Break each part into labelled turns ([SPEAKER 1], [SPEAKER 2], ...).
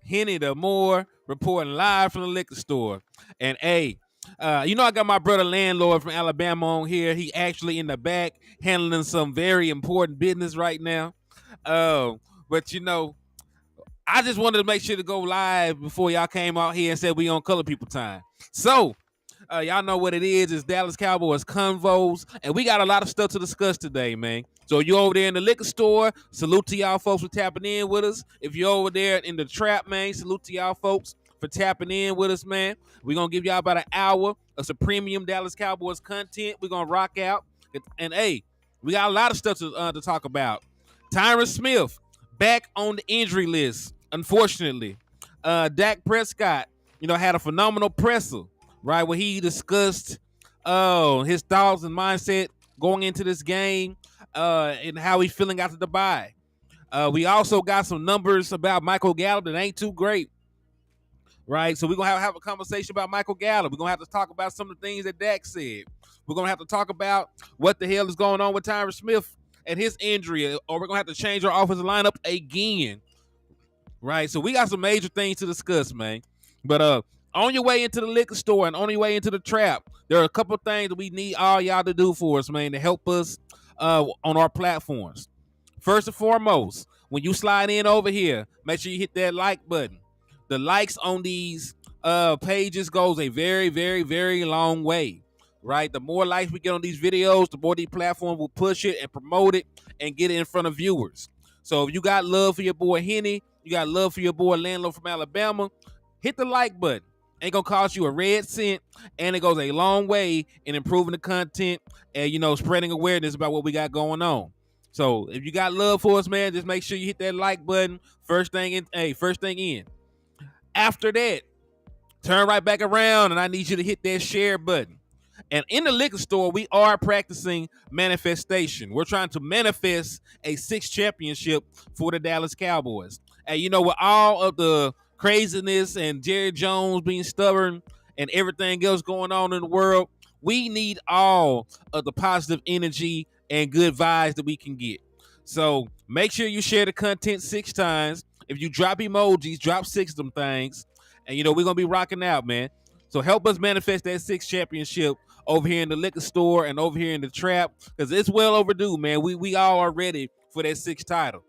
[SPEAKER 1] Hennythemoor, reporting live from the liquor store. And hey, I got my brother landlord from Alabama on here. He actually in the back handling some very important business right now. But I just wanted to make sure to go live before y'all came out here and said we on Color People Time. So y'all know what it is. It's Dallas Cowboys Convos, and we got a lot of stuff to discuss today, man. So you over there in the liquor store, salute to y'all folks for tapping in with us. If you're over there in the trap, man, salute to y'all folks for tapping in with us, man. We're going to give y'all about an hour of some premium Dallas Cowboys content. We're going to rock out. And, hey, we got a lot of stuff to talk about. Tyron Smith back on the injury list, unfortunately. Dak Prescott, had a phenomenal presser, right, where he discussed his thoughts and mindset going into this game and how he's feeling after the bye. We also got some numbers about Michael Gallup that ain't too great, right? So we're going to have a conversation about Michael Gallup. We're going to have to talk about some of the things that Dak said. We're going to have to talk about what the hell is going on with Tyron Smith and his injury, or we're going to have to change our offensive lineup again, right? So we got some major things to discuss, man. But on your way into the liquor store and on your way into the trap, there are a couple of things that we need all y'all to do for us, man, to help us on our platforms. First and foremost, when you slide in over here, make sure you hit that like button. The likes on these pages goes a very, very, very long way, right? The more likes we get on these videos, the more these platforms will push it and promote it and get it in front of viewers. So if you got love for your boy Henny, you got love for your boy Landlord from Alabama, hit the like button. Ain't gonna cost you a red cent, and it goes a long way in improving the content and spreading awareness about what we got going on. So if you got love for us, man, just make sure you hit that like button. First thing in. After that, turn right back around, and I need you to hit that share button. And in the liquor store, we are practicing manifestation. We're trying to manifest a 6th championship for the Dallas Cowboys. And with all of the craziness and Jerry Jones being stubborn and everything else going on in the world, we need all of the positive energy and good vibes that we can get. So make sure you share the content 6 times. If you drop emojis, drop 6 of them things. And we're going to be rocking out, man. So help us manifest that 6th championship over here in the liquor store and over here in the trap, because it's well overdue, man. We all are ready for that 6th title.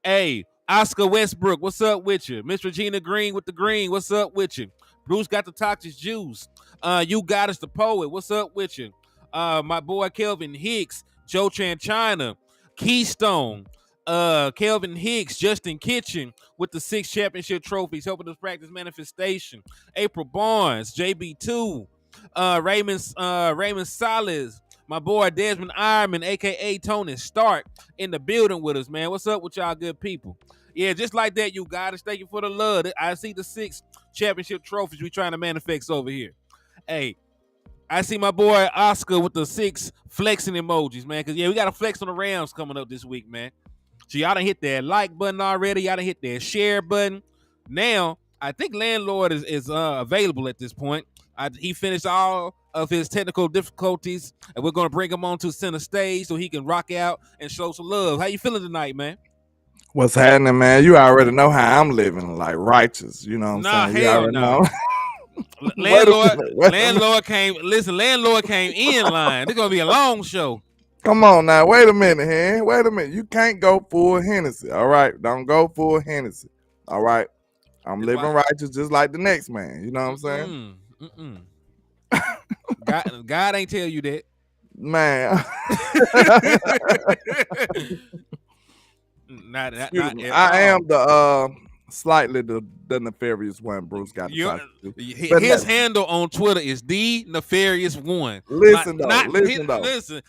[SPEAKER 1] Hey, Oscar Westbrook, what's up with you? Miss Regina Green with the green, what's up with you? Bruce got the toxic juice. You got us the poet, what's up with you? My boy Kelvin Hicks, Joe China, Keystone, Kelvin Hicks, Justin Kitchen with the 6 championship trophies, helping us practice manifestation. April Barnes, JB2, Raymond Salas, my boy Desmond Ironman, aka Tony Stark, in the building with us, man. What's up with y'all good people? Yeah, just like that, you guys. Thank you for the love. I see the 6 championship trophies we trying to manifest over here. Hey, I see my boy Oscar with the 6 flexing emojis, man. Because, we got a flex on the Rams coming up this week, man. So y'all done hit that like button already. Y'all done hit that share button. Now, I think Landlord is available at this point. He finished all of his technical difficulties, and we're going to bring him on to center stage so he can rock out and show some love. How you feeling tonight, man?
[SPEAKER 2] What's happening, man? You already know how I'm living, like righteous. You know what I'm saying? You already know.
[SPEAKER 1] Landlord came in line. It's going to be a long show.
[SPEAKER 2] Come on now. Wait a minute, here. Wait a minute. You can't go full Hennessy, all right? Don't go full Hennessy, all right? I'm living righteous just like the next man. You know what I'm saying?
[SPEAKER 1] God ain't tell you that.
[SPEAKER 2] Man. I am the slightly the nefarious one. Bruce got to talk to.
[SPEAKER 1] His handle on Twitter is the nefarious one.
[SPEAKER 2] Listen.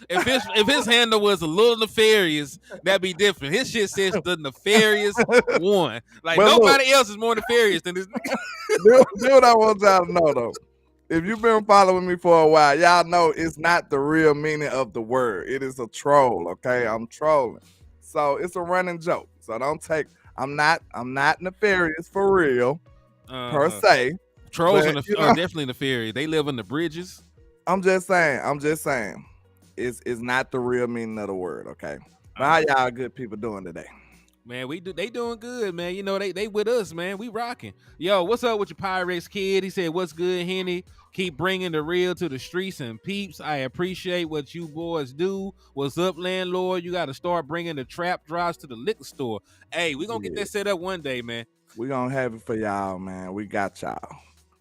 [SPEAKER 1] If his handle was a little nefarious, that'd be different. His shit says the nefarious one. Like, nobody else is more nefarious than this.
[SPEAKER 2] Dude, what I want y'all to know though. If you've been following me for a while, y'all know it's not the real meaning of the word. It is a troll, okay? I'm trolling. So it's a running joke. So don't take. I'm not nefarious for real, per se.
[SPEAKER 1] Trolls are definitely nefarious. They live in the bridges.
[SPEAKER 2] I'm just saying. It's not the real meaning of the word, okay? But how y'all good people doing today?
[SPEAKER 1] Man, they doing good, man. You know, they with us, man. We rocking. Yo, what's up with your Pyrex kid? He said, what's good, Henny? Keep bringing the real to the streets and peeps. I appreciate what you boys do. What's up, landlord? You got to start bringing the trap drops to the liquor store. Hey, we going to get that set up one day, man.
[SPEAKER 2] We going to have it for y'all, man. We got y'all.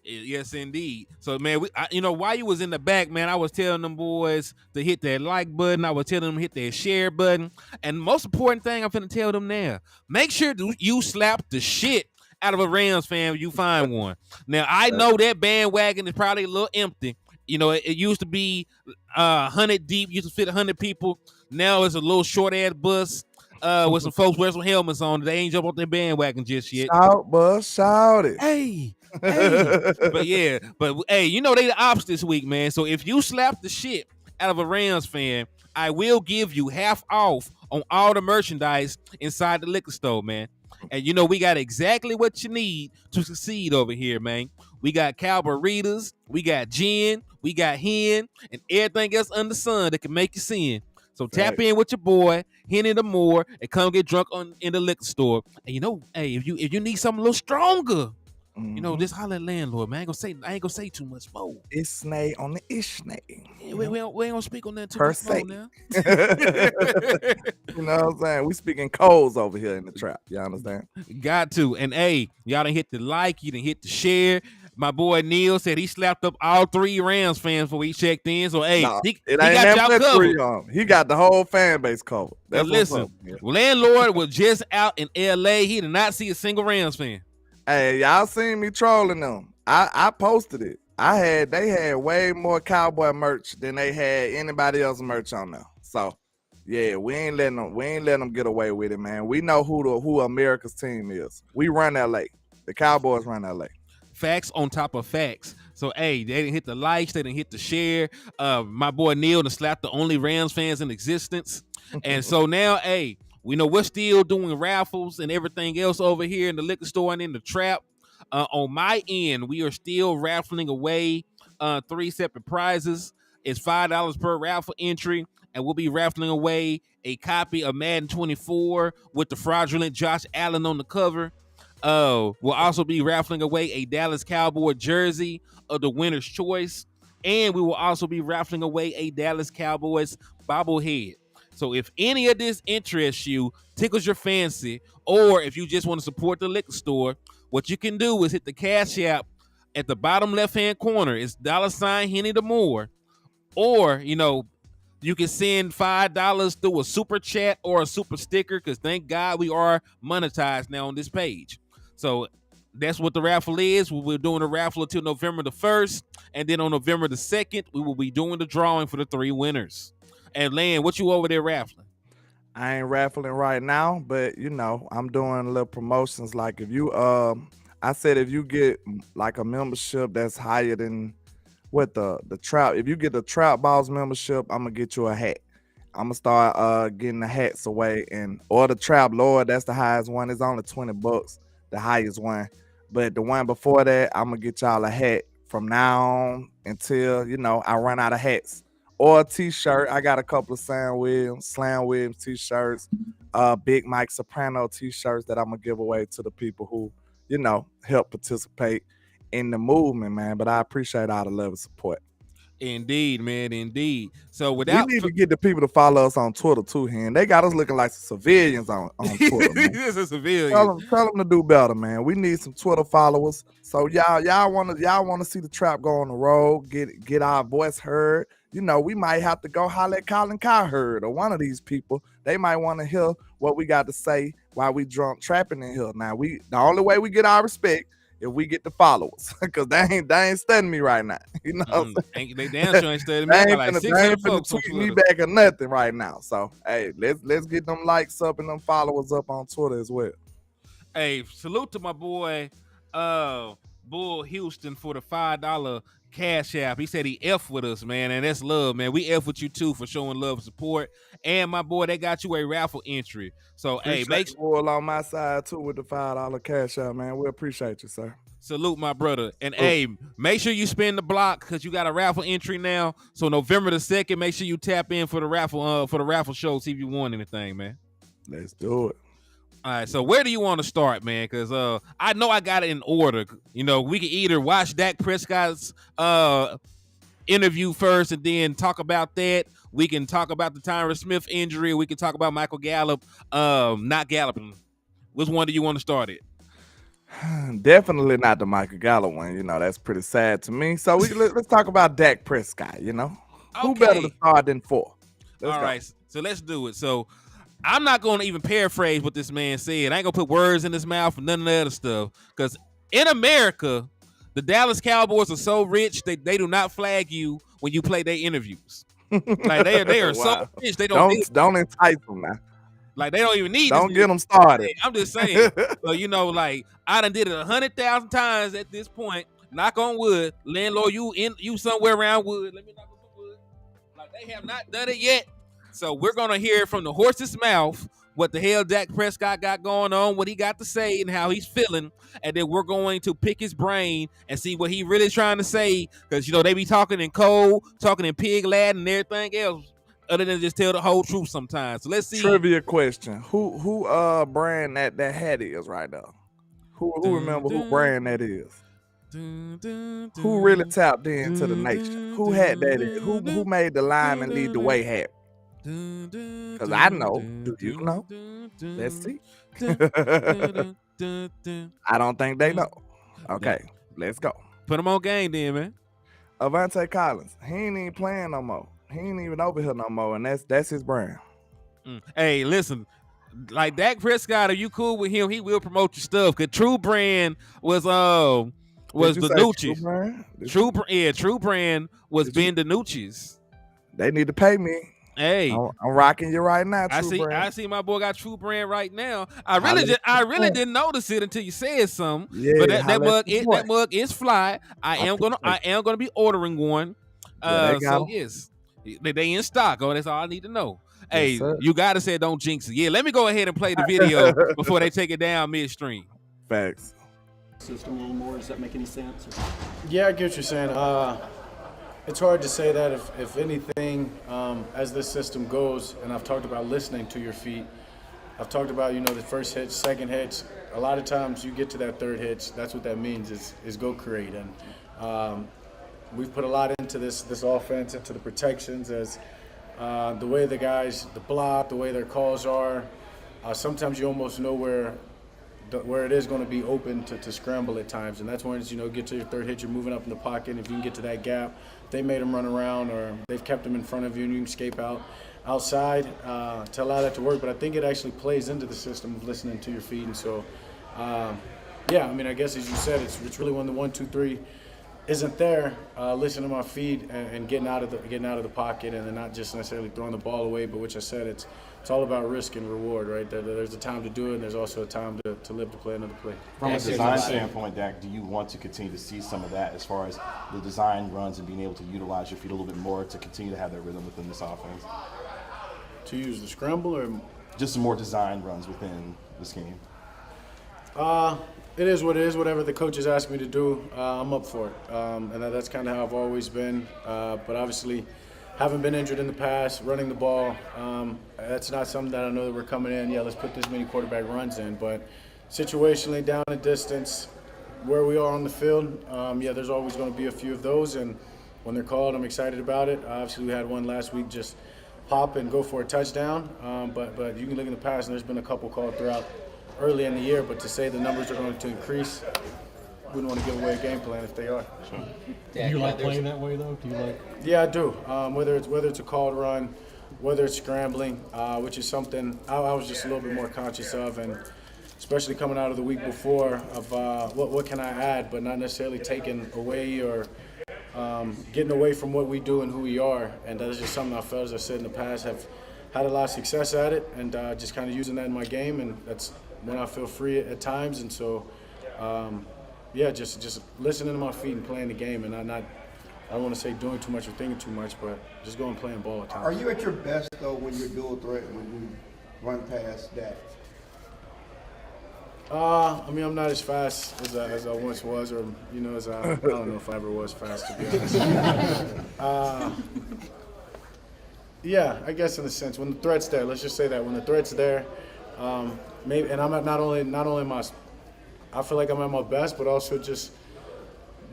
[SPEAKER 1] Yes, indeed. So, man, while you was in the back, man, I was telling them boys to hit that like button. I was telling them to hit that share button. And most important thing I'm finna tell them now, make sure you slap the shit out of a Rams fan when you find one. Now, I know that bandwagon is probably a little empty. You know, it used to be 100 deep, used to fit 100 people. Now it's a little short-ass bus with some folks wearing some helmets on. They ain't jump off their bandwagon just yet.
[SPEAKER 2] Shout, bus, shout it.
[SPEAKER 1] Hey. But hey, you know they the ops this week, man. So if you slap the shit out of a Rams fan, I will give you half off on all the merchandise inside the liquor store, man. And you know we got exactly what you need to succeed over here, man. We got Cowboys, we got gin, we got hen, and everything else under the sun that can make you sin. So tap in with your boy Hennythemoor and come get drunk in the liquor store. And you know, hey, if you need something a little stronger. You know, this holler landlord, man. I ain't gonna say too much more.
[SPEAKER 2] It's snay on the ishnay.
[SPEAKER 1] Yeah, we ain't gonna speak on that too much more now.
[SPEAKER 2] You know what I'm saying? We speaking codes over here in the trap. You understand?
[SPEAKER 1] Got to. And hey, y'all done hit the like, you done hit the share. My boy Neil said he slapped up all 3 Rams fans before he checked in. So hey, he got y'all covered.
[SPEAKER 2] He got the whole fan base covered.
[SPEAKER 1] That's listen, landlord was just out in LA. He did not see a single Rams fan.
[SPEAKER 2] Hey, y'all seen me trolling them. I posted it. They had way more Cowboy merch than they had anybody else merch on there. So yeah, we ain't letting them get away with it, man. We know who America's team is. We run LA. The Cowboys run LA.
[SPEAKER 1] Facts on top of facts. So hey, they didn't hit the likes, they didn't hit the share. My boy Neil done slapped the only Rams fans in existence. And so now, hey, we know we're still doing raffles and everything else over here in the liquor store and in the trap. On my end, we are still raffling away 3 separate prizes. It's $5 per raffle entry, and we'll be raffling away a copy of Madden 24 with the fraudulent Josh Allen on the cover. We'll also be raffling away a Dallas Cowboy jersey of the winner's choice, and we will also be raffling away a Dallas Cowboys bobblehead. So if any of this interests you, tickles your fancy, or if you just want to support the liquor store, what you can do is hit the Cash App at the bottom left-hand corner. It's $ Hennythemoor. Or, you know, you can send $5 through a super chat or a super sticker because thank God we are monetized now on this page. So that's what the raffle is. We're doing a raffle until November the 1st. And then on November the 2nd, we will be doing the drawing for the 3 winners. And Lan, what you over there raffling?
[SPEAKER 2] I ain't raffling right now, but you know, I'm doing little promotions. Like if you I said if you get like a membership that's higher than what the trap, if you get the Trap Balls membership, I'm gonna get you a hat. I'm gonna start getting the hats away, and or the Trap Lord, that's the highest one. It's only $20, the highest one. But the one before that, I'm gonna get y'all a hat from now on until, you know, I run out of hats. Or a t-shirt. I got a couple of Slam Williams t-shirts, Big Mike Soprano t-shirts that I'm gonna give away to the people who, you know, help participate in the movement, man. But I appreciate all the love and support.
[SPEAKER 1] Indeed, man, indeed. So
[SPEAKER 2] we need to get the people to follow us on Twitter too, Hen. They got us looking like some civilians on Twitter.
[SPEAKER 1] This is a civilian.
[SPEAKER 2] Tell them to do better, man. We need some Twitter followers. So y'all wanna see the trap go on the road, get our voice heard. You know, we might have to go holler at Colin Cowherd or one of these people. They might want to hear what we got to say while we drunk trapping in here. Now, the only way we get our respect if we get the followers, because they ain't studying me right now. You know,
[SPEAKER 1] they damn sure ain't studying me. I got like 600 folks
[SPEAKER 2] tweet me back or nothing right now. So hey, let's get them likes up and them followers up on Twitter as well.
[SPEAKER 1] Hey, salute to my boy Bull Houston for the $5 Cash App. He said he F with us, man, and that's love, man. We F with you too for showing love and support. And my boy, they got you a raffle entry. So hey, make
[SPEAKER 2] sure on my side too with the $5 Cash App, man. We appreciate you, sir.
[SPEAKER 1] Salute, my brother. And hey, make sure you spin the block because you got a raffle entry now. So November the 2nd, make sure you tap in for the raffle show. See if you won anything, man.
[SPEAKER 2] Let's do it.
[SPEAKER 1] All right, so where do you want to start, man? Because I know I got it in order. You know, we can either watch Dak Prescott's interview first and then talk about that. We can talk about the Tyron Smith injury. We can talk about Michael Gallup not galloping. Which one do you want to start it?
[SPEAKER 2] Definitely not the Michael Gallup one. You know, that's pretty sad to me. So let's talk about Dak Prescott. You know, who better to start than four?
[SPEAKER 1] All right, so let's do it. So I'm not going to even paraphrase what this man said. I ain't going to put words in his mouth and none of the other stuff. Because in America, the Dallas Cowboys are so rich, they do not flag you when you play their interviews. Like they are so rich, they don't
[SPEAKER 2] entice them now.
[SPEAKER 1] Like they don't even need.
[SPEAKER 2] Don't get them started.
[SPEAKER 1] I'm just saying. So you know, like I done did it 100,000 times at this point. Knock on wood, landlord. You somewhere around wood. Let me knock on some wood. Like they have not done it yet. So we're gonna hear from the horse's mouth what the hell Dak Prescott got going on, what he got to say, and how he's feeling, and then we're going to pick his brain and see what he really trying to say. Because you know they be talking in code, talking in pig Latin, and everything else, other than just tell the whole truth sometimes. So let's see.
[SPEAKER 2] Trivia question: Who brand that hat is right now? Who remember who brand that is? Who really tapped into the nation? Who had that? Who made the lineman lead the way hat? Because I know. Do you know? Let's see. I don't think they know. Okay, let's go.
[SPEAKER 1] Put them on game then, man.
[SPEAKER 2] Avante Collins. He ain't even playing no more. He ain't even over here no more, and that's his brand.
[SPEAKER 1] Hey, listen. Like Dak Prescott, if you cool with him, he will promote your stuff. Cause True Brand was the Nucci's. True Brand was Ben DiNucci's.
[SPEAKER 2] They need to pay me.
[SPEAKER 1] Hey,
[SPEAKER 2] I'm rocking you right now.
[SPEAKER 1] I see my boy got True Brand right now. I really didn't notice it until you said something. Yeah, but that mug is fly. I am gonna be ordering one. Yes, they in stock. Oh, that's all I need to know. Hey, you gotta say don't jinx it. Yeah, let me go ahead and play the video before they take it down midstream.
[SPEAKER 2] Facts.
[SPEAKER 3] System a little more. Does that make any sense?
[SPEAKER 4] Yeah, I get what you're saying. It's hard to say that if anything, as this system goes, and I've talked about listening to your feet. I've talked about, the first hitch, second hitch. A lot of times you get to that third hitch, that's what that means is go create. And we've put a lot into this offense, into the protections, as the way the guys, the block, the way their calls are. Sometimes you almost know where it is going to be open to scramble at times, and that's when it's, get to your third hit, you're moving up in the pocket. If you can get to that gap, they made them run around, or they've kept them in front of you, and you can escape outside to allow that to work. But I think it actually plays into the system of listening to your feet, and so I guess as you said, it's really when the 1, 2, 3 isn't there, listening to my feet and getting out of the pocket, and then not just necessarily throwing the ball away, but which I said it's all about risk and reward, right? There's a time to do it, and there's also a time to live to play another play.
[SPEAKER 5] From a design standpoint, Dak, do you want to continue to see some of that as far as the design runs and being able to utilize your feet a little bit more to continue to have that rhythm within this offense?
[SPEAKER 4] To use the scramble, or
[SPEAKER 5] just some more design runs within this game?
[SPEAKER 4] It is what it is. Whatever the coaches ask me to do, I'm up for it. And that's kind of how I've always been. But obviously, haven't been injured in the past, running the ball. That's not something that I know that we're coming in, let's put this many quarterback runs in. But situationally, down a distance, where we are on the field, there's always going to be a few of those. And when they're called, I'm excited about it. Obviously, we had one last week, just pop and go for a touchdown. But you can look in the past, and there's been a couple called throughout early in the year, but to say the numbers are going to increase, we don't want to give away a game plan if they are.
[SPEAKER 3] Sure. Do you like playing that way, though? Do you like?
[SPEAKER 4] Yeah, I do. Whether it's a called run, whether it's scrambling, which is something I was just a little bit more conscious of, and especially coming out of the week before of what can I add, but not necessarily taking away or getting away from what we do and who we are. And that's just something I felt, as I said in the past, have had a lot of success at it, and just kind of using that in my game, and that's when I feel free at times. And so, just listening to my feet and playing the game, and I don't want to say doing too much or thinking too much, but just going and playing ball at times.
[SPEAKER 6] Are you at your best, though, when you're dual threat, when you run past that?
[SPEAKER 4] I'm not as fast as I once was, or, as I don't know if I ever was fast, to be honest. I guess in a sense, when the threat's there, let's just say that when the threat's there, Maybe, and I'm not only I feel like I'm at my best, but also just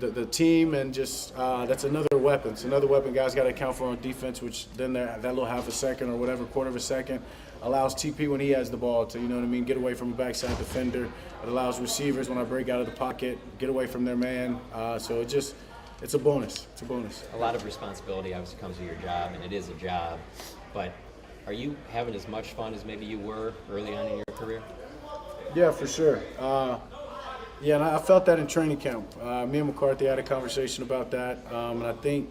[SPEAKER 4] the team and just that's another weapon. It's another weapon guys got to account for on defense, which then that little half a second or whatever, quarter of a second allows TP when he has the ball to, get away from a backside defender. It allows receivers when I break out of the pocket, get away from their man. So it's a bonus. It's a bonus.
[SPEAKER 7] A lot of responsibility obviously comes with your job, and it is a job. But are you having as much fun as maybe you were early on in your career?
[SPEAKER 4] Yeah, for sure. And I felt that in training camp. Me and McCarthy had a conversation about that, and I think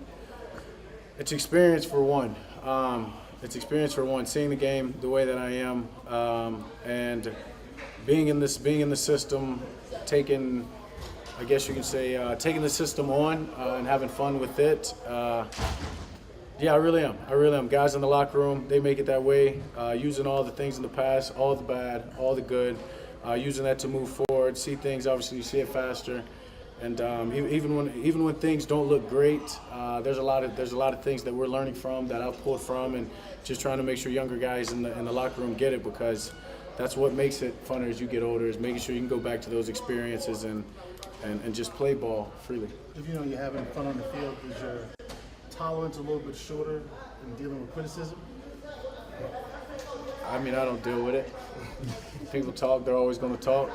[SPEAKER 4] it's experience for one. Seeing the game the way that I am, and being in the system, taking the system on and having fun with it. I really am. Guys in the locker room, they make it that way, using all the things in the past, all the bad, all the good, using that to move forward, see things, obviously you see it faster. And even when things don't look great, there's a lot of things that we're learning from, that I've pulled from, and just trying to make sure younger guys in the locker room get it, because that's what makes it funner as you get older, is making sure you can go back to those experiences and just play ball freely.
[SPEAKER 8] If you're having fun on the field, is your tolerance a little bit shorter in dealing with criticism?
[SPEAKER 4] I don't deal with it. People talk, they're always going to talk.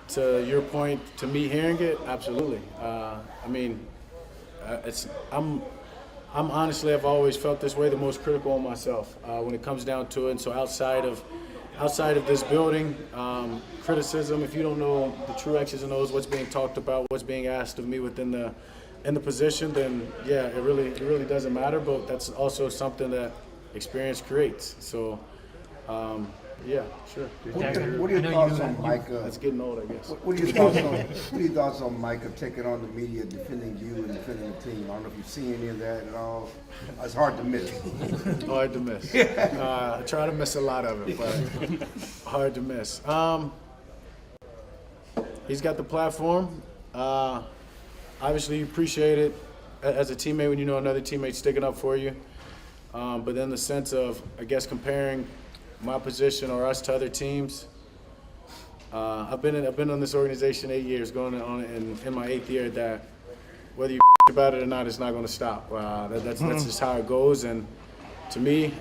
[SPEAKER 4] To your point, to me hearing it, absolutely. I'm honestly, I've always felt this way, the most critical on myself when it comes down to it. And so outside of this building, criticism, if you don't know the true X's and O's, what's being talked about, what's being asked of me in the position, then it really doesn't matter. But that's also something that experience creates. So, sure.
[SPEAKER 6] What are your thoughts on Micah?
[SPEAKER 4] That's getting old, I guess.
[SPEAKER 6] What are your thoughts on Micah taking on the media, defending you and defending the team? I don't know if you've seen any of that at all. It's hard to miss.
[SPEAKER 4] Hard to miss. I try to miss a lot of it, but hard to miss. He's got the platform. Obviously, you appreciate it as a teammate when you know another teammate's sticking up for you. But in the sense of, I guess, comparing my position or us to other teams, I've been on this organization 8 years, going on in my 8th year, that whether you about it or not, it's not going to stop. That's just how it goes. And to me,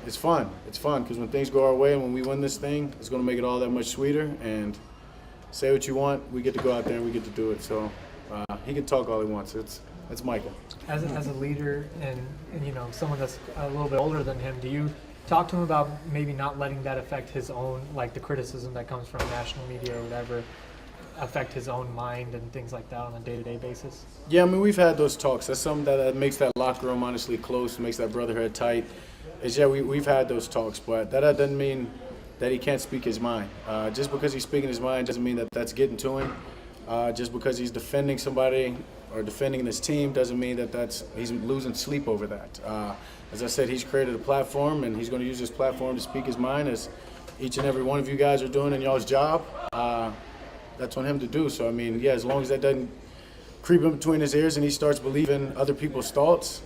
[SPEAKER 4] it's fun. It's fun because when things go our way and when we win this thing, it's going to make it all that much sweeter. And say what you want, we get to go out there and we get to do it. So he can talk all he wants. It's Micah.
[SPEAKER 9] As a leader and someone that's a little bit older than him, do you talk to him about maybe not letting that affect his own, like the criticism that comes from national media or whatever, affect his own mind and things like that on a day-to-day basis?
[SPEAKER 4] Yeah, we've had those talks. That's something that makes that locker room honestly close, makes that brotherhood tight. We've had those talks, but that doesn't mean that he can't speak his mind. Just because he's speaking his mind doesn't mean that that's getting to him. Just because he's defending somebody or defending this team doesn't mean that he's losing sleep over that. As I said, he's created a platform, and he's going to use this platform to speak his mind, as each and every one of you guys are doing in y'all's job. That's on him to do. So, as long as that doesn't creep in between his ears and he starts believing other people's thoughts,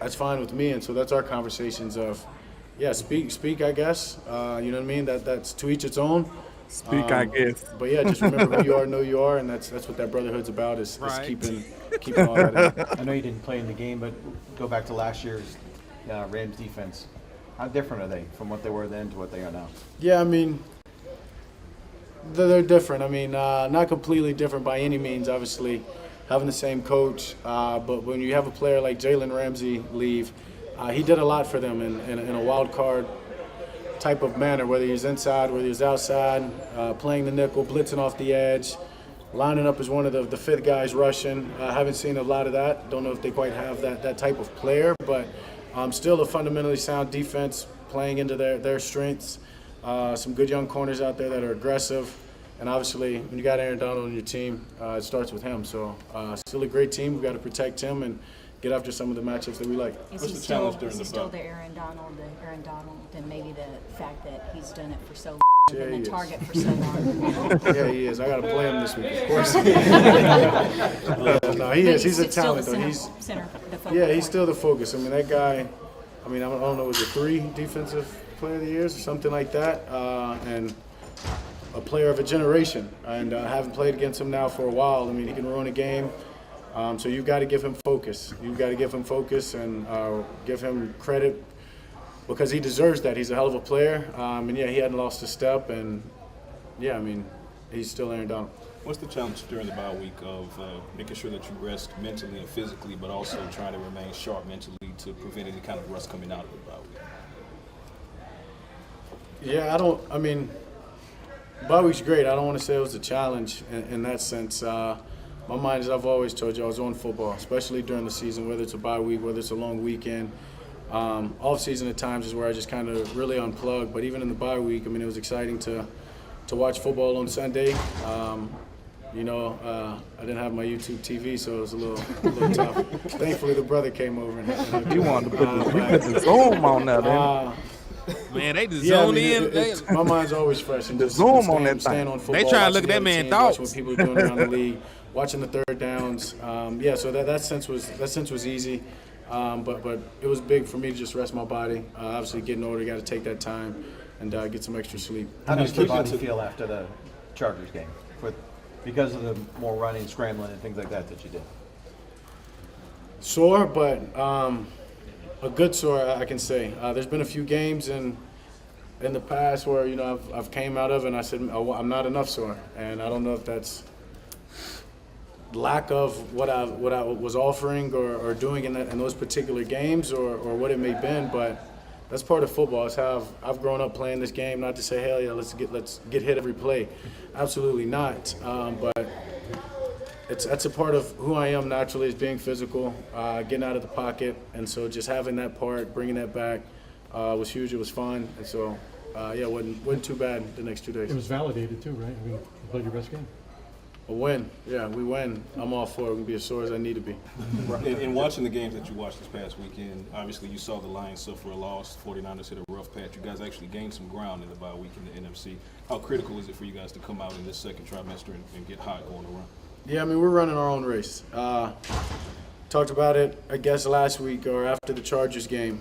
[SPEAKER 4] that's fine with me. And so that's our conversations of, speak, I guess. You know what I mean? That's to each its own.
[SPEAKER 2] Speak, I guess.
[SPEAKER 4] But just remember who you are, know you are, and that's what that brotherhood's about, is keeping all that in.
[SPEAKER 10] I know you didn't play in the game, but go back to last year's Rams defense. How different are they from what they were then to what they are now?
[SPEAKER 4] Yeah, they're different. Not completely different by any means, obviously, having the same coach. But when you have a player like Jalen Ramsey leave, he did a lot for them in a wild card type of manner, whether he's inside, whether he's outside, playing the nickel, blitzing off the edge, lining up as one of the fifth guys rushing. I haven't seen a lot of that. Don't know if they quite have that type of player, but still a fundamentally sound defense playing into their strengths. Some good young corners out there that are aggressive. And obviously, when you got Aaron Donald on your team, it starts with him. So still a great team. We've got to protect him and get after some of the matchups that we like.
[SPEAKER 11] Is he still the Aaron Donald, and maybe the fact that he's done it for so long, been the target for so long?
[SPEAKER 4] Yeah, he is. I got to play him this week, of course. No, he is. He's a talent, though.
[SPEAKER 11] The focus.
[SPEAKER 4] Yeah, he's still the focus. That guy, I don't know, was it 3 defensive player of the years or something like that, and a player of a generation. And having played against him now for a while, I mean, he can ruin a game. So you've got to give him focus. You've got to give him focus and give him credit because he deserves that. He's a hell of a player. And yeah, he hadn't lost a step. And yeah, I mean, he's still Aaron Donald.
[SPEAKER 5] What's the challenge during the bye week of making sure that you rest mentally and physically, but also trying to remain sharp mentally to prevent any kind of rust coming out of the bye week?
[SPEAKER 4] Yeah, bye week's great. I don't want to say it was a challenge in that sense. My mind, as I've always told you, I was on football, especially during the season, whether it's a bye week, whether it's a long weekend. Off season at times is where I just kind of really unplug. But even in the bye week, I mean, it was exciting to watch football on Sunday. I didn't have my YouTube TV, so it was a little tough. Thankfully, the brother came over and
[SPEAKER 2] You wanted to put the Zoom on that,
[SPEAKER 1] man. They just zone in.
[SPEAKER 4] My mind's always fresh. And
[SPEAKER 2] the
[SPEAKER 4] just
[SPEAKER 2] Zoom
[SPEAKER 4] staying,
[SPEAKER 2] on that
[SPEAKER 4] staying
[SPEAKER 2] thing.
[SPEAKER 4] on football,
[SPEAKER 1] They try to look
[SPEAKER 4] watching
[SPEAKER 1] at that
[SPEAKER 4] the
[SPEAKER 1] man
[SPEAKER 4] teams,
[SPEAKER 1] thoughts.
[SPEAKER 4] watching what people are doing around the league, watching the third downs. So that sense was easy. But it was big for me to just rest my body. Obviously, getting older, got to take that time and get some extra sleep.
[SPEAKER 10] How does your body feel after the Chargers game? Because of the more running, scrambling, and things like that you did?
[SPEAKER 4] Sore, but a good sore, I can say. There's been a few games in the past where I've came out of and I said I'm not enough sore, and I don't know if that's lack of what I was offering or doing in those particular games or what it may have been, but that's part of football. It's how I've grown up playing this game. Not to say, hell yeah, let's get hit every play. Absolutely not. But that's a part of who I am naturally, is being physical, getting out of the pocket, and so just having that part, bringing that back, was huge. It was fun, and so it wasn't too bad the next 2 days.
[SPEAKER 3] It was validated too, right? I mean, you played your best game.
[SPEAKER 4] A win, yeah, we win. I'm all for it. We can be as sore as I need to be.
[SPEAKER 5] In watching the games that you watched this past weekend, obviously you saw the Lions suffer a loss. 49ers hit a rough patch. You guys actually gained some ground in the bye week in the NFC. How critical is it for you guys to come out in this second trimester and get hot going around?
[SPEAKER 4] Yeah, I mean, we're running our own race. Talked about it, I guess, last week or after the Chargers game.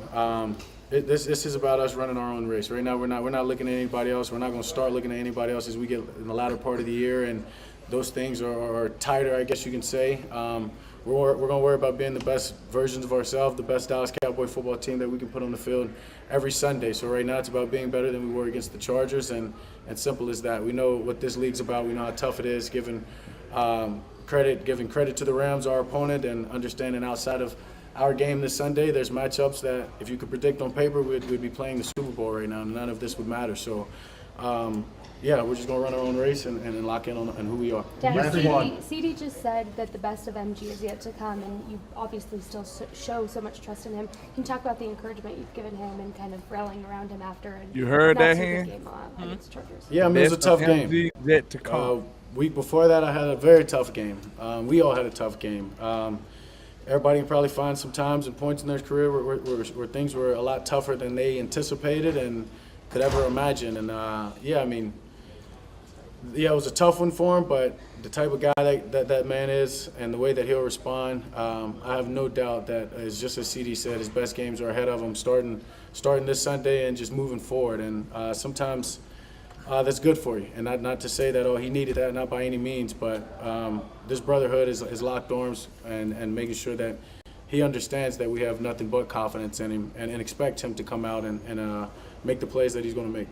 [SPEAKER 4] This is about us running our own race. Right now, we're not looking at anybody else. We're not going to start looking at anybody else as we get in the latter part of the year, and those things are tighter, I guess you can say. We're going to worry about being the best versions of ourselves, the best Dallas Cowboy football team that we can put on the field every Sunday. So right now it's about being better than we were against the Chargers, and simple as that. We know what this league's about. We know how tough it is, giving credit to the Rams, our opponent, and understanding outside of our game this Sunday, there's matchups that if you could predict on paper, we'd be playing the Super Bowl right now, and none of this would matter. So, we're just going to run our own race and lock in on who we are.
[SPEAKER 12] CD just said that the best of MG is yet to come, and you obviously still show so much trust in him. Can you talk about the encouragement you've given him and kind of rallying around him after? And
[SPEAKER 2] you heard that,
[SPEAKER 12] game against Chargers.
[SPEAKER 4] Yeah, I mean, it was a tough game.
[SPEAKER 2] Yet to come.
[SPEAKER 4] Week before that, I had a very tough game. We all had a tough game. Everybody can probably find some times and points in their career where things were a lot tougher than they anticipated and could ever imagine. And it was a tough one for him, but the type of guy that man is and the way that he'll respond, I have no doubt that, as just as CD said, his best games are ahead of him, starting this Sunday and just moving forward. And sometimes that's good for you. And not to say that, he needed that, not by any means, but this brotherhood is locked arms and making sure that he understands that we have nothing but confidence in him and expect him to come out and make the plays that he's going to make.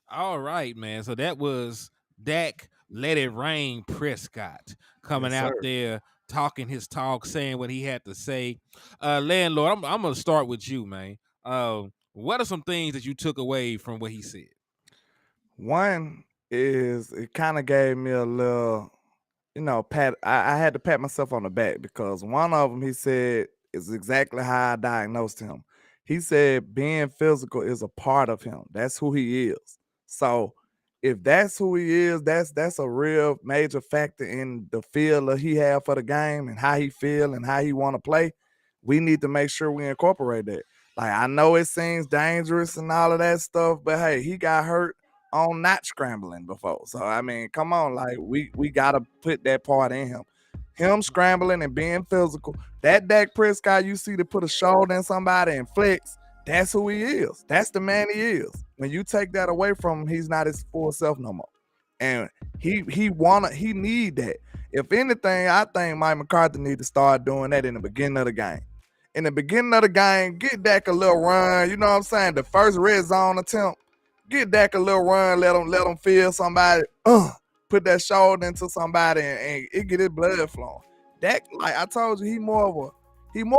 [SPEAKER 1] All right, man. So that was Dak Let It Rain Prescott coming out there talking his talk, saying what he had to say. Landlord, I'm going to start with you, man. What are some things that you took away from what he said?
[SPEAKER 2] One is it kind of gave me a little, pat. I had to pat myself on the back because one of them he said is exactly how I diagnosed him. He said being physical is a part of him. That's who he is. So if that's who he is, that's a real major factor in the feel that he have for the game and how he feel and how he want to play. We need to make sure we incorporate that. Like, I know it seems dangerous and all of that stuff, but hey, he got hurt on not scrambling before. So, I mean, come on, like we got to put that part in him. Him scrambling and being physical. That Dak Prescott you see to put a shoulder in somebody and flex, That's who he is. That's the man he is. When you take that away from him, he's not his full self no more. And he need that. If anything, I think Mike McCarthy need to start doing that in the beginning of the game. In the beginning of the game, get Dak a little run. You know what I'm saying? The first red zone attempt, get Dak a little run. Let him feel somebody. Put that shoulder into somebody and it get his blood flowing. Dak, like I told you, he more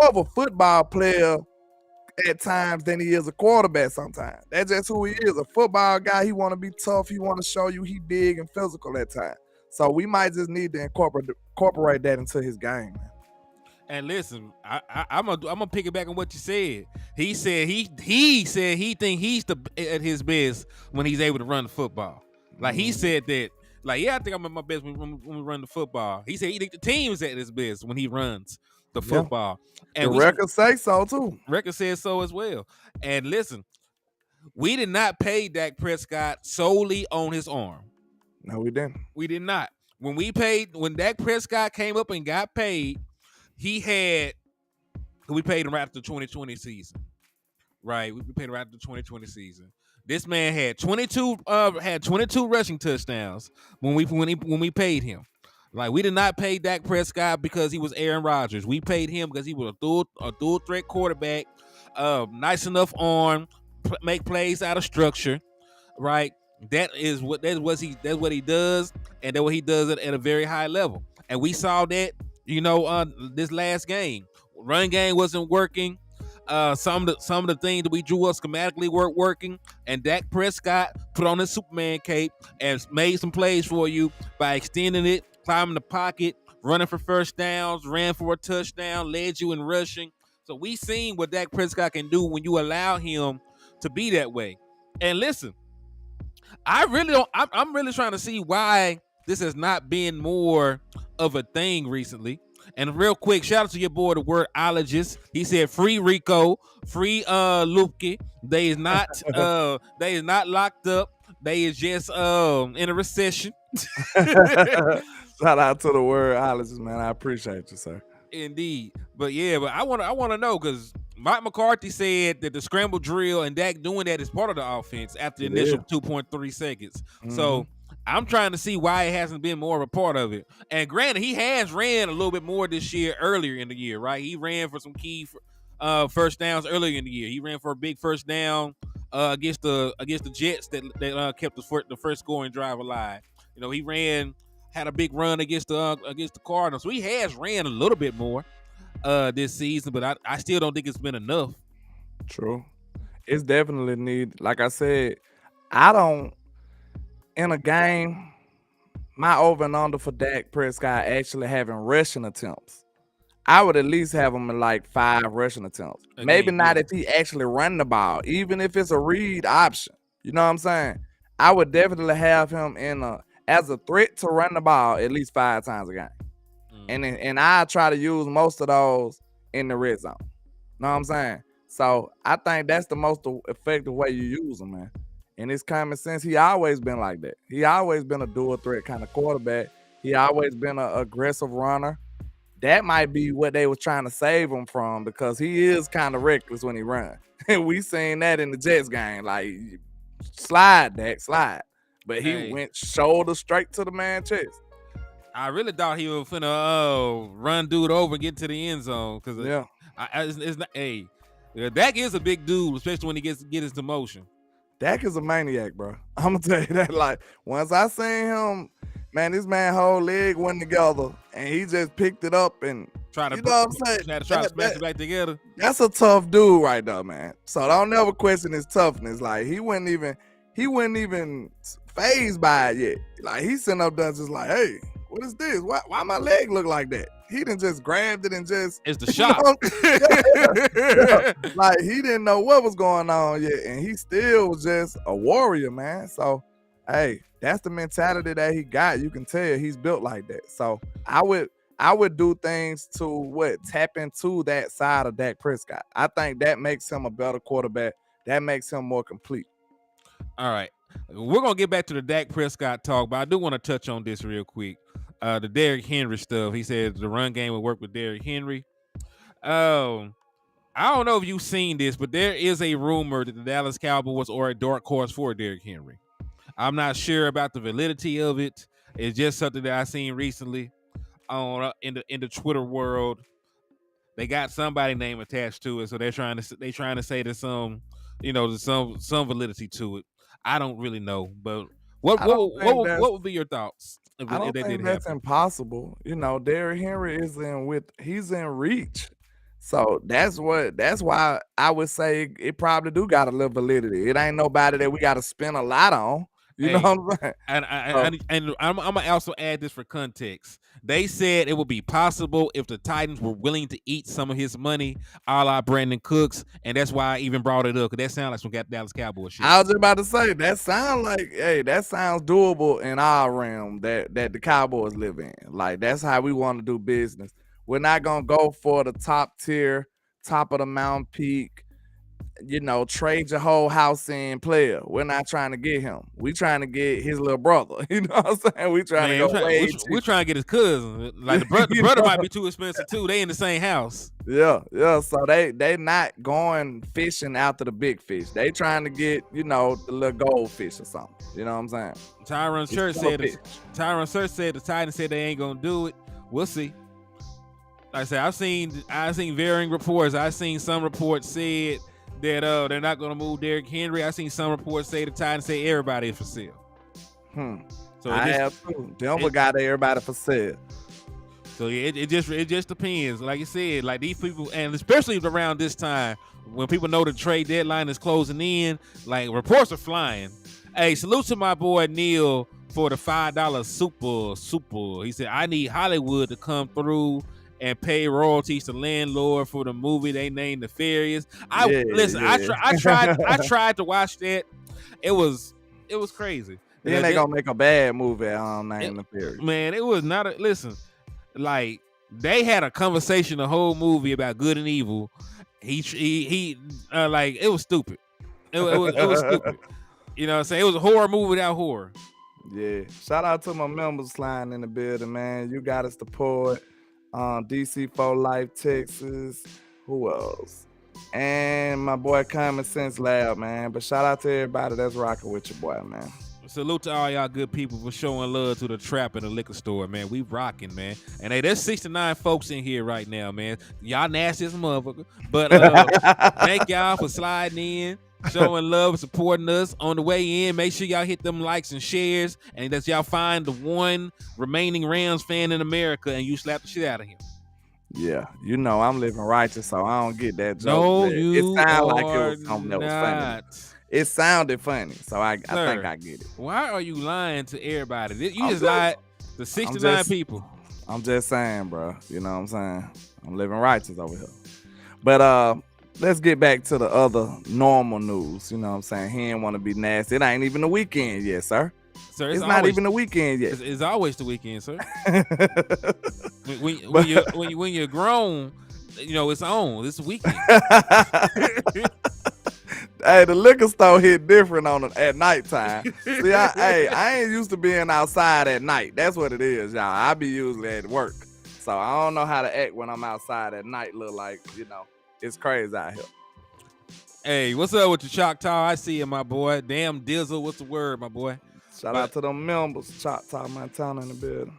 [SPEAKER 2] of a football player at times than he is a quarterback sometimes. That's just who he is. A football guy, he want to be tough. He want to show you he big and physical at times. So we might just need to incorporate that into his game, man.
[SPEAKER 1] And listen, I'm gonna pick it back on what you said. He said he think he's at his best when he's able to run the football. Like he said that. Like, yeah, I think I'm at my best when we run the football. He said he think the team is at his best when he runs the football. And
[SPEAKER 2] the record say so too.
[SPEAKER 1] Record says so as well. And listen, we did not pay Dak Prescott solely on his arm.
[SPEAKER 2] No, we didn't.
[SPEAKER 1] We did not. When Dak Prescott came up and got paid, we paid him right after the 2020 season. Right? We paid him right after the 2020 season. This man had 22 rushing touchdowns when we paid him. Like, we did not pay Dak Prescott because he was Aaron Rodgers. We paid him because he was a dual threat quarterback, nice enough arm, make plays out of structure, right? That's what he does, and that's what he does at a very high level. And we saw that, this last game. Run game wasn't working. Some of the things that we drew up schematically weren't working, and Dak Prescott put on his Superman cape and made some plays for you by extending it, climbing the pocket, running for first downs, ran for a touchdown, led you in rushing. So we seen what Dak Prescott can do when you allow him to be that way. And listen, I'm really trying to see why this has not been more of a thing recently. And real quick, shout out to your boy, the wordologist. He said, "Free Rico, free Luke. They is not locked up. They is just in a recession."
[SPEAKER 2] Shout out to the wordologist, man. I appreciate you, sir.
[SPEAKER 1] Indeed, but I want to know, because Mike McCarthy said that the scramble drill and Dak doing that is part of the offense after the initial 2.3 seconds. Mm-hmm. So I'm trying to see why it hasn't been more of a part of it. And granted, he has ran a little bit more this year, earlier in the year, right? He ran for some key first downs earlier in the year. He ran for a big first down against the Jets that kept the first scoring drive alive. He had a big run against the Cardinals. So he has ran a little bit more this season, but I still don't think it's been enough.
[SPEAKER 2] True. It's definitely need. Like I said, in a game, my over and under for Dak Prescott actually having rushing attempts, I would at least have him in like 5 rushing attempts. Okay, maybe not if he actually run the ball, even if it's a read option. You know what I'm saying? I would definitely have him as a threat to run the ball at least 5 times a game. And I try to use most of those in the red zone. Know what I'm saying? So I think that's the most effective way you use them, man. And it's common sense. He always been like that. He always been a dual threat kind of quarterback. He always been an aggressive runner. That might be what they was trying to save him from, because he is kind of reckless when he runs. And we seen that in the Jets game. Like, slide, Dak, slide. But he went shoulder straight to the man's chest.
[SPEAKER 1] I really thought he was finna run dude over and get to the end zone. Because it's not. Hey, Dak is a big dude, especially when he gets into motion.
[SPEAKER 2] Dak is a maniac, bro. I'm gonna tell you that. Like, once I seen him, man, this man whole leg went together, and he just picked it up and
[SPEAKER 1] try to smash it back together.
[SPEAKER 2] That's a tough dude right there, man. So don't never question his toughness. Like, he wasn't even phased by it yet. Like, he's sitting up there just like, hey, what is this? Why my leg look like that? He done just grabbed it and just...
[SPEAKER 1] It's the shot.
[SPEAKER 2] Like, he didn't know what was going on yet, and he still was just a warrior, man. So, hey, that's the mentality that he got. You can tell he's built like that. So, I would do things to tap into that side of Dak Prescott. I think that makes him a better quarterback. That makes him more complete.
[SPEAKER 1] All right. We're going to get back to the Dak Prescott talk, but I do want to touch on this real quick. The Derrick Henry stuff. He said the run game would work with Derrick Henry. I I don't know if you've seen this, but there is a rumor that the Dallas Cowboys are a dark horse for Derrick Henry. I'm not sure about the validity of it. It's just something that I seen recently on in the Twitter world. They got somebody name attached to it, so they're trying to say there's some, there's some validity to it. I don't really know, but what would be your thoughts if
[SPEAKER 2] I don't
[SPEAKER 1] that
[SPEAKER 2] think
[SPEAKER 1] did
[SPEAKER 2] that's
[SPEAKER 1] happen?
[SPEAKER 2] impossible. Derrick Henry he's in reach. So that's why I would say it probably do got a little validity. It ain't nobody that we got to spend a lot on. You know what I'm saying?
[SPEAKER 1] And I'm gonna also add this for context. They said it would be possible if the Titans were willing to eat some of his money, a la Brandon Cooks, and that's why I even brought it up, because that sounds like some Dallas Cowboys shit.
[SPEAKER 2] I was just about to say that sounds doable in our realm that the Cowboys live in. Like, that's how we want to do business. We're not gonna go for the top tier, top of the mountain peak, trade your whole house in player. We're not trying to get him. We trying to get his little brother. You know what I'm saying? We trying to go
[SPEAKER 1] we're trying to get his cousin. Like, the brother might be too expensive too. They in the same house.
[SPEAKER 2] Yeah. So they not going fishing after the big fish. They trying to get, the little goldfish or something. You know what I'm saying?
[SPEAKER 1] Tyron Smith said the Titans said they ain't gonna do it. We'll see. Like I said, I've seen varying reports. I've seen some reports said that they're not going to move Derrick Henry. I've seen some reports say the Titans say everybody is for sale.
[SPEAKER 2] So I have too. Denver got everybody for sale.
[SPEAKER 1] So yeah, it just depends. Like you said, like these people, and especially around this time when people know the trade deadline is closing in, like reports are flying. Hey, salute to my boy Neil for the $5 super. He said, I need Hollywood to come through and pay royalties to landlord for the movie they named Nefarious. I tried to watch that. It was crazy.
[SPEAKER 2] Then they gonna make a bad movie named Nefarious.
[SPEAKER 1] Man, it was not listen. Like, they had a conversation the whole movie about good and evil. He like, it was stupid. It was stupid. You know what I'm saying? It was a horror movie without horror.
[SPEAKER 2] Yeah. Shout out to my members flying in the building, man. You got us the poet. DC for Life, Texas. Who else? And my boy Common Sense Lab, man. But shout out to everybody that's rocking with your boy, man.
[SPEAKER 1] Salute to all y'all good people for showing love to the trap and the liquor store, man. We rocking, man. And hey, there's 69 folks in here right now, man. Y'all nasty as a motherfucker. But thank y'all for sliding in, showing love and supporting us. On the way in, make sure y'all hit them likes and shares, and that y'all find the one remaining Rams fan in America and you slap the shit out of him.
[SPEAKER 2] Yeah, I'm living righteous, so I don't get that joke.
[SPEAKER 1] No,
[SPEAKER 2] it sounded like it was something that was funny. It sounded funny, so I think I get it.
[SPEAKER 1] Why are you lying to everybody? You just lied to 69 people.
[SPEAKER 2] I'm just saying, bro. You know what I'm saying? I'm living righteous over here. But let's get back to the other normal news. You know what I'm saying? He ain't want to be nasty. It ain't even the weekend yet, sir.
[SPEAKER 1] Sir,
[SPEAKER 2] it's not even the weekend yet.
[SPEAKER 1] It's always the weekend, sir. when you're grown, it's on. It's the weekend.
[SPEAKER 2] Hey, the liquor store hit different at nighttime. See, I ain't used to being outside at night. That's what it is, y'all. I be usually at work, so I don't know how to act when I'm outside at night. Look like, it's crazy out here.
[SPEAKER 1] Hey, what's up with your Choctaw? I see you, my boy. Damn Dizzle, what's the word, my boy?
[SPEAKER 2] Shout out to them members, Choctaw Montana in the building.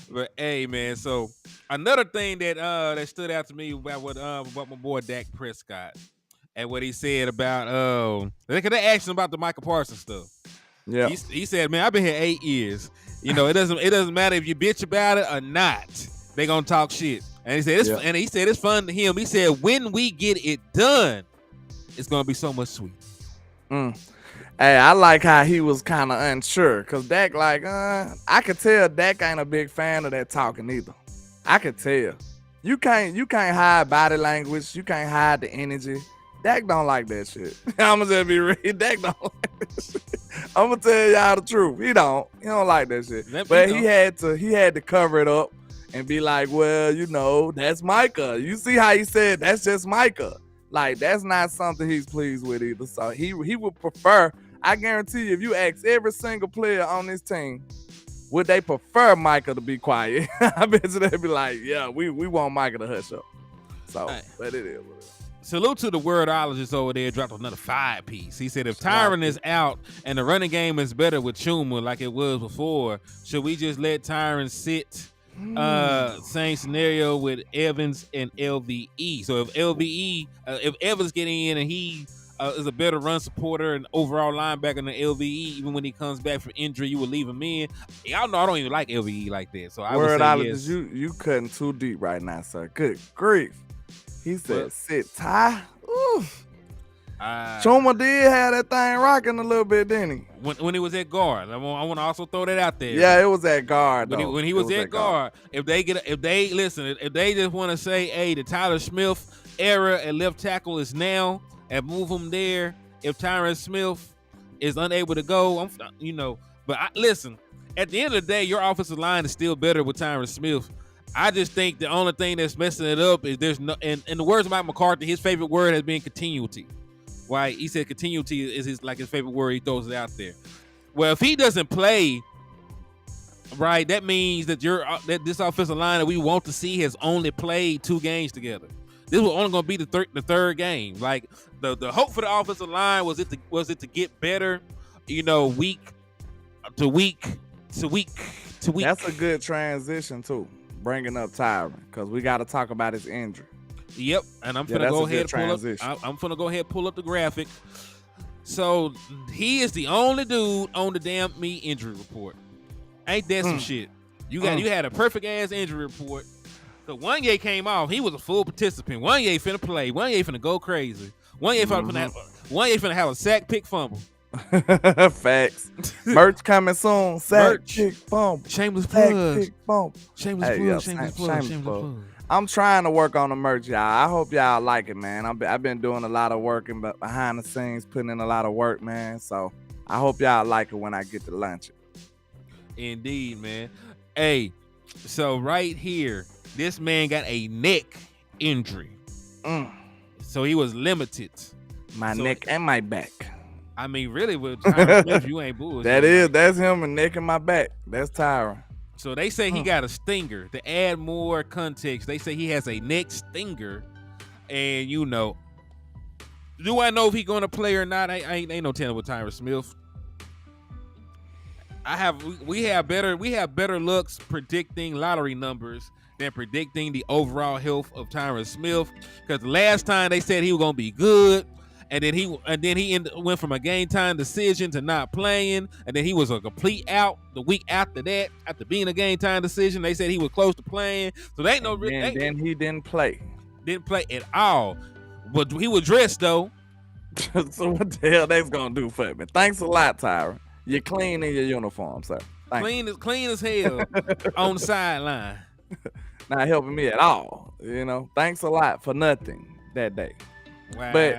[SPEAKER 1] But hey, man, so another thing that stood out to me about my boy Dak Prescott and what he said about they asked him about the Michael Parsons stuff.
[SPEAKER 2] Yeah,
[SPEAKER 1] he said, man, I've been here 8 years. It doesn't matter if you bitch about it or not. They gonna talk shit. And he said it's fun to him. He said when we get it done, it's gonna be so much sweet.
[SPEAKER 2] Hey, I like how he was kind of unsure, because Dak, I could tell Dak ain't a big fan of that talking either. I could tell. You can't hide body language. You can't hide the energy. Dak don't like that shit. I'm gonna just be real. Dak don't like that shit. I'm gonna tell y'all the truth. He don't like that shit. But he had to cover it up and be like, well, that's Micah. You see how he said that's just Micah. Like, that's not something he's pleased with either. So he would prefer. I guarantee you, if you ask every single player on this team, would they prefer Micah to be quiet? I bet you they'd be like, yeah, we want Micah to hush up. So, but it is what it is.
[SPEAKER 1] salute to the wordologist over there. Dropped another 5-piece. He said if Tyron is out and the running game is better with Chuma like it was before, should we just let Tyron sit? Same scenario with Evans and LVE. So if Evans get in and he is a better run supporter and overall linebacker than LVE, even when he comes back from injury, you will leave him in. Y'all know I don't even like LVE like that. So I would say yes.
[SPEAKER 2] You cutting too deep right now, sir. Good grief. He said, sit Ty. Oof. Chuma did have that thing rocking a little bit, didn't he?
[SPEAKER 1] When he was at guard. I want to also throw that out there.
[SPEAKER 2] Yeah, it was at guard, though.
[SPEAKER 1] When he was at guard, if they just want to say, hey, the Tyler Smith era at left tackle is now, and move him there. If Tyron Smith is unable to go, listen, at the end of the day, your offensive line is still better with Tyron Smith. I just think the only thing that's messing it up is there's no, and in the words of Mike McCarthy, his favorite word has been continuity. Right? He said continuity is his favorite word. He throws it out there. Well, if he doesn't play, right, that means that that this offensive line that we want to see has only played 2 games together. This was only going to be the third game. Like the hope for the offensive line was it to get better, week to week to week to week.
[SPEAKER 2] That's a good transition too. Bringing up Tyron, because we got to talk about his injury.
[SPEAKER 1] Yep, and I'm gonna go ahead and pull up the graphic. So he is the only dude on the damn me injury report. Ain't that some shit? You had a perfect ass injury report. So Wanye came off. He was a full participant. Wanye finna play. Wanye finna go crazy. Wanye finna have a sack, pick, fumble.
[SPEAKER 2] Facts. Merch coming soon. Sack, pick, fumble.
[SPEAKER 1] Shameless plug.
[SPEAKER 2] Pick, fumble.
[SPEAKER 1] Shameless plug.
[SPEAKER 2] I'm trying to work on the merch, y'all. I hope y'all like it, man. I've been doing a lot of work and behind the scenes, putting in a lot of work, man. So I hope y'all like it when I get to launch it.
[SPEAKER 1] Indeed, man. Hey, so right here, this man got a neck injury. So he was limited.
[SPEAKER 2] My neck and my back.
[SPEAKER 1] I mean, really, with Tyron Smith, you ain't bullshit.
[SPEAKER 2] That's him, and neck and my back. That's Tyron.
[SPEAKER 1] So they say he got a stinger. To add more context, they say he has a neck stinger. And, do I know if he's going to play or not? I ain't no telling with Tyron Smith. We have better looks predicting lottery numbers than predicting the overall health of Tyron Smith. Because last time they said he was going to be good. And then he went from a game time decision to not playing, and then he was a complete out the week after that. After being a game time decision, they said he was close to playing. So they ain't no.
[SPEAKER 2] Then he didn't play.
[SPEAKER 1] Didn't play at all, but he was dressed though.
[SPEAKER 2] So what the hell that's gonna do for me? Thanks a lot, Tyron. You're clean in your uniform, sir.
[SPEAKER 1] Clean as hell on the sideline.
[SPEAKER 2] Not helping me at all. Thanks a lot for nothing that day.
[SPEAKER 1] Wow.
[SPEAKER 2] But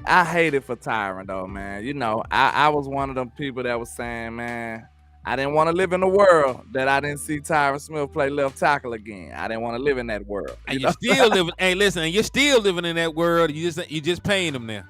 [SPEAKER 2] I hate it for Tyron, though, man. I was one of them people that was saying, man, I didn't want to live in a world that I didn't see Tyron Smith play left tackle again. I didn't want to live in that world.
[SPEAKER 1] And you're still living. Hey, listen, you're still living in that world. You just paying them now.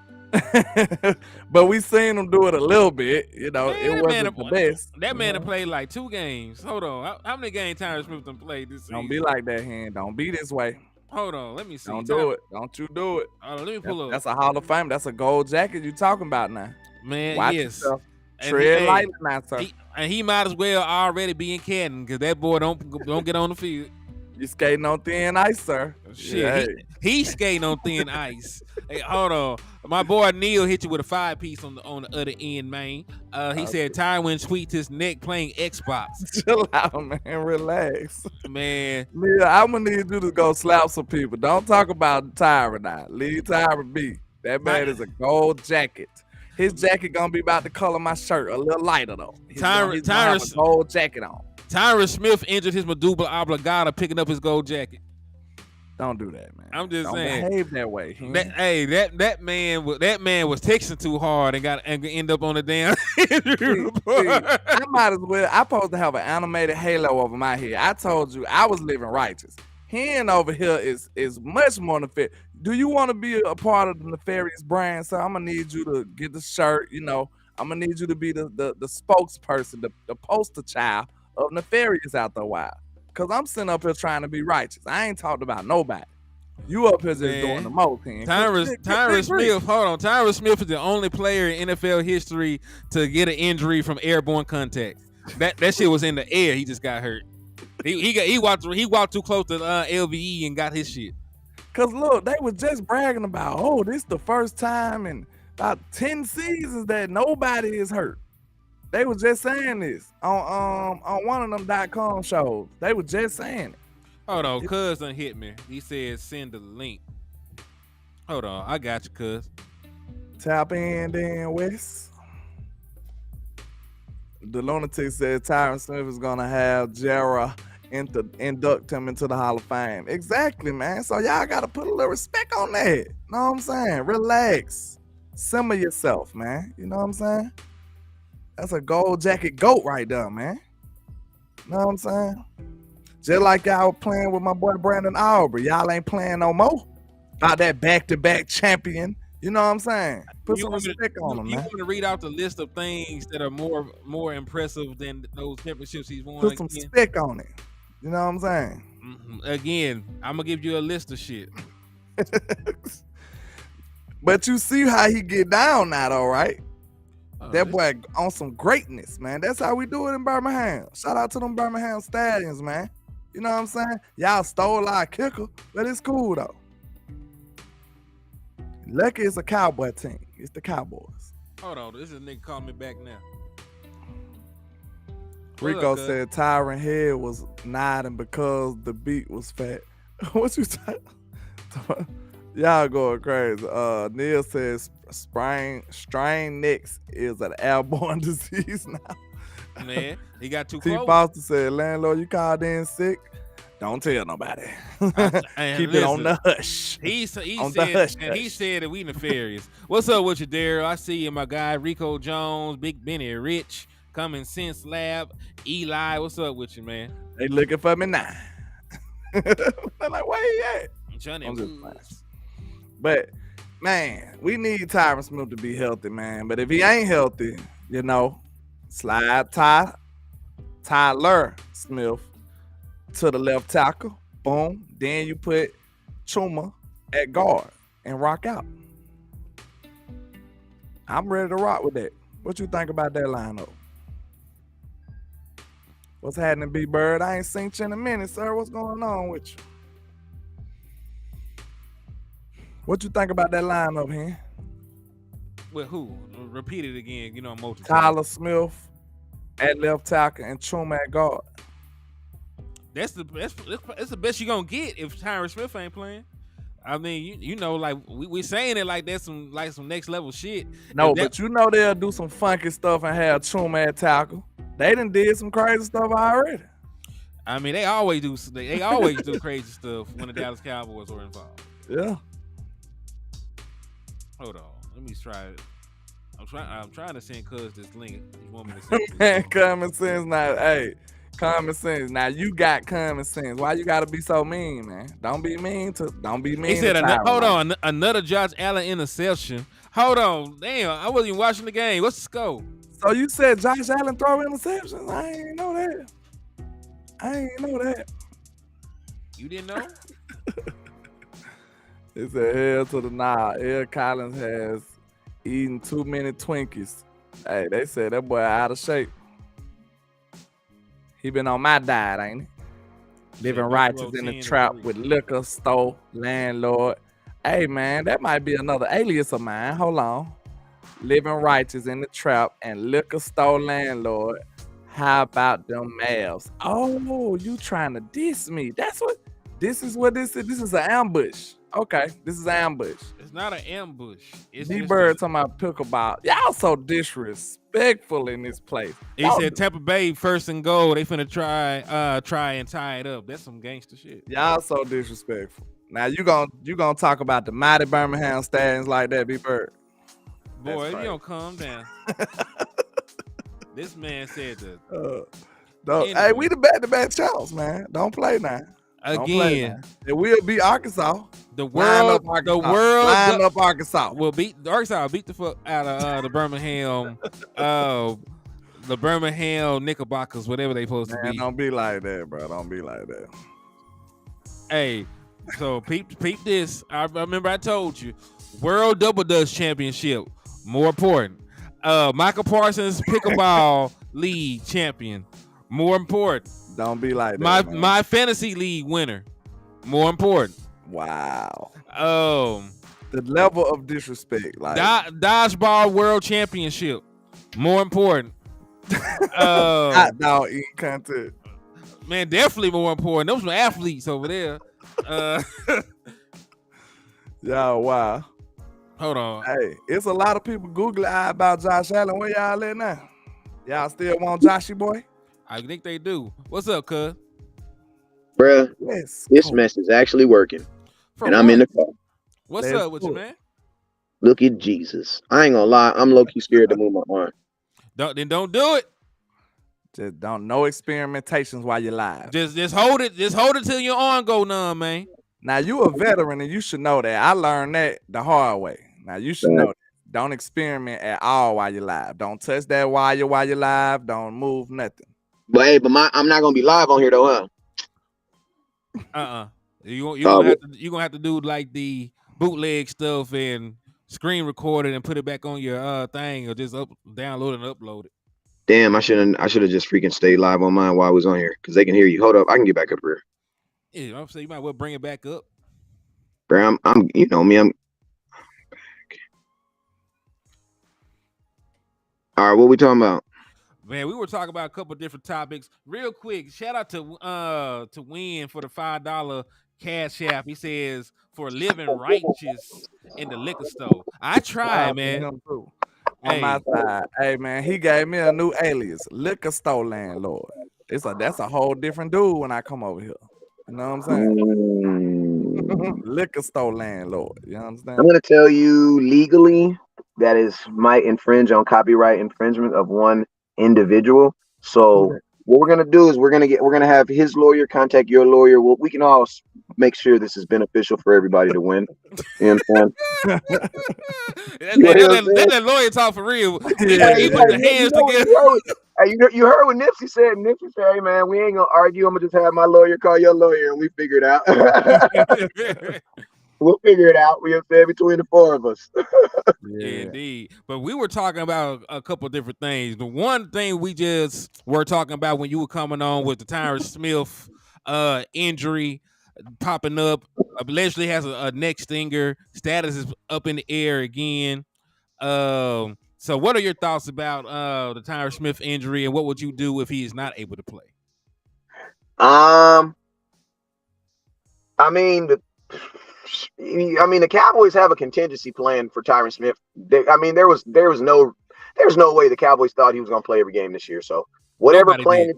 [SPEAKER 2] But we seen him do it a little bit. It wasn't the best.
[SPEAKER 1] That man played like 2 games. Hold on, how many games Tyron Smith done played this season?
[SPEAKER 2] Don't be like that, Hen. Don't be this way.
[SPEAKER 1] Hold on, let me see.
[SPEAKER 2] Don't do it. Don't you do it.
[SPEAKER 1] Let me pull up.
[SPEAKER 2] That's a Hall of Fame. That's a gold jacket you talking about now.
[SPEAKER 1] Man,
[SPEAKER 2] watch
[SPEAKER 1] yes.
[SPEAKER 2] yourself. Tread lightly now, sir.
[SPEAKER 1] He might as well already be in Canton because that boy don't get on the field.
[SPEAKER 2] You skating on thin ice, sir.
[SPEAKER 1] Shit, yeah, he's skating on thin ice. Hey, hold on. My boy Neil hit you with a 5-piece on the other end, man. He said Tywin tweaked his neck playing Xbox.
[SPEAKER 2] Chill out, man. Relax.
[SPEAKER 1] Man.
[SPEAKER 2] Yeah, I'm gonna need you to go slap some people. Don't talk about Tyron now. Leave Tyron be. That man is a gold jacket. His jacket gonna be about the color of my shirt, a little lighter though. He's gonna have a gold jacket on.
[SPEAKER 1] Tyron Smith injured his medulla oblongata picking up his gold jacket.
[SPEAKER 2] Don't do that, man.
[SPEAKER 1] I'm just saying.
[SPEAKER 2] Don't behave that way.
[SPEAKER 1] That man was texting too hard and end up on the damn injury report.
[SPEAKER 2] I might as well. I'm supposed to have an animated halo over my head. I told you I was living righteous. Hen over here is much more nefarious. Do you want to be a part of the nefarious brand? So I'm gonna need you to get the shirt. I'm gonna need you to be the spokesperson, the poster child of nefarious out there a while. Cause I'm sitting up here trying to be righteous. I ain't talked about nobody. You up here just
[SPEAKER 1] Man.
[SPEAKER 2] doing the most, man.
[SPEAKER 1] Tyron Smith, hold on. Tyron Smith is the only player in NFL history to get an injury from airborne contact. That shit was in the air. He just got hurt. He walked too close to LVE and got his shit.
[SPEAKER 2] Cause look, they was just bragging about, oh, this the first time in about 10 seasons that nobody is hurt. They was just saying this on one of them .com shows. They was just saying it.
[SPEAKER 1] Hold on, cuz done hit me. He said send the link. Hold on, I got you, cuz.
[SPEAKER 2] Tap in then, Wes. The lunatic said Tyron Smith is gonna have Jera induct him into the Hall of Fame. Exactly, man. So y'all gotta put a little respect on that. Know what I'm saying? Relax. Simmer yourself, man. You know what I'm saying? That's a gold jacket goat right there, man. Know what I'm saying? Just like y'all playing with my boy Brandon Aubrey. Y'all ain't playing no more. About that back-to-back champion. You know what I'm saying? Put some respect on him,
[SPEAKER 1] You
[SPEAKER 2] man.
[SPEAKER 1] want to read out the list of things that are more impressive than those championships he's won?
[SPEAKER 2] Put some respect on it. You know what I'm saying?
[SPEAKER 1] Again, I'm gonna give you a list of shit.
[SPEAKER 2] But you see how he get down now, though, right? That boy on some greatness, man. That's how we do it in Birmingham. Shout out to them Birmingham Stallions, man. You know what I'm saying? Y'all stole our kicker, but it's cool, though. Lucky it's a Cowboy team. It's the Cowboys.
[SPEAKER 1] Hold on, this is a nigga calling me back now.
[SPEAKER 2] Rico said Tyron head was nodding because the beat was fat. What you saying? Y'all going crazy. Neil says strain necks is an airborne disease now.
[SPEAKER 1] Man, he got too
[SPEAKER 2] T.
[SPEAKER 1] close.
[SPEAKER 2] Foster said, landlord, you called in sick? Don't tell nobody. Keep it on the hush.
[SPEAKER 1] He
[SPEAKER 2] On the
[SPEAKER 1] said,
[SPEAKER 2] hush,
[SPEAKER 1] and he said that we nefarious. What's up with you, Daryl? I see you, my guy. Rico Jones, Big Benny Rich, Common Sense Lab, Eli. What's up with you, man?
[SPEAKER 2] They looking for me now. They're like, where he at?
[SPEAKER 1] Johnny
[SPEAKER 2] I'm just
[SPEAKER 1] Woods.
[SPEAKER 2] playing. But, man, we need Tyron Smith to be healthy, man. But if he ain't healthy, you know, slide Tyler Smith to the left tackle. Boom. Then you put Chuma at guard and rock out. I'm ready to rock with that. What you think about that lineup? What's happening, B-Bird? I ain't seen you in a minute, sir. What's going on with you? What you think about that lineup here?
[SPEAKER 1] With who? Repeat it again. You know, multiple.
[SPEAKER 2] Tyler Smith at left tackle and Chuma at guard.
[SPEAKER 1] That's the best you're gonna get if Tyron Smith ain't playing. I mean, you know, like we saying it like that's some next level shit.
[SPEAKER 2] No, but you know they'll do some funky stuff and have Chuma at tackle. They done did some crazy stuff already.
[SPEAKER 1] I mean, they always do crazy stuff when the Dallas Cowboys are involved.
[SPEAKER 2] Yeah.
[SPEAKER 1] Hold on, let me try it. I'm trying to send Cuz this link. You want me to send it?
[SPEAKER 2] Man, common sense now. Hey, common sense. Now you got common sense. Why you gotta be so mean, man? Don't be mean.
[SPEAKER 1] He said, hold on, another Josh Allen interception. Hold on, damn, I wasn't even watching the game. What's the score?
[SPEAKER 2] So you said Josh Allen throw interceptions? I ain't know that.
[SPEAKER 1] You didn't know?
[SPEAKER 2] It said hell to the nah. Ed Collins has eaten too many Twinkies. Hey, they said that boy out of shape. He been on my diet, ain't he? Living righteous in the trap with liquor store landlord. Hey man, that might be another alias of mine. Hold on. Living righteous in the trap and liquor store landlord. How about them males? Oh, you trying to diss me? This is what this is. This is an ambush. Okay, this is an ambush.
[SPEAKER 1] It's not an ambush. It's
[SPEAKER 2] D-Bird talking about pickleball. Y'all so disrespectful in this place.
[SPEAKER 1] He said Tampa Bay first and goal. They finna try and tie it up. That's some gangster shit.
[SPEAKER 2] Y'all so disrespectful. Now you gonna talk about the mighty Birmingham Stallions like that, B-Bird.
[SPEAKER 1] Boy, if you don't calm down. This man said that.
[SPEAKER 2] Hey, we the back-to-back champs, man. Don't play now.
[SPEAKER 1] Again,
[SPEAKER 2] it will beat Arkansas.
[SPEAKER 1] The world
[SPEAKER 2] line up Arkansas.
[SPEAKER 1] Will beat Arkansas. Beat the fuck out of the Birmingham, the Birmingham Knickerbockers, whatever they supposed to be.
[SPEAKER 2] Don't be like that, bro. Don't be like that.
[SPEAKER 1] Hey, So peep this. I remember I told you, World Double Dutch Championship, more important. Michael Parsons Pickleball League champion, more important.
[SPEAKER 2] Don't be like that, man.
[SPEAKER 1] My fantasy league winner, more important.
[SPEAKER 2] Wow.
[SPEAKER 1] The
[SPEAKER 2] level of disrespect, like
[SPEAKER 1] dodgeball world championship, more important.
[SPEAKER 2] Hot dog eating content.
[SPEAKER 1] Man, definitely more important. Those were athletes over there.
[SPEAKER 2] Yo, wow.
[SPEAKER 1] Hold on.
[SPEAKER 2] Hey, it's a lot of people googly eyed about Josh Allen. Where y'all at now? Y'all still want Joshy boy?
[SPEAKER 1] I think they do. What's up, cuz?
[SPEAKER 13] Bruh,
[SPEAKER 2] yes,
[SPEAKER 13] this mess is actually working. I'm in the car.
[SPEAKER 1] What's up with you, man?
[SPEAKER 13] Look at Jesus. I ain't gonna lie. I'm low-key scared to move my arm.
[SPEAKER 1] Don't do it.
[SPEAKER 2] Just don't. No experimentations while you're live.
[SPEAKER 1] Just hold it. Just hold it till your arm go numb, man.
[SPEAKER 2] Now, you a veteran and you should know that. I learned that the hard way. Now, you should know that. Don't experiment at all while you're live. Don't touch that wire while you're live. Don't move nothing.
[SPEAKER 13] But hey, I'm not gonna be live on here though,
[SPEAKER 1] huh? You're gonna have to do like the bootleg stuff and screen record it and put it back on your thing, or just download and upload it.
[SPEAKER 13] Damn, I should have just freaking stayed live on mine while I was on here because they can hear you. Hold up, I can get back up here.
[SPEAKER 1] Yeah, I'm saying you might well bring it back up.
[SPEAKER 13] Bro, I'm you know me, I'm. All right, what we talking about?
[SPEAKER 1] Man, we were talking about a couple of different topics. Real quick, shout out to Win for the $5 cash app. He says for living righteous in the liquor store. I tried, man.
[SPEAKER 2] On my side, hey man, he gave me a new alias, liquor store landlord. That's a whole different dude when I come over here. You know what I'm saying? Liquor store landlord. You understand?
[SPEAKER 13] I'm gonna tell you legally that might infringe on copyright infringement of one individual. So what we're gonna do is we're gonna have his lawyer contact your lawyer. We can all make sure this is beneficial for everybody to win. You understand?
[SPEAKER 1] That lawyer talk for real. He put the hands together.
[SPEAKER 13] Hey, you heard what Nipsey said. Nipsey said, "Hey man, we ain't gonna argue. I'm gonna just have my lawyer call your lawyer, and we figure it out." We'll figure it out. We'll say between the four of us.
[SPEAKER 1] Yeah, indeed. But we were talking about a couple of different things. The one thing we just were talking about when you were coming on was the Tyron Smith injury popping up. Allegedly has a neck stinger. Status is up in the air again. So what are your thoughts about the Tyron Smith injury, and what would you do if he is not able to play?
[SPEAKER 13] I mean, the Cowboys have a contingency plan for Tyron Smith. There was no way the Cowboys thought he was going to play every game this year. So whatever that plan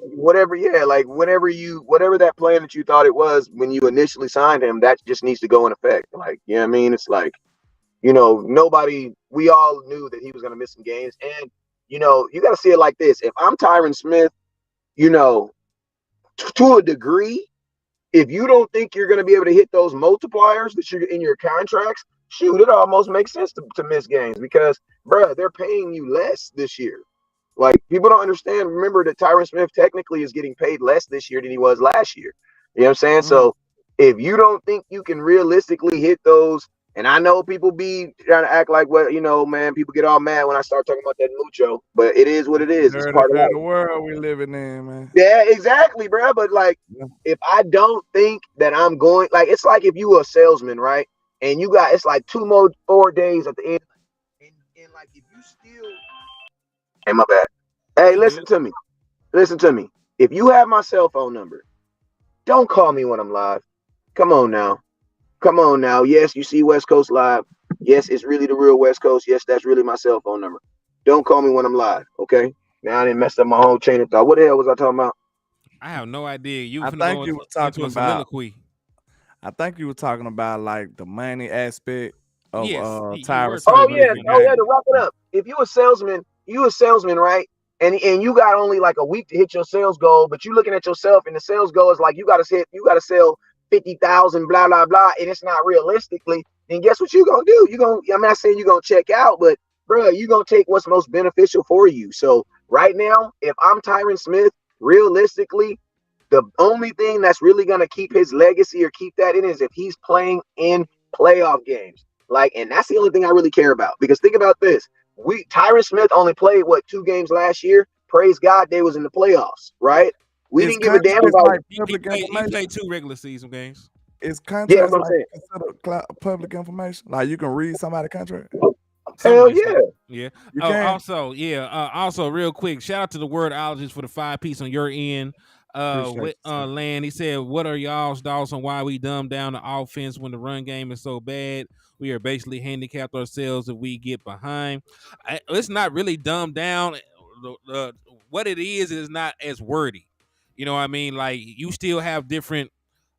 [SPEAKER 13] that you thought it was when you initially signed him, that just needs to go in effect. Like, you know what I mean? It's like, we all knew that he was going to miss some games. And, you got to see it like this. If I'm Tyron Smith, to a degree, if you don't think you're going to be able to hit those multipliers that you're in your contracts, shoot, it almost makes sense to miss games because, bruh, they're paying you less this year. Like, people don't understand. Remember that Tyron Smith technically is getting paid less this year than he was last year. You know what I'm saying? Mm-hmm. So if you don't think you can realistically hit those, and I know people be trying to act like, man, people get all mad when I start talking about that mucho, but it is what it is. It's part of
[SPEAKER 2] the world we living in, man.
[SPEAKER 13] Yeah, exactly, bro. But if I don't think that I'm going, it's like if you were a salesman, right? And you got, it's like 4 days at the end. And if you still, hey, my bad. Hey, listen to me. If you have my cell phone number, don't call me when I'm live. Come on now. Yes, you see West Coast Live. Yes, it's really the real West Coast. Yes, that's really my cell phone number. Don't call me when I'm live, okay? Now I didn't mess up my whole chain of thought. What the hell was I talking about?
[SPEAKER 1] I have no idea.
[SPEAKER 2] I think you were talking about like the money aspect of Tyron.
[SPEAKER 13] Oh yeah, to wrap it up. If you a salesman, right? And you got only like a week to hit your sales goal, but you looking at yourself and the sales goal is like you gotta sell 50,000, blah, blah, blah, and it's not realistically, then guess what you're going to do? I'm not saying you're going to check out, but, bro, you're going to take what's most beneficial for you. So right now, if I'm Tyron Smith, realistically, The only thing that's really going to keep his legacy or keep that in is if he's playing in playoff games. Like, and that's the only thing I really care about. Because think about this. Tyron Smith only played, 2 games last year? Praise God, they was in the playoffs, right? We didn't give a damn about
[SPEAKER 2] like
[SPEAKER 1] he played 2 regular season games.
[SPEAKER 2] Is contracts
[SPEAKER 13] that's what I'm saying.
[SPEAKER 2] considered public information? Like, you can read somebody's contract?
[SPEAKER 13] Hell yeah.
[SPEAKER 1] Yeah.
[SPEAKER 2] You can.
[SPEAKER 1] Also, real quick, shout out to the wordologist for the 5-piece on your end. Land, he said, what are y'all's thoughts on why we dumb down the offense when the run game is so bad? We are basically handicapped ourselves if we get behind. It's not really dumbed down. What it is not as wordy. You know what I mean? Like, you still have different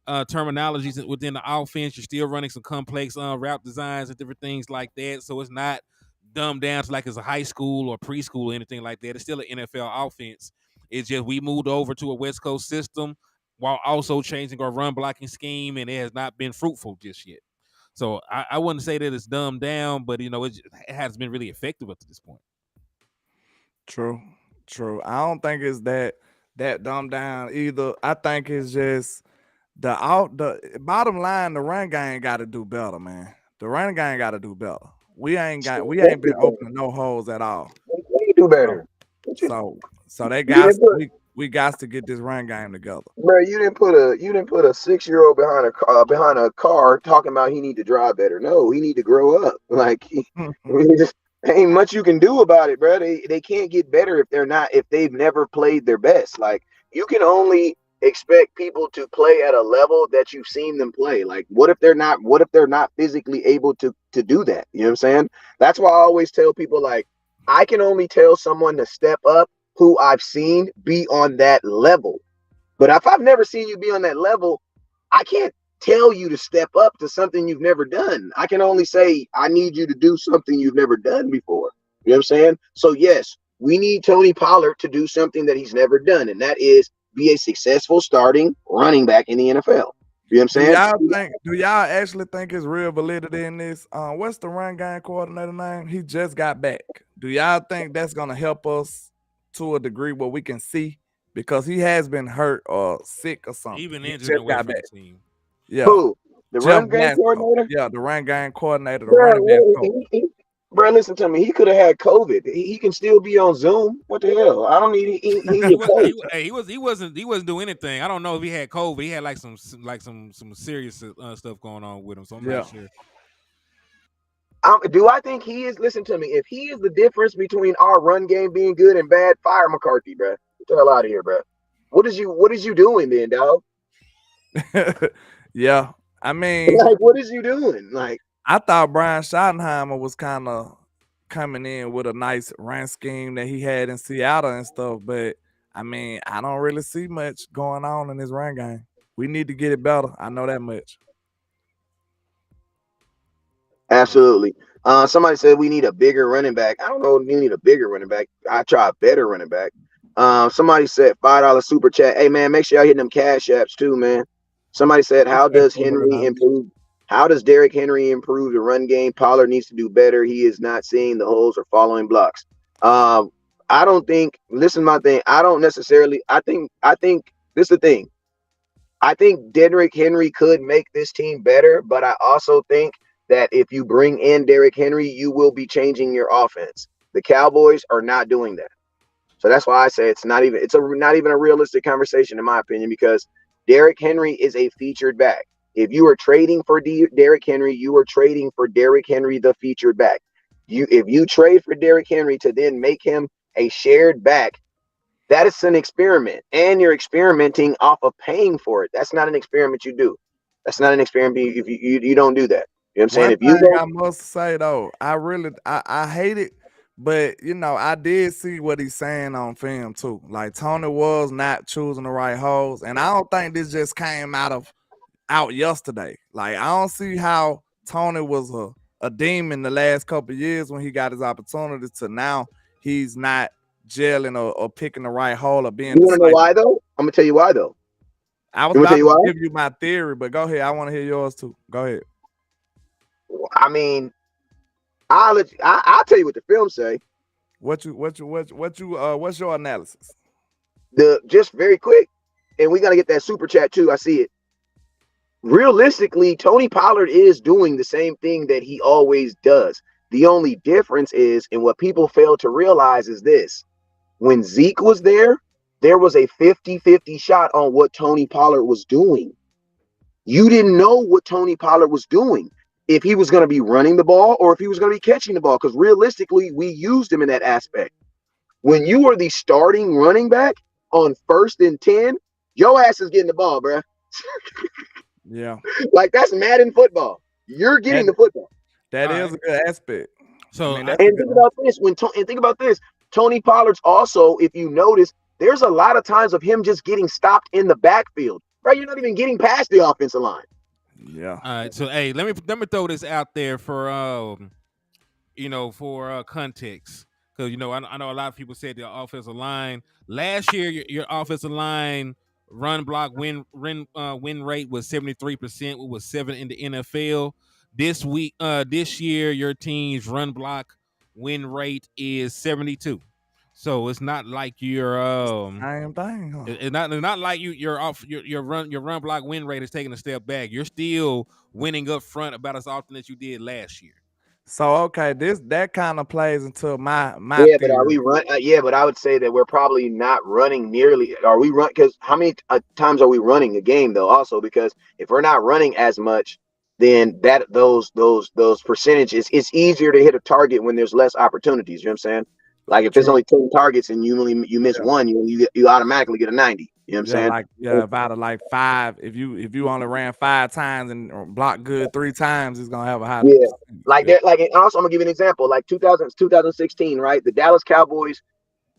[SPEAKER 1] terminologies within the offense. You're still running some complex route designs and different things like that. So it's not dumbed down to like it's a high school or preschool or anything like that. It's still an NFL offense. It's just we moved over to a West Coast system while also changing our run blocking scheme, and it has not been fruitful just yet. So I wouldn't say that it's dumbed down, but it hasn't been really effective up to this point.
[SPEAKER 2] True. I don't think it's that dumbed down either. I think it's just the bottom line. The run game got to do better, man. The run game got to do better. We ain't been opening no holes at all.
[SPEAKER 13] We do better.
[SPEAKER 2] So they got we got to get this run game together.
[SPEAKER 13] Bro, you didn't put a 6-year-old behind a car talking about he need to drive better. No, he need to grow up. Like, ain't much you can do about it, bro. They can't get better if they've never played their best. Like, you can only expect people to play at a level that you've seen them play. Like, what if they're not physically able to do that? You know what I'm saying? That's why I always tell people, like, I can only tell someone to step up who I've seen be on that level. But if I've never seen you be on that level, I can't tell you to step up to something you've never done. I can only say, I need you to do something you've never done before. You know what I'm saying? So yes, we need Tony Pollard to do something that he's never done, and that is be a successful starting running back in the NFL. You know what I'm saying?
[SPEAKER 2] Do y'all actually think it's real validity in this? What's the run game coordinator name? He just got back. Do y'all think that's gonna help us to a degree where we can see? Because he has been hurt or sick or something.
[SPEAKER 1] Even injured away from the team.
[SPEAKER 2] Yeah.
[SPEAKER 13] Who? The run game coordinator?
[SPEAKER 2] Yeah, the run game coordinator, the running back coach.
[SPEAKER 13] Bro, listen to me. He could have had COVID. He can still be on Zoom. What the hell? I don't need.
[SPEAKER 1] He wasn't doing anything. I don't know if he had COVID. He had like some serious stuff going on with him. So I'm not sure.
[SPEAKER 13] Do I think he is? Listen to me. If he is the difference between our run game being good and bad, fire McCarthy, bro. Get the hell out of here, bro. What is you doing then, dog?
[SPEAKER 2] Yeah, I mean,
[SPEAKER 13] like, what is you doing? Like,
[SPEAKER 2] I thought Brian Schottenheimer was kind of coming in with a nice run scheme that he had in Seattle and stuff, but I mean, I don't really see much going on in his run game. We need to get it better. I know that much.
[SPEAKER 13] Absolutely. Somebody said we need a bigger running back. I don't know if we need a bigger running back. I try a better running back. Somebody said $5 super chat. Hey man, make sure y'all hitting them cash apps too, man. Somebody said, how does Derrick Henry improve the run game? Pollard needs to do better. He is not seeing the holes or following blocks. I don't think, listen to my thing. I don't necessarily, I think this is the thing. I think Derrick Henry could make this team better, but I also think that if you bring in Derrick Henry, you will be changing your offense. The Cowboys are not doing that. So that's why I say it's not even a realistic conversation in my opinion, because Derrick Henry is a featured back. If you are trading for Derrick Henry, you are trading for Derrick Henry, the featured back. If you trade for Derrick Henry to then make him a shared back, that is an experiment, and you're experimenting off of paying for it. That's not an experiment you do. That's not an experiment if you don't do that. You know what I'm saying?
[SPEAKER 2] I must say though, I hate it, but I did see what he's saying on film too. Like, Tony was not choosing the right holes, and I don't think this just came out yesterday. Like, I don't see how Tony was a demon the last couple of years when he got his opportunity to now he's not gelling or picking the right hole or being.
[SPEAKER 13] You want to know why though? I'm gonna tell you why though.
[SPEAKER 2] I was about to give you my theory, but go ahead. I want to hear yours too. Go ahead.
[SPEAKER 13] I mean, I'll tell you what the film say.
[SPEAKER 2] What's your analysis?
[SPEAKER 13] Just very quick. and we got to get that super chat too. I see it. Realistically, Tony Pollard is doing the same thing that he always does. The only difference is, and what people fail to realize is this: when Zeke was there was a 50-50 shot on what Tony Pollard was doing. You didn't know what Tony Pollard was doing, if he was going to be running the ball or if he was going to be catching the ball, because realistically, we used him in that aspect. When you are the starting running back on 1st and 10, your ass is getting the ball, bruh.
[SPEAKER 2] Yeah.
[SPEAKER 13] Like, that's Madden football. You're getting the football.
[SPEAKER 2] That is a good aspect.
[SPEAKER 1] So,
[SPEAKER 13] and think about this. Think about this. Tony Pollard's also, if you notice, there's a lot of times of him just getting stopped in the backfield. Right? You're not even getting past the offensive line.
[SPEAKER 2] Yeah.
[SPEAKER 1] All right. So, hey, let me throw this out there for for context, because I know a lot of people said the offensive line last year. Your offensive line run block win rate was 73%. It was 7 in the NFL. This year, your team's run block win rate is 72. So it's not like you're
[SPEAKER 2] same thing. Huh?
[SPEAKER 1] It's not like your run block win rate is taking a step back. You're still winning up front about as often as you did last year.
[SPEAKER 2] So okay, that kind of plays into my
[SPEAKER 13] yeah,
[SPEAKER 2] theory.
[SPEAKER 13] but are we run? Yeah, but I would say that we're probably not running nearly. Are we run? Because how many times are we running a game though? Also, because if we're not running as much, then those percentages, it's easier to hit a target when there's less opportunities. You know what I'm saying? Like if there's only 10 targets and you miss one, you automatically get a 90. You know what I'm saying?
[SPEAKER 2] Like if out of like 5, if you only ran 5 times and blocked good 3 times, it's gonna have a high.
[SPEAKER 13] Yeah, and also I'm gonna give you an example. Like 2016, right? The Dallas Cowboys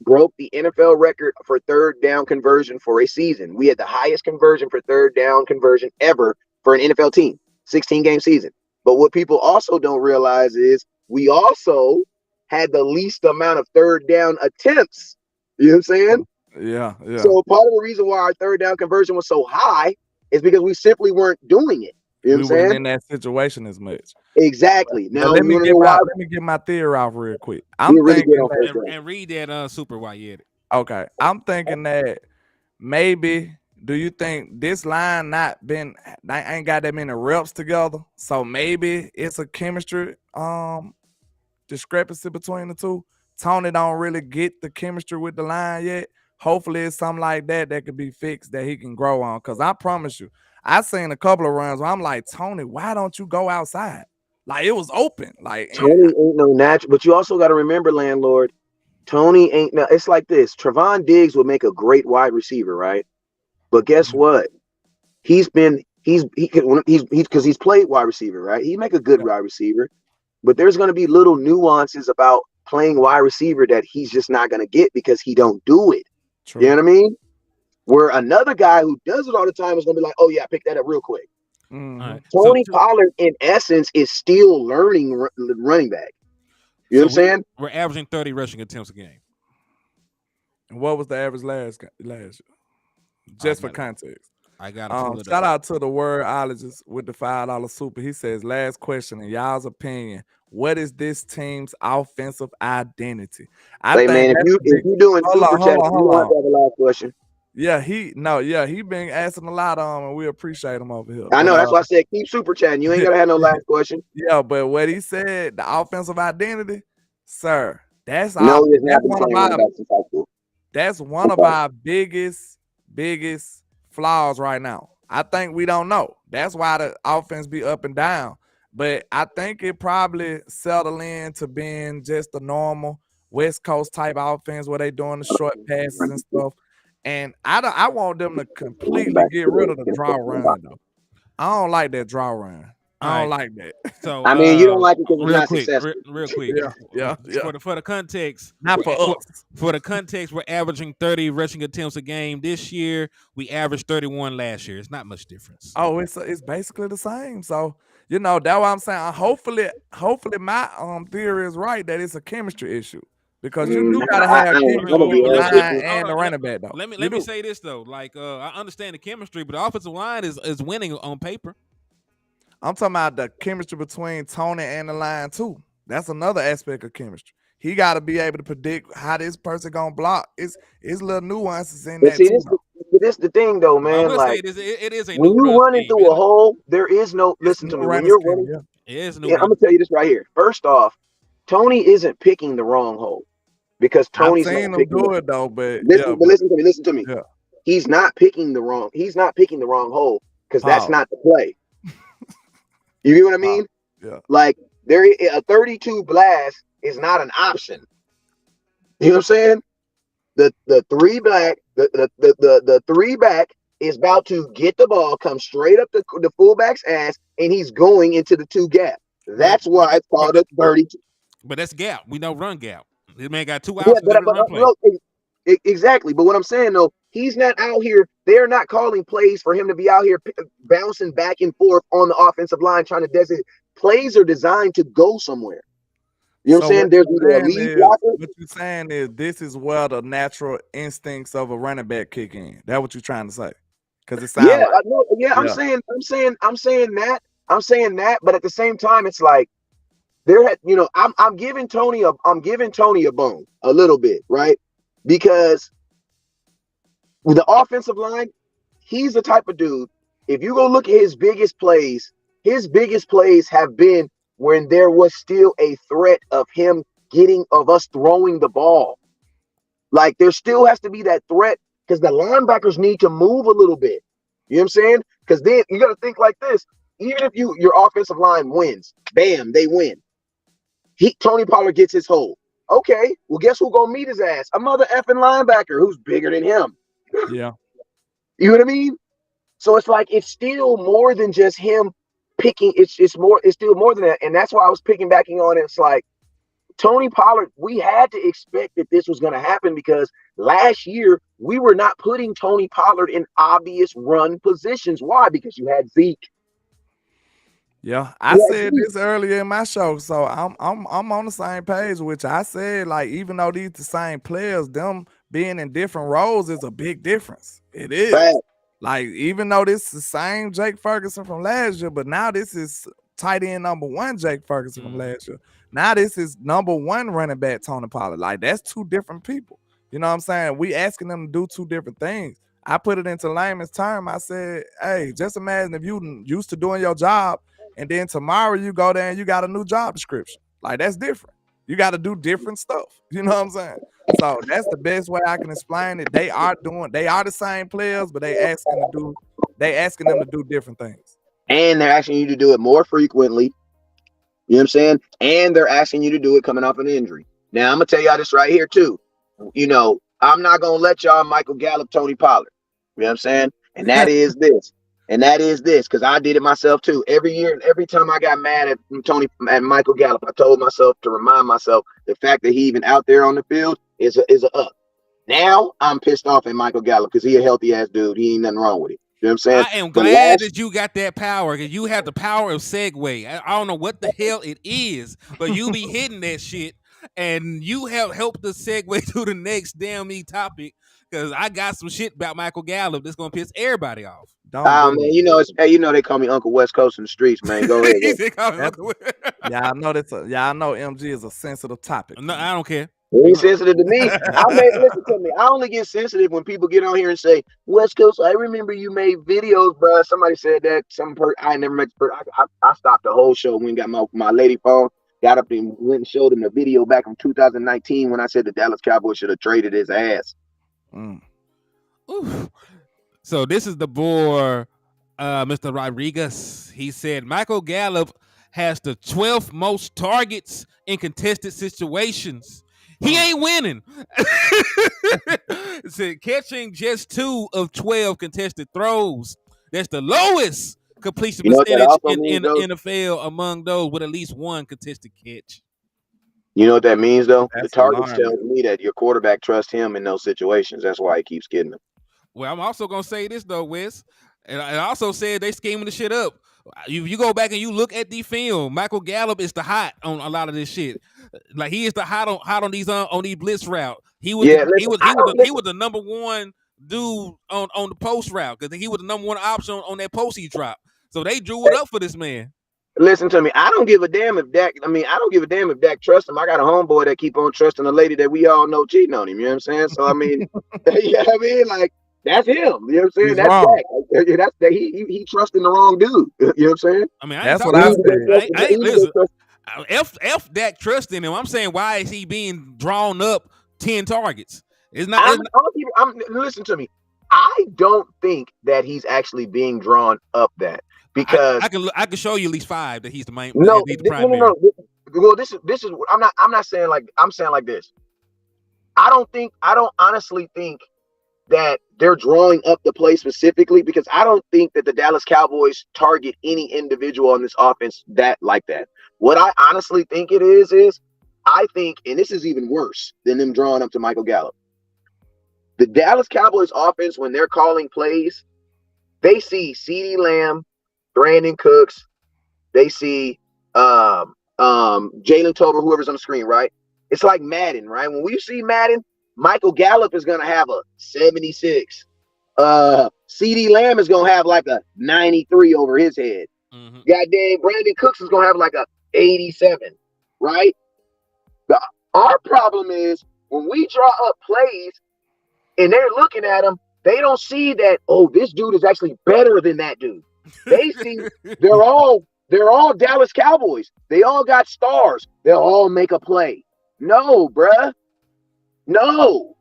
[SPEAKER 13] broke the NFL record for 3rd down conversion for a season. We had the highest conversion for 3rd down conversion ever for an NFL team, 16-game season. But what people also don't realize is we also had the least amount of 3rd down attempts. You know what I'm saying?
[SPEAKER 2] Yeah.
[SPEAKER 13] So part of the reason why our 3rd down conversion was so high is because we simply weren't doing it. You know what I'm saying?
[SPEAKER 2] In that situation as much.
[SPEAKER 13] Exactly. Now
[SPEAKER 2] let me get my theory off real quick. I'm thinking
[SPEAKER 1] and read that super while you at it.
[SPEAKER 2] Okay. I'm thinking that maybe, do you think this line ain't got that many reps together? So maybe it's a chemistry discrepancy between the two. Tony don't really get the chemistry with the line yet. Hopefully it's something like that could be fixed, that he can grow on. Because I promise you, I seen a couple of runs where I'm like, Tony, why don't you go outside? Like, it was open. Like,
[SPEAKER 13] Tony ain't no natural. But you also got to remember, landlord, Tony ain't. Now it's like this. Trevon Diggs would make a great wide receiver, right? But guess what? He's played wide receiver, right? He make a good wide receiver. But there's going to be little nuances about playing wide receiver that he's just not going to get because he don't do it. True. You know what I mean? Where another guy who does it all the time is going to be like, oh, yeah, pick that up real quick.
[SPEAKER 2] Mm-hmm.
[SPEAKER 1] Right.
[SPEAKER 13] Tony Pollard, in essence, is still learning running back. You know what I'm saying?
[SPEAKER 1] We're averaging 30 rushing attempts a game.
[SPEAKER 2] And what was the average last year? Just for context.
[SPEAKER 1] I got
[SPEAKER 2] shout out to the wordologist with the $5 super. He says, last question, in y'all's opinion, what is this team's offensive identity?
[SPEAKER 13] Hey, man, if you doing super chat, you want to have the last question.
[SPEAKER 2] Yeah, he been asking a lot and we appreciate him over here.
[SPEAKER 13] I know, that's why I said keep super chatting. You ain't gotta have no last question.
[SPEAKER 2] Yeah, but what he said, the offensive identity, sir, that's one of our biggest flaws right now. I think we don't know. That's why the offense be up and down. But I think it probably settled into being just a normal West Coast type offense where they doing the short passes and stuff. And I want them to completely get rid of the draw run though. I don't like that draw run. I don't like that.
[SPEAKER 1] So
[SPEAKER 13] I mean, you don't like it because it's not successful.
[SPEAKER 1] Real quick.
[SPEAKER 2] Yeah.
[SPEAKER 1] For the context,
[SPEAKER 2] not for us.
[SPEAKER 1] For the context, we're averaging 30 rushing attempts a game this year. We averaged 31 last year. It's not much difference.
[SPEAKER 2] Oh, it's basically the same. So that's what I'm saying. Hopefully my theory is right that it's a chemistry issue. Because you do gotta have chemistry with the line and the running back though.
[SPEAKER 1] Let me say this though. Like I understand the chemistry, but the offensive line is winning on paper.
[SPEAKER 2] I'm talking about the chemistry between Tony and the line too. That's another aspect of chemistry. He got to be able to predict how this person gonna block. It's little nuances in that.
[SPEAKER 13] See, the this the thing though,
[SPEAKER 1] I
[SPEAKER 13] man.
[SPEAKER 1] will
[SPEAKER 13] Like
[SPEAKER 1] say it is a
[SPEAKER 13] when
[SPEAKER 1] new
[SPEAKER 13] you
[SPEAKER 1] run
[SPEAKER 13] running
[SPEAKER 1] scheme,
[SPEAKER 13] through a
[SPEAKER 1] isn't it?
[SPEAKER 13] hole, there is no. Listen to me. When you're running,
[SPEAKER 1] It is a new
[SPEAKER 13] I'm
[SPEAKER 1] run.
[SPEAKER 13] gonna tell you this right here. First off, Tony isn't picking the wrong hole because
[SPEAKER 2] I've
[SPEAKER 13] Tony's not
[SPEAKER 2] seen him
[SPEAKER 13] picking.
[SPEAKER 2] do it though, but
[SPEAKER 13] Listen to me. Listen to me.
[SPEAKER 2] yeah.
[SPEAKER 13] He's not picking the wrong. He's not picking the wrong hole because that's
[SPEAKER 2] Pause.
[SPEAKER 13] not the play. You get what I mean?
[SPEAKER 2] Yeah.
[SPEAKER 13] Like a 32 blast is not an option. You know what I'm saying? The three back, the three back is about to get the ball, come straight up the fullback's ass, and he's going into the two gap. That's why it's called a 32.
[SPEAKER 1] But that's gap. We know run gap. This man got two
[SPEAKER 13] Yeah,
[SPEAKER 1] options
[SPEAKER 13] but,
[SPEAKER 1] every run play.
[SPEAKER 13] look, exactly. But what I'm saying though, he's not out here. They're not calling plays for him to be out here bouncing back and forth on the offensive line trying to designate. Plays are designed to go somewhere. You know what I'm saying? There's either a lead blocker.
[SPEAKER 2] What you're saying is this is where the natural instincts of a running back kick in. That's what you're trying to say. Because it sounds
[SPEAKER 13] I'm saying that, but at the same time, it's like I'm giving Tony a bone a little bit, right? Because with the offensive line, he's the type of dude. If you go look at his biggest plays have been when there was still a threat of us throwing the ball. Like there still has to be that threat because the linebackers need to move a little bit. You know what I'm saying? Because then you got to think like this. Even if your offensive line wins, bam, they win. Tony Pollard gets his hold. Okay, well, guess who's going to meet his ass? A mother effing linebacker who's bigger than him.
[SPEAKER 2] Yeah.
[SPEAKER 13] You know what I mean? So it's like it's still more than just him picking. It's still more than that. And that's why I was backing on it. It's like Tony Pollard, we had to expect that this was going to happen because last year we were not putting Tony Pollard in obvious run positions. Why? Because you had Zeke.
[SPEAKER 2] Yeah, I said this earlier in my show, so I'm on the same page, which I said, like, even though these the same players, them being in different roles is a big difference. It is.
[SPEAKER 13] Right.
[SPEAKER 2] Like, even though this is the same Jake Ferguson from last year, but now this is tight end number one Jake Ferguson from last year. Now this is number one running back Tony Pollard. Like, that's two different people. You know what I'm saying? We asking them to do two different things. I put it into layman's term. I said, hey, just imagine if you used to doing your job and then tomorrow you go there and you got a new job description. Like, that's different. You got to do different stuff. You know what I'm saying? So that's the best way I can explain it. They are the same players, but they asking them to do different things. And
[SPEAKER 13] they're asking you to do it more frequently. You know what I'm saying? And they're asking you to do it coming off an injury. Now I'm gonna tell y'all this right here too. You know, I'm not gonna let y'all Michael Gallup Tony Pollard. You know what I'm saying? And that is this. And that is this, because I did it myself too. Every year, every time I got mad at Michael Gallup, I told myself to remind myself the fact that he even out there on the field is a up. Now I'm pissed off at Michael Gallup because he a healthy ass dude. He ain't nothing wrong with it. You know what I'm saying?
[SPEAKER 1] I am glad that you got that power because you have the power of segue. I don't know what the hell it is, but you be hitting that shit and you have helped us segue to the next damn topic because I got some shit about Michael Gallup that's gonna piss everybody off.
[SPEAKER 13] Man, you know they call me Uncle West Coast in the streets, man. Go ahead.
[SPEAKER 2] Yeah, I know I know MG is a sensitive topic.
[SPEAKER 1] No, I don't care.
[SPEAKER 13] It ain't sensitive to me. Listen to me. I only get sensitive when people get on here and say, West Coast, I remember you made videos, bro. Somebody said that. I never met the person. I stopped the whole show when got my lady phone, got up and went and showed him the video back from 2019 when I said the Dallas Cowboys should have traded his ass.
[SPEAKER 1] Oof. So this is the boy, Mr. Rodriguez. He said Michael Gallup has the 12th most targets in contested situations. He ain't winning. Said catching just 2 of 12 contested throws. That's the lowest completion percentage in the NFL among those with at least 1 contested catch.
[SPEAKER 13] You know what that means, though? The targets tell me that your quarterback trusts him in those situations. That's why he keeps getting them.
[SPEAKER 1] Well, I'm also going to say this, though, Wes. And I also said they scheming the shit up. You go back and you look at the film, Michael Gallup is the hot on a lot of this shit. Like, he is the hot on these blitz route. He was the number one dude on the post route because he was the number one option on that post he dropped. So they drew it up for this man.
[SPEAKER 13] Listen to me. I don't give a damn if Dak trusts him. I got a homeboy that keep on trusting a lady that we all know cheating on him. You know what I'm saying? So I mean, you know what I mean? Like, That's him. You know what I'm saying?
[SPEAKER 2] He's
[SPEAKER 13] That's
[SPEAKER 2] wrong.
[SPEAKER 13] Dak. That's that. He trusting the wrong dude. You know what I'm saying?
[SPEAKER 1] I mean,
[SPEAKER 2] That's what I said.
[SPEAKER 1] I ain't listen. F Dak trusting him. I'm saying, why is he being drawn up 10 targets? It's not.
[SPEAKER 13] Listen to me. I don't think that he's actually being drawn up that because
[SPEAKER 1] I can show you at least 5 that he's the main.
[SPEAKER 13] No,
[SPEAKER 1] he's the primary.
[SPEAKER 13] no. Well, this is. I'm not saying like I'm saying like this. I don't honestly think that they're drawing up the play specifically because I don't think that the Dallas Cowboys target any individual on this offense like that. What I honestly think it is I think, and this is even worse than them drawing up to Michael Gallup. The Dallas Cowboys offense, when they're calling plays, they see CeeDee Lamb, Brandon Cooks, they see Jalen Tolbert, whoever's on the screen, right? It's like Madden, right? When we see Madden, Michael Gallup is going to have a 76. CeeDee Lamb is going to have like a 93 over his head.
[SPEAKER 1] Mm-hmm.
[SPEAKER 13] Goddamn, Brandon Cooks is going to have like a 87, right? Our problem is when we draw up plays and they're looking at them, they don't see that, oh, this dude is actually better than that dude. They see they're all Dallas Cowboys. They all got stars. They'll all make a play. No, bruh. No.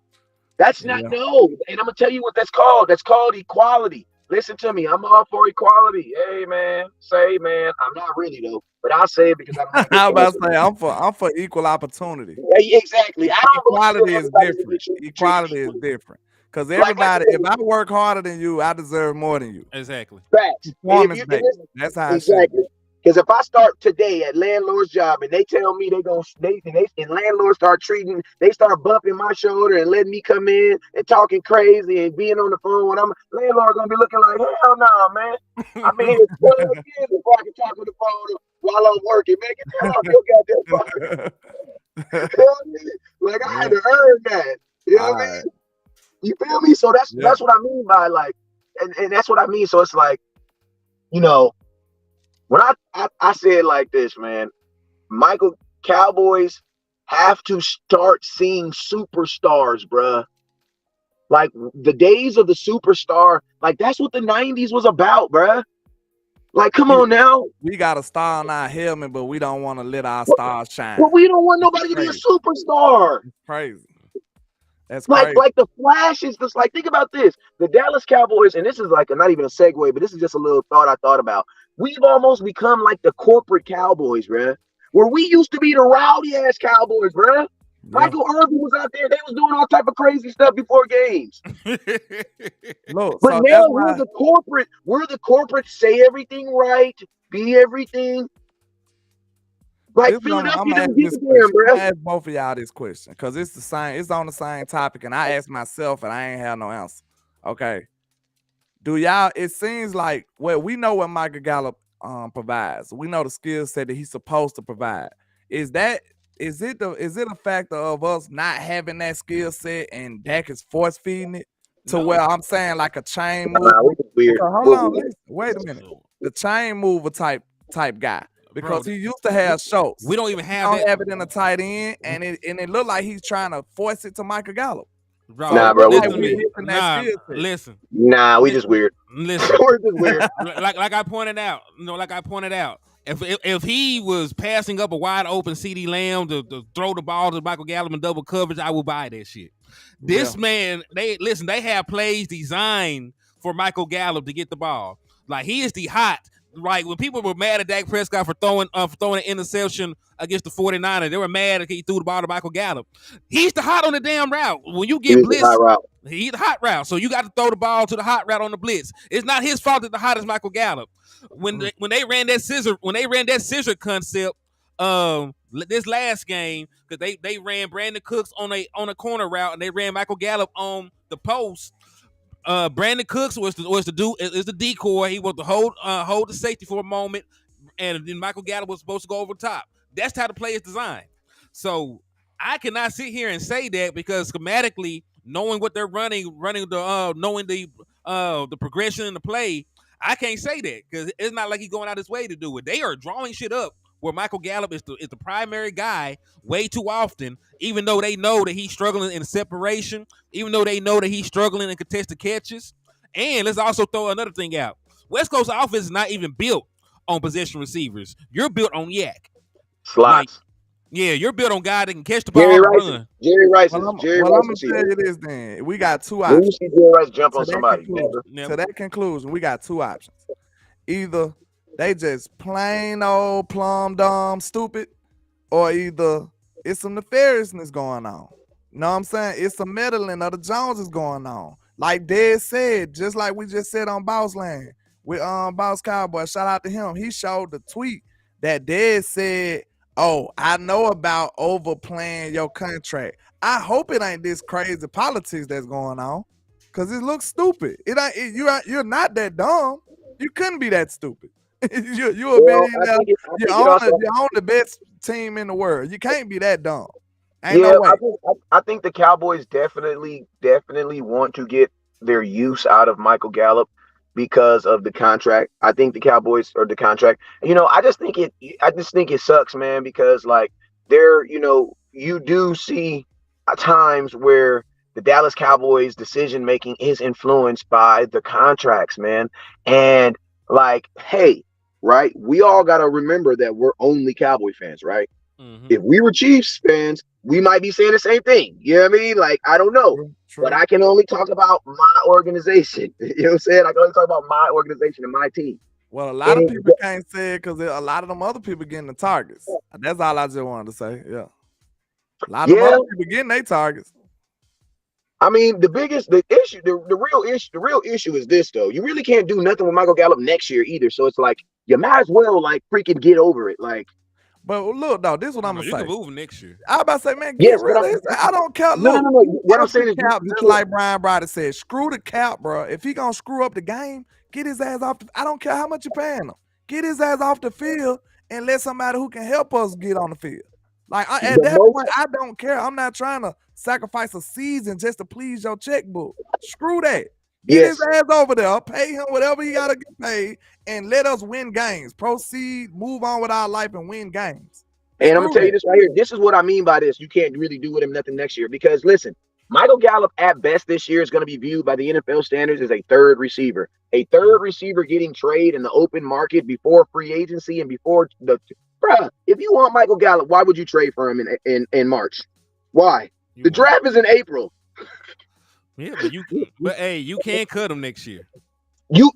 [SPEAKER 13] That's not no. And I'm gonna tell you what that's called. That's called equality. Listen to me. I'm all for equality. Hey man, man. I'm not really though, but I'll say it because
[SPEAKER 2] I'm about to say I'm for equal opportunity.
[SPEAKER 13] Yeah, exactly.
[SPEAKER 2] Equality is different. Equality is different. Because everybody, if I work harder than you, I deserve more than you.
[SPEAKER 1] Exactly.
[SPEAKER 13] Facts.
[SPEAKER 2] That's how
[SPEAKER 13] exactly. Because if I start today at landlord's job and they tell me and landlords start bumping my shoulder and letting me come in and talking crazy and being on the phone when landlord gonna be looking like, hell no, man. I mean, it's 12 years before I can talk on the phone while I'm working. Man, get that off your goddamn phone. You know what I mean? Like I had to earn that. You know what I mean? You feel me? So that's what I mean by like, and that's what I mean. So it's like, you know, when I say it like this, man, Cowboys have to start seeing superstars, bruh. Like the days of the superstar, like that's what the 90s was about, bruh. Like, come on now.
[SPEAKER 2] We got a star on our helmet, but we don't want to let our stars shine.
[SPEAKER 13] But we don't want nobody to be a superstar.
[SPEAKER 2] It's crazy. That's crazy.
[SPEAKER 13] Like the Flash is just like, think about this. The Dallas Cowboys, and this is like not even a segue, but this is just a little thought I thought about. We've almost become like the corporate Cowboys, bruh. Where we used to be the rowdy ass Cowboys, bruh. Michael Irvin was out there. They was doing all type of crazy stuff before games.
[SPEAKER 2] Look,
[SPEAKER 13] but now we're the corporate. We're the corporate. Say everything right. Be everything. Like Philadelphia didn't give a damn, bro.
[SPEAKER 2] I ask both of y'all this question because it's the same. It's on the same topic, and I asked myself, and I ain't have no answer. Okay, do y'all? It seems like we know what Michael Gallup provides. We know the skill set that he's supposed to provide. Is it a factor of us not having that skill set and Dak is force feeding it to where I'm saying like a chain mover?
[SPEAKER 13] Weird.
[SPEAKER 2] Hold on, wait a minute. The chain mover type guy. Because he used to have Schultz.
[SPEAKER 1] We don't even have
[SPEAKER 2] it in a tight end, and it looked like he's trying to force it to Michael Gallup.
[SPEAKER 1] Bro,
[SPEAKER 13] nah, bro.
[SPEAKER 1] Listen.
[SPEAKER 13] Nah, we just weird.
[SPEAKER 1] Listen.
[SPEAKER 13] We're just weird.
[SPEAKER 1] like I pointed out, if he was passing up a wide open CeeDee Lamb to throw the ball to Michael Gallup in double coverage, I would buy that shit. This man, they have plays designed for Michael Gallup to get the ball. Like he is the hot. Like when people were mad at Dak Prescott for throwing an interception against the 49ers, they were mad that he threw the ball to Michael Gallup. He's the hot on the damn route. When you get blitz, he's the hot route. So you got to throw the ball to the hot route on the blitz. It's not his fault that the hot is Michael Gallup. When they ran that scissor concept this last game, because they ran Brandon Cooks on a corner route and they ran Michael Gallup on the post. Brandon Cooks was the decoy. He was to hold the safety for a moment, and then Michael Gallup was supposed to go over top. That's how the play is designed. So I cannot sit here and say that because schematically, knowing what they're running knowing the progression in the play, I can't say that because it's not like he's going out his way to do it. They are drawing shit up where Michael Gallup is the primary guy way too often, even though they know that he's struggling in separation, even though they know that he's struggling in contested catches. And let's also throw another thing out. West Coast offense is not even built on possession receivers. You're built on yak.
[SPEAKER 13] Slots.
[SPEAKER 1] Yeah, you're built on guys that can catch the ball
[SPEAKER 13] Jerry
[SPEAKER 1] and
[SPEAKER 13] Rice.
[SPEAKER 1] run.
[SPEAKER 13] Jerry Rice.
[SPEAKER 2] Well, I'm
[SPEAKER 13] Jerry
[SPEAKER 2] gonna
[SPEAKER 13] Rice.
[SPEAKER 2] tell you this then. We got two
[SPEAKER 13] When you
[SPEAKER 2] options.
[SPEAKER 13] see Jerry Rice jump
[SPEAKER 2] To
[SPEAKER 13] on
[SPEAKER 2] that
[SPEAKER 13] somebody,
[SPEAKER 2] conclusion-
[SPEAKER 1] never.
[SPEAKER 2] To that conclusion, we got two options. Either they just plain old plum dumb stupid, or either it's some nefariousness going on. You know what I'm saying? It's some meddling of the Joneses going on. Like Dez said, just like we just said on Boss Land with Boss Cowboy. Shout out to him. He showed the tweet that Dez said, "Oh, I know about overplaying your contract. I hope it ain't this crazy politics that's going on, cause it looks stupid. You're not that dumb. You couldn't be that stupid. you're a billionaire. You own the best team in the world. You can't be that dumb. Ain't no way."
[SPEAKER 13] I think the Cowboys definitely want to get their use out of Michael Gallup because of the contract. I think the Cowboys or the contract. I just think it sucks, man, because like you do see times where the Dallas Cowboys decision making is influenced by the contracts, man. And like, hey, right, we all got to remember that we're only Cowboy fans, right?
[SPEAKER 1] Mm-hmm.
[SPEAKER 13] If we were Chiefs fans, we might be saying the same thing. You know what I mean? Like, I don't know.
[SPEAKER 2] True.
[SPEAKER 13] But I can only talk about my organization. You know what I'm saying? I can only talk about my organization and my team.
[SPEAKER 2] Well, a lot of people can't say it because a lot of them other people getting the targets. That's all I just wanted to say. Yeah. A lot of them other people getting their targets.
[SPEAKER 13] I mean, the real issue is this, though. You really can't do nothing with Michael Gallup next year either. So it's like, you might as well like freaking get over it. Like,
[SPEAKER 2] but look, though, this is what I'm gonna say.
[SPEAKER 1] You can move next year.
[SPEAKER 2] I about to say, man, get rid of this. I don't care. Look,
[SPEAKER 13] no. What I'm saying is,
[SPEAKER 2] cap, just like Brian Brody said, screw the cap, bro. If he gonna screw up the game, get his ass off. I don't care how much you're paying him. Get his ass off the field and let somebody who can help us get on the field. Like at that point, I don't care. I'm not trying to sacrifice a season just to please your checkbook. Screw that. Get his ass over there, pay him whatever he gotta get paid, and let us win games. Proceed, move on with our life, and win games.
[SPEAKER 13] And I'm gonna tell you this right here. This is what I mean by this. You can't really do with him nothing next year because listen, Michael Gallup at best this year is going to be viewed by the NFL standards as a third receiver. A third receiver getting traded in the open market before free agency and before bruh, if you want Michael Gallup, why would you trade for him in March? Why? The draft is in April.
[SPEAKER 1] Yeah, but hey, you can't cut him next year.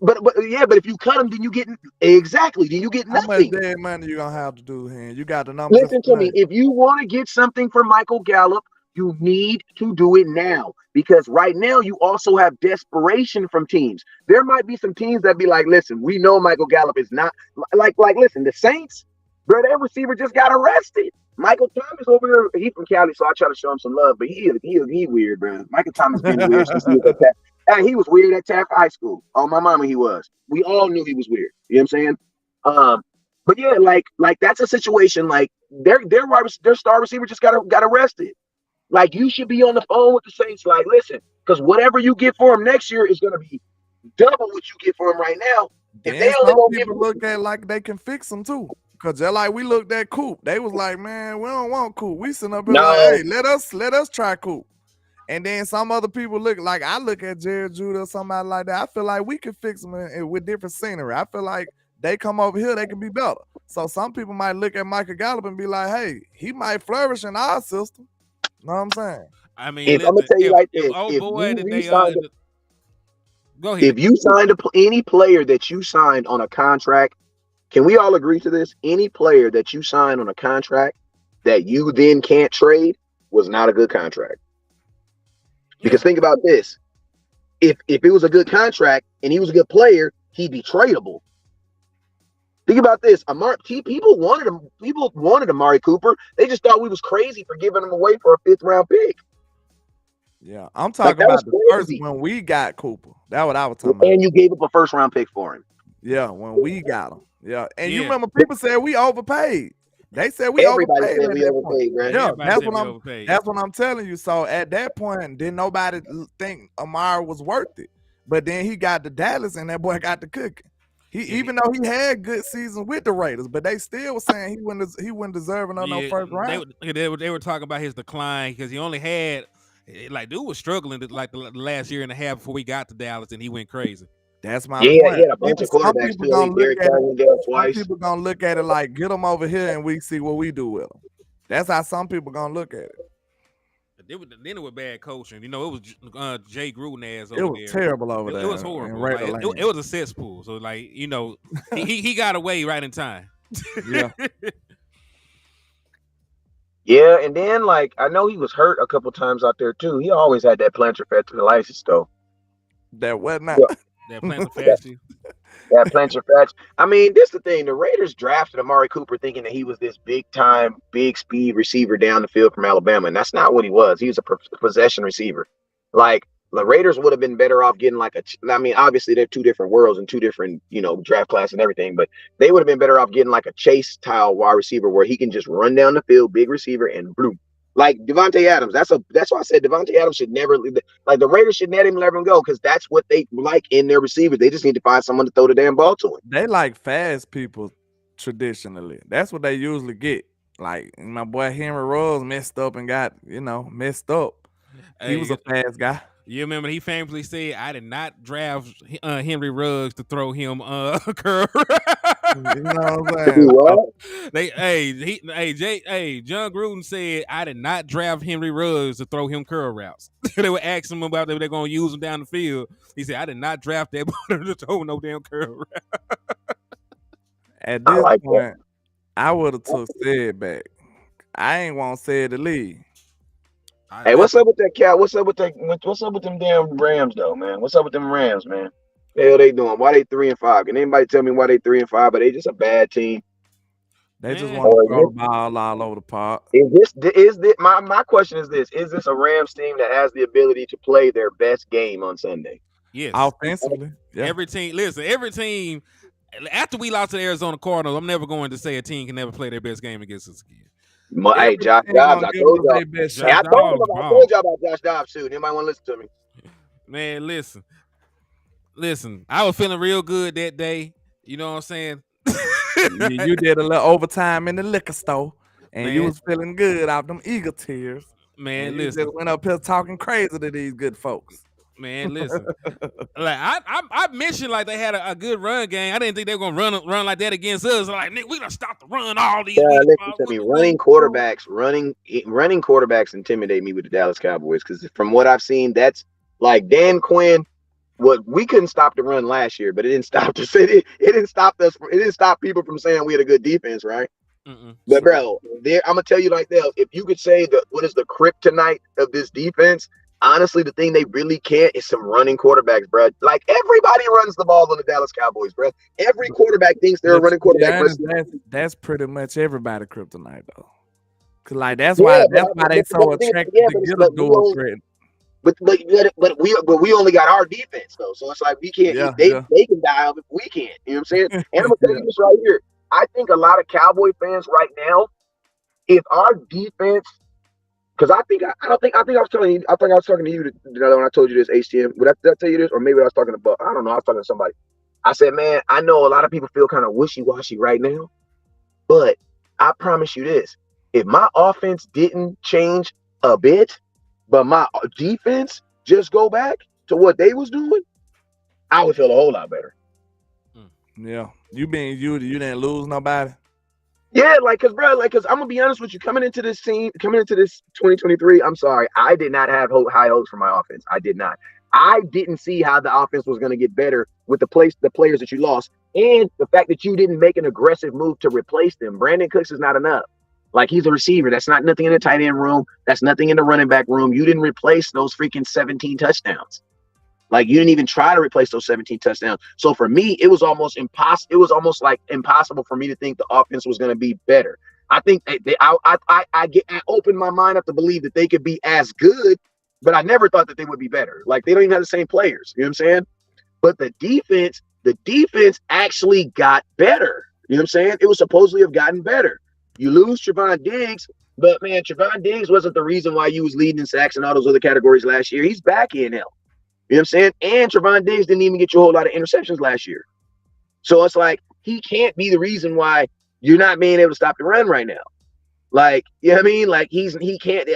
[SPEAKER 13] But if you cut him, then you get nothing.
[SPEAKER 2] How much dead money you gonna have to do here? You got the numbers.
[SPEAKER 13] Listen to me. If you want to get something for Michael Gallup, you need to do it now because right now you also have desperation from teams. There might be some teams that be like, listen, we know Michael Gallup is not like listen, the Saints, bro, their receiver just got arrested. Michael Thomas over here, he from Cali, so I try to show him some love, but he weird, bro. Michael Thomas been weird since he was at Taft. And he was weird at Taft High School. Oh, my mama, he was. We all knew he was weird. You know what I'm saying? But yeah, like that's a situation like their star receiver just got arrested. Like you should be on the phone with the Saints, like, listen, because whatever you get for him next year is gonna be double what you get for him right now. If they only gonna give him,
[SPEAKER 2] look at like they can fix him too. Cause they're like we looked at Coop. They was like, man, we don't want Coop. We sitting up here like, hey, let us try Coop. And then some other people look like I look at Jared Judah or somebody like that. I feel like we can fix them with different scenery. I feel like they come over here, they can be better. So some people might look at Michael Gallup and be like, hey, he might flourish in our system. You know what I'm saying?
[SPEAKER 1] I mean,
[SPEAKER 13] I'm gonna tell you like this:
[SPEAKER 1] go ahead.
[SPEAKER 13] If you signed any player that you signed on a contract, can we all agree to this? Any player that you signed on a contract that you then can't trade was not a good contract. Because think about this: if it was a good contract and he was a good player, he'd be tradable. Think about this: people wanted him. People wanted Amari Cooper. They just thought we was crazy for giving him away for a 5th round pick.
[SPEAKER 2] Yeah, I'm talking about the first when we got Cooper. That's what I was talking about.
[SPEAKER 13] And you gave up a 1st round pick for him.
[SPEAKER 2] Yeah, when we got him. Yeah, and you remember people said we overpaid. They said we overpaid.
[SPEAKER 13] Said we overpaid, right?
[SPEAKER 2] Yeah, that's what I'm telling you. So at that point, didn't nobody think Amari was worth it. But then he got to Dallas, and that boy got the cooking. Even though he had good seasons with the Raiders, but they still were saying he wouldn't deserve no first round.
[SPEAKER 1] They were talking about his decline because he only had dude was struggling like the last year and a half before we got to Dallas, and he went crazy.
[SPEAKER 2] That's my point.
[SPEAKER 13] Yeah, a bunch of quarterbacks still.
[SPEAKER 2] Some people gonna look at it like get them over here and we see what we do with them. That's how some people gonna look at it.
[SPEAKER 1] Then it was bad coaching. You know, it was Jay Gruden ass over
[SPEAKER 2] there. It was terrible over there.
[SPEAKER 1] It was horrible. It was a cesspool. So he got away right in time.
[SPEAKER 2] Yeah.
[SPEAKER 13] Yeah, and then I know he was hurt a couple times out there too. He always had that plantar fasciitis though.
[SPEAKER 2] That what not?
[SPEAKER 1] That plantar fasciitis.
[SPEAKER 13] That plantar fasciitis. I mean, this is the thing. The Raiders drafted Amari Cooper thinking that he was this big time, big speed receiver down the field from Alabama, and that's not what he was. He was a possession receiver. The Raiders would have been better off getting obviously they're two different worlds and two different, draft class and everything, but they would have been better off getting a Chase style wide receiver where he can just run down the field, big receiver, and bloom. Like Devontae Adams. That's why I said Devontae Adams should never leave. The Raiders should let him go because that's what they like in their receivers. They just need to find someone to throw the damn ball to him.
[SPEAKER 2] They like fast people traditionally. That's what they usually get. Like my boy Henry Ruggs messed up and got, messed up. He was a fast guy.
[SPEAKER 1] You remember he famously said, "I did not draft Henry Ruggs to throw him a curl."
[SPEAKER 2] You know what I'm saying?
[SPEAKER 1] John Gruden said, "I did not draft Henry Ruggs to throw him curl routes." They were asking him about if they're going to use him down the field. He said, "I did not draft that boy to throw no damn curl route."
[SPEAKER 2] At this point, I would have took Sid back. I ain't want Sid to leave.
[SPEAKER 13] Hey, what's up with that cat? What's up with them damn Rams though, man? What's up with them Rams, man? The hell they doing? Why they 3-5? Can anybody tell me why they 3-5? But they just a bad team.
[SPEAKER 2] They just want to throw the ball all over the park.
[SPEAKER 13] My question is this: is this a Rams team that has the ability to play their best game on Sunday?
[SPEAKER 1] Yes,
[SPEAKER 2] offensively. Yeah.
[SPEAKER 1] Every team. After we lost to the Arizona Cardinals, I'm never going to say a team can never play their best game against us again.
[SPEAKER 13] Hey, Josh Dobbs, I told y'all about Josh Dobbs too. Anybody want to listen to me?
[SPEAKER 1] Man, listen. I was feeling real good that day. You know what I'm saying?
[SPEAKER 2] You did a little overtime in the liquor store, and you was feeling good out them eagle tears.
[SPEAKER 1] Man,
[SPEAKER 2] listen. You just went up here talking crazy to these good folks.
[SPEAKER 1] Man, listen. I mentioned they had a good run game. I didn't think they were gonna run like that against us. Nick, we gonna stop the run all these.
[SPEAKER 13] Listen to me. Running quarterbacks intimidate me with the Dallas Cowboys because from what I've seen, that's like Dan Quinn. What we couldn't stop the run last year, but it didn't stop us. It didn't stop us. It didn't stop people from saying we had a good defense, right? But bro, I'm gonna tell you like that. If you could say what is the kryptonite of this defense? Honestly, the thing they really can't is some running quarterbacks, bro. Like everybody runs the ball on the Dallas Cowboys, bro. Every quarterback thinks they're a running quarterback.
[SPEAKER 2] That's pretty much everybody kryptonite though. Cause that's why they so attracted to get a dual threat.
[SPEAKER 13] But we only got our defense though, so it's like we can't. They can die of it, we can't. You know what I'm saying? And I'm gonna tell you this right here. I think a lot of Cowboy fans right now, if our defense. Because I think I was talking to you when I told you this, HTM. Did I tell you this? Or maybe I was talking about, I don't know, I was talking to somebody. I said, man, I know a lot of people feel kind of wishy-washy right now, but I promise you this. If my offense didn't change a bit, but my defense just go back to what they was doing, I would feel a whole lot better.
[SPEAKER 2] Yeah. You didn't lose nobody?
[SPEAKER 13] Yeah, cause I'm gonna be honest with you, coming into this 2023, I'm sorry, I did not have high hopes for my offense. I did not. I didn't see how the offense was gonna get better with the players that you lost, and the fact that you didn't make an aggressive move to replace them. Brandon Cooks is not enough. He's a receiver. That's not nothing in the tight end room. That's nothing in the running back room. You didn't replace those freaking 17 touchdowns. You didn't even try to replace those 17 touchdowns. So for me, it was almost impossible. It was almost impossible for me to think the offense was going to be better. I think I opened my mind up to believe that they could be as good, but I never thought that they would be better. They don't even have the same players. You know what I'm saying? But the defense actually got better. You know what I'm saying? It was supposedly have gotten better. You lose Trevon Diggs, but man, Trevon Diggs wasn't the reason why you was leading in sacks and all those other categories last year. He's back in hell. You know what I'm saying? And Trevon Diggs didn't even get you a whole lot of interceptions last year. So it's like he can't be the reason why you're not being able to stop the run right now. Like, you know what I mean? Like he can't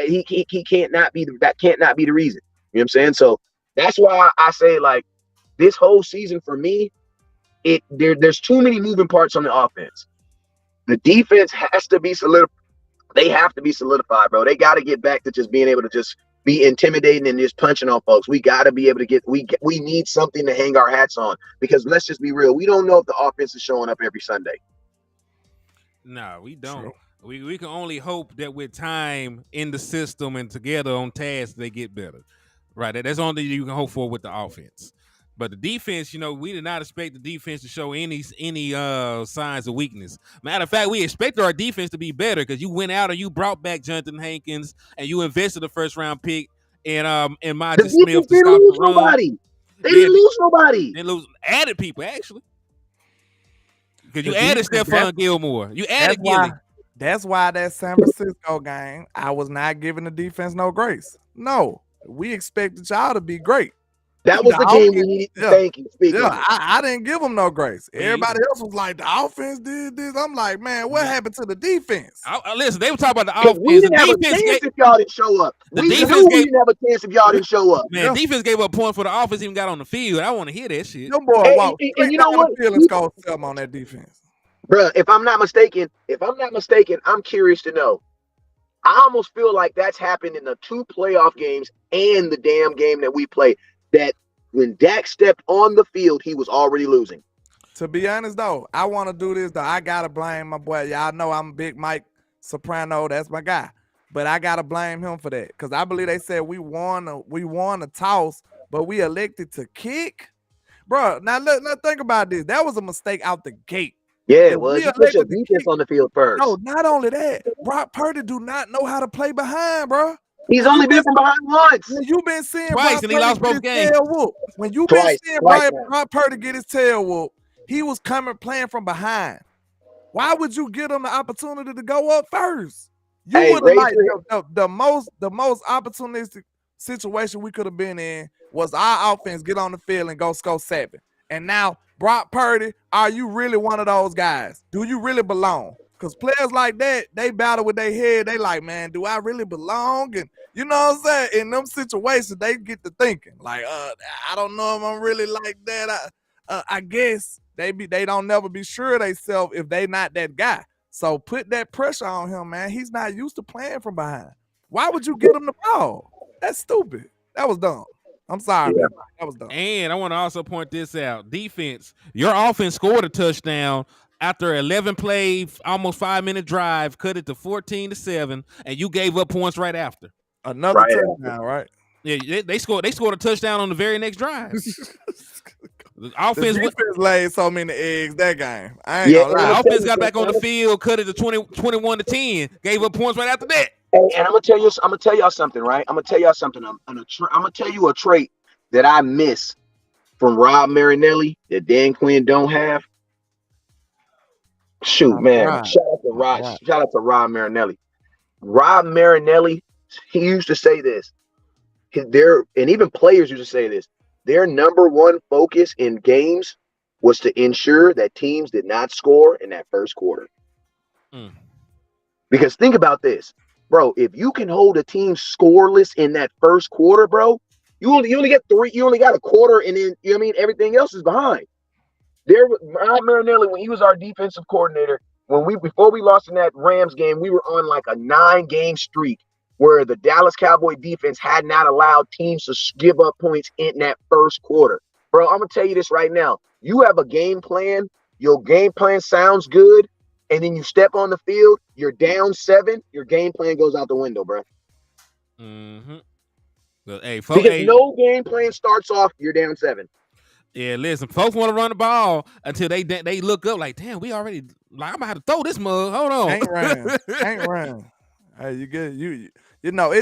[SPEAKER 13] not be that can't not be the reason. You know what I'm saying? So that's why I say like this whole season for me, there's too many moving parts on the offense. The defense has to be solidified. They have to be solidified, bro. They got to get back to just being able to just be intimidating and just punching on folks. We got to be able to we need something to hang our hats on, because let's just be real. We don't know if the offense is showing up every Sunday.
[SPEAKER 1] No, we don't. True. We can only hope that with time in the system and together on task, they get better. Right. That's the only thing you can hope for with the offense. But the defense, you know, we did not expect the defense to show any signs of weakness. Matter of fact, we expected our defense to be better because you went out and you brought back Jonathan Hankins and you invested a first-round pick in Majid Smith to stop the run.
[SPEAKER 13] Nobody. They didn't lose nobody.
[SPEAKER 1] They added people, actually. Because you added Stephon Gilmore. You added Gilly.
[SPEAKER 2] That's why that San Francisco game, I was not giving the defense no grace. No, we expected y'all to be great.
[SPEAKER 13] That was the game we needed to thank you.
[SPEAKER 2] I didn't give them no grace. Everybody else was like, the offense did this. I'm like, man, what happened to the defense?
[SPEAKER 1] Listen, they were talking about the offense.
[SPEAKER 13] We didn't have a chance if y'all didn't show up. We didn't have a chance if y'all didn't show up.
[SPEAKER 1] Man, defense gave up points for the offense even got on the field. I want to hear that shit.
[SPEAKER 2] Them boy walked and you know what? Let's go sell on that defense.
[SPEAKER 13] Bruh, if I'm not mistaken, I'm curious to know. I almost feel like that's happened in the 2 playoff games and the damn game that we played. That when Dak stepped on the field, he was already losing.
[SPEAKER 2] To be honest, though, I want to do this, though. I got to blame my boy. Y'all know I'm Big Mike Soprano. That's my guy. But I got to blame him for that, because I believe they said we won a toss, but we elected to kick. Bro, now think about this. That was a mistake out the gate.
[SPEAKER 13] Yeah, it was. You put your defense on the field first.
[SPEAKER 2] No, not only that. Brock Purdy do not know how to play behind, bro.
[SPEAKER 13] He's only been from behind once.
[SPEAKER 2] When you've been seeing
[SPEAKER 1] twice, and he lost both games.
[SPEAKER 2] When you've been seeing Brock Purdy get his tail whooped, he was playing from behind. Why would you give him the opportunity to go up first? You would have liked the most opportunistic situation we could have been in was our offense get on the field and go score 7. And now, Brock Purdy, are you really one of those guys? Do you really belong? Because players like that, they battle with their head. They like, man, do I really belong? And you know what I'm saying? In them situations, they get to thinking, like, I don't know if I'm really like that. I guess they don't never be sure of themselves if they not that guy. So put that pressure on him, man. He's not used to playing from behind. Why would you give him the ball? That's stupid. That was dumb. I'm sorry, man. That was dumb.
[SPEAKER 1] And I want to also point this out. Defense, your offense scored a touchdown after 11 play, almost 5-minute drive, cut it to 14-7, and you gave up points right after.
[SPEAKER 2] Another touchdown, right?
[SPEAKER 1] Yeah, they scored a touchdown on the very next drive. The offense
[SPEAKER 2] laid so many eggs that game. I ain't gonna lie.
[SPEAKER 1] The offense got back on the field, cut it to 21-10, gave up points right after that.
[SPEAKER 13] And I'm gonna tell y'all something, right? I'm gonna tell y'all something. I'm gonna tell you a trait that I miss from Rob Marinelli that Dan Quinn don't have. Shoot, man! Shout out to Rob Marinelli. Rob Marinelli, he used to say this. And even players used to say this. Their number one focus in games was to ensure that teams did not score in that first quarter. Because think about this. Bro, if you can hold a team scoreless in that first quarter, bro, you only get 3. You only got a quarter, and then you know what I mean. Everything else is behind. Rob Marinelli, when he was our defensive coordinator, before we lost in that Rams game, we were on like a 9-game streak where the Dallas Cowboy defense had not allowed teams to give up points in that first quarter. Bro, I'm gonna tell you this right now. You have a game plan. Your game plan sounds good. And then you step on the field, you're down 7, your game plan goes out the window, bro.
[SPEAKER 1] Well,
[SPEAKER 13] because no game plan starts off, you're down 7.
[SPEAKER 1] Yeah, listen, folks want to run the ball until they look up like, damn, we already, like, I'm about to throw this mug. Hold on.
[SPEAKER 2] Ain't run. Hey, you get you know,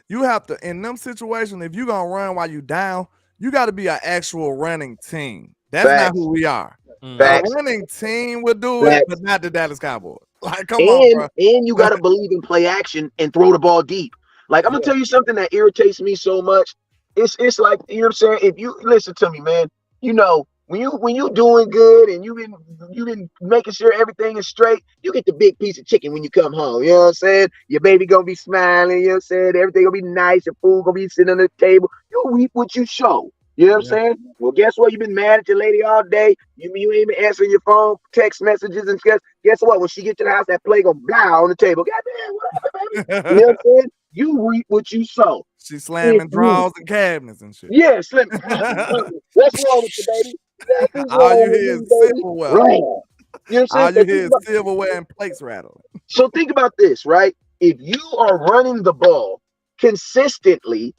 [SPEAKER 2] you have to, in them situations, if you're gonna run while you down, you got to be an actual running team. That's not who we are. A running team would do it, but not the Dallas Cowboys. Like, come on, bro.
[SPEAKER 13] And you got to believe in play action and throw the ball deep. Like, I'm going to tell you something that irritates me so much. It's like, you know what I'm saying? If you listen to me, man, you know, when you doing good and you've been making sure everything is straight, you get the big piece of chicken when you come home. You know what I'm saying? Your baby gonna be smiling. You know what I'm saying? Everything gonna be nice. Your food gonna be sitting on the table. You reap what you sow. You know what I'm saying? Well, guess what? You've been mad at your lady all day. You ain't been answering your phone, text messages, and guess what? When she get to the house, that plate gonna blah on the table. Goddamn, what happened, baby? You know what I'm saying? You reap what you sow.
[SPEAKER 2] She slamming drawers and cabinets and shit.
[SPEAKER 13] Yeah, slim. What's wrong with you, baby? Nothing's
[SPEAKER 2] All you
[SPEAKER 13] wrong with
[SPEAKER 2] hear
[SPEAKER 13] you,
[SPEAKER 2] is
[SPEAKER 13] baby.
[SPEAKER 2] silverware.
[SPEAKER 13] Right. You know what I'm saying?
[SPEAKER 2] All you hear is silverware and plates rattling.
[SPEAKER 13] So think about this, right? If you are running the ball consistently,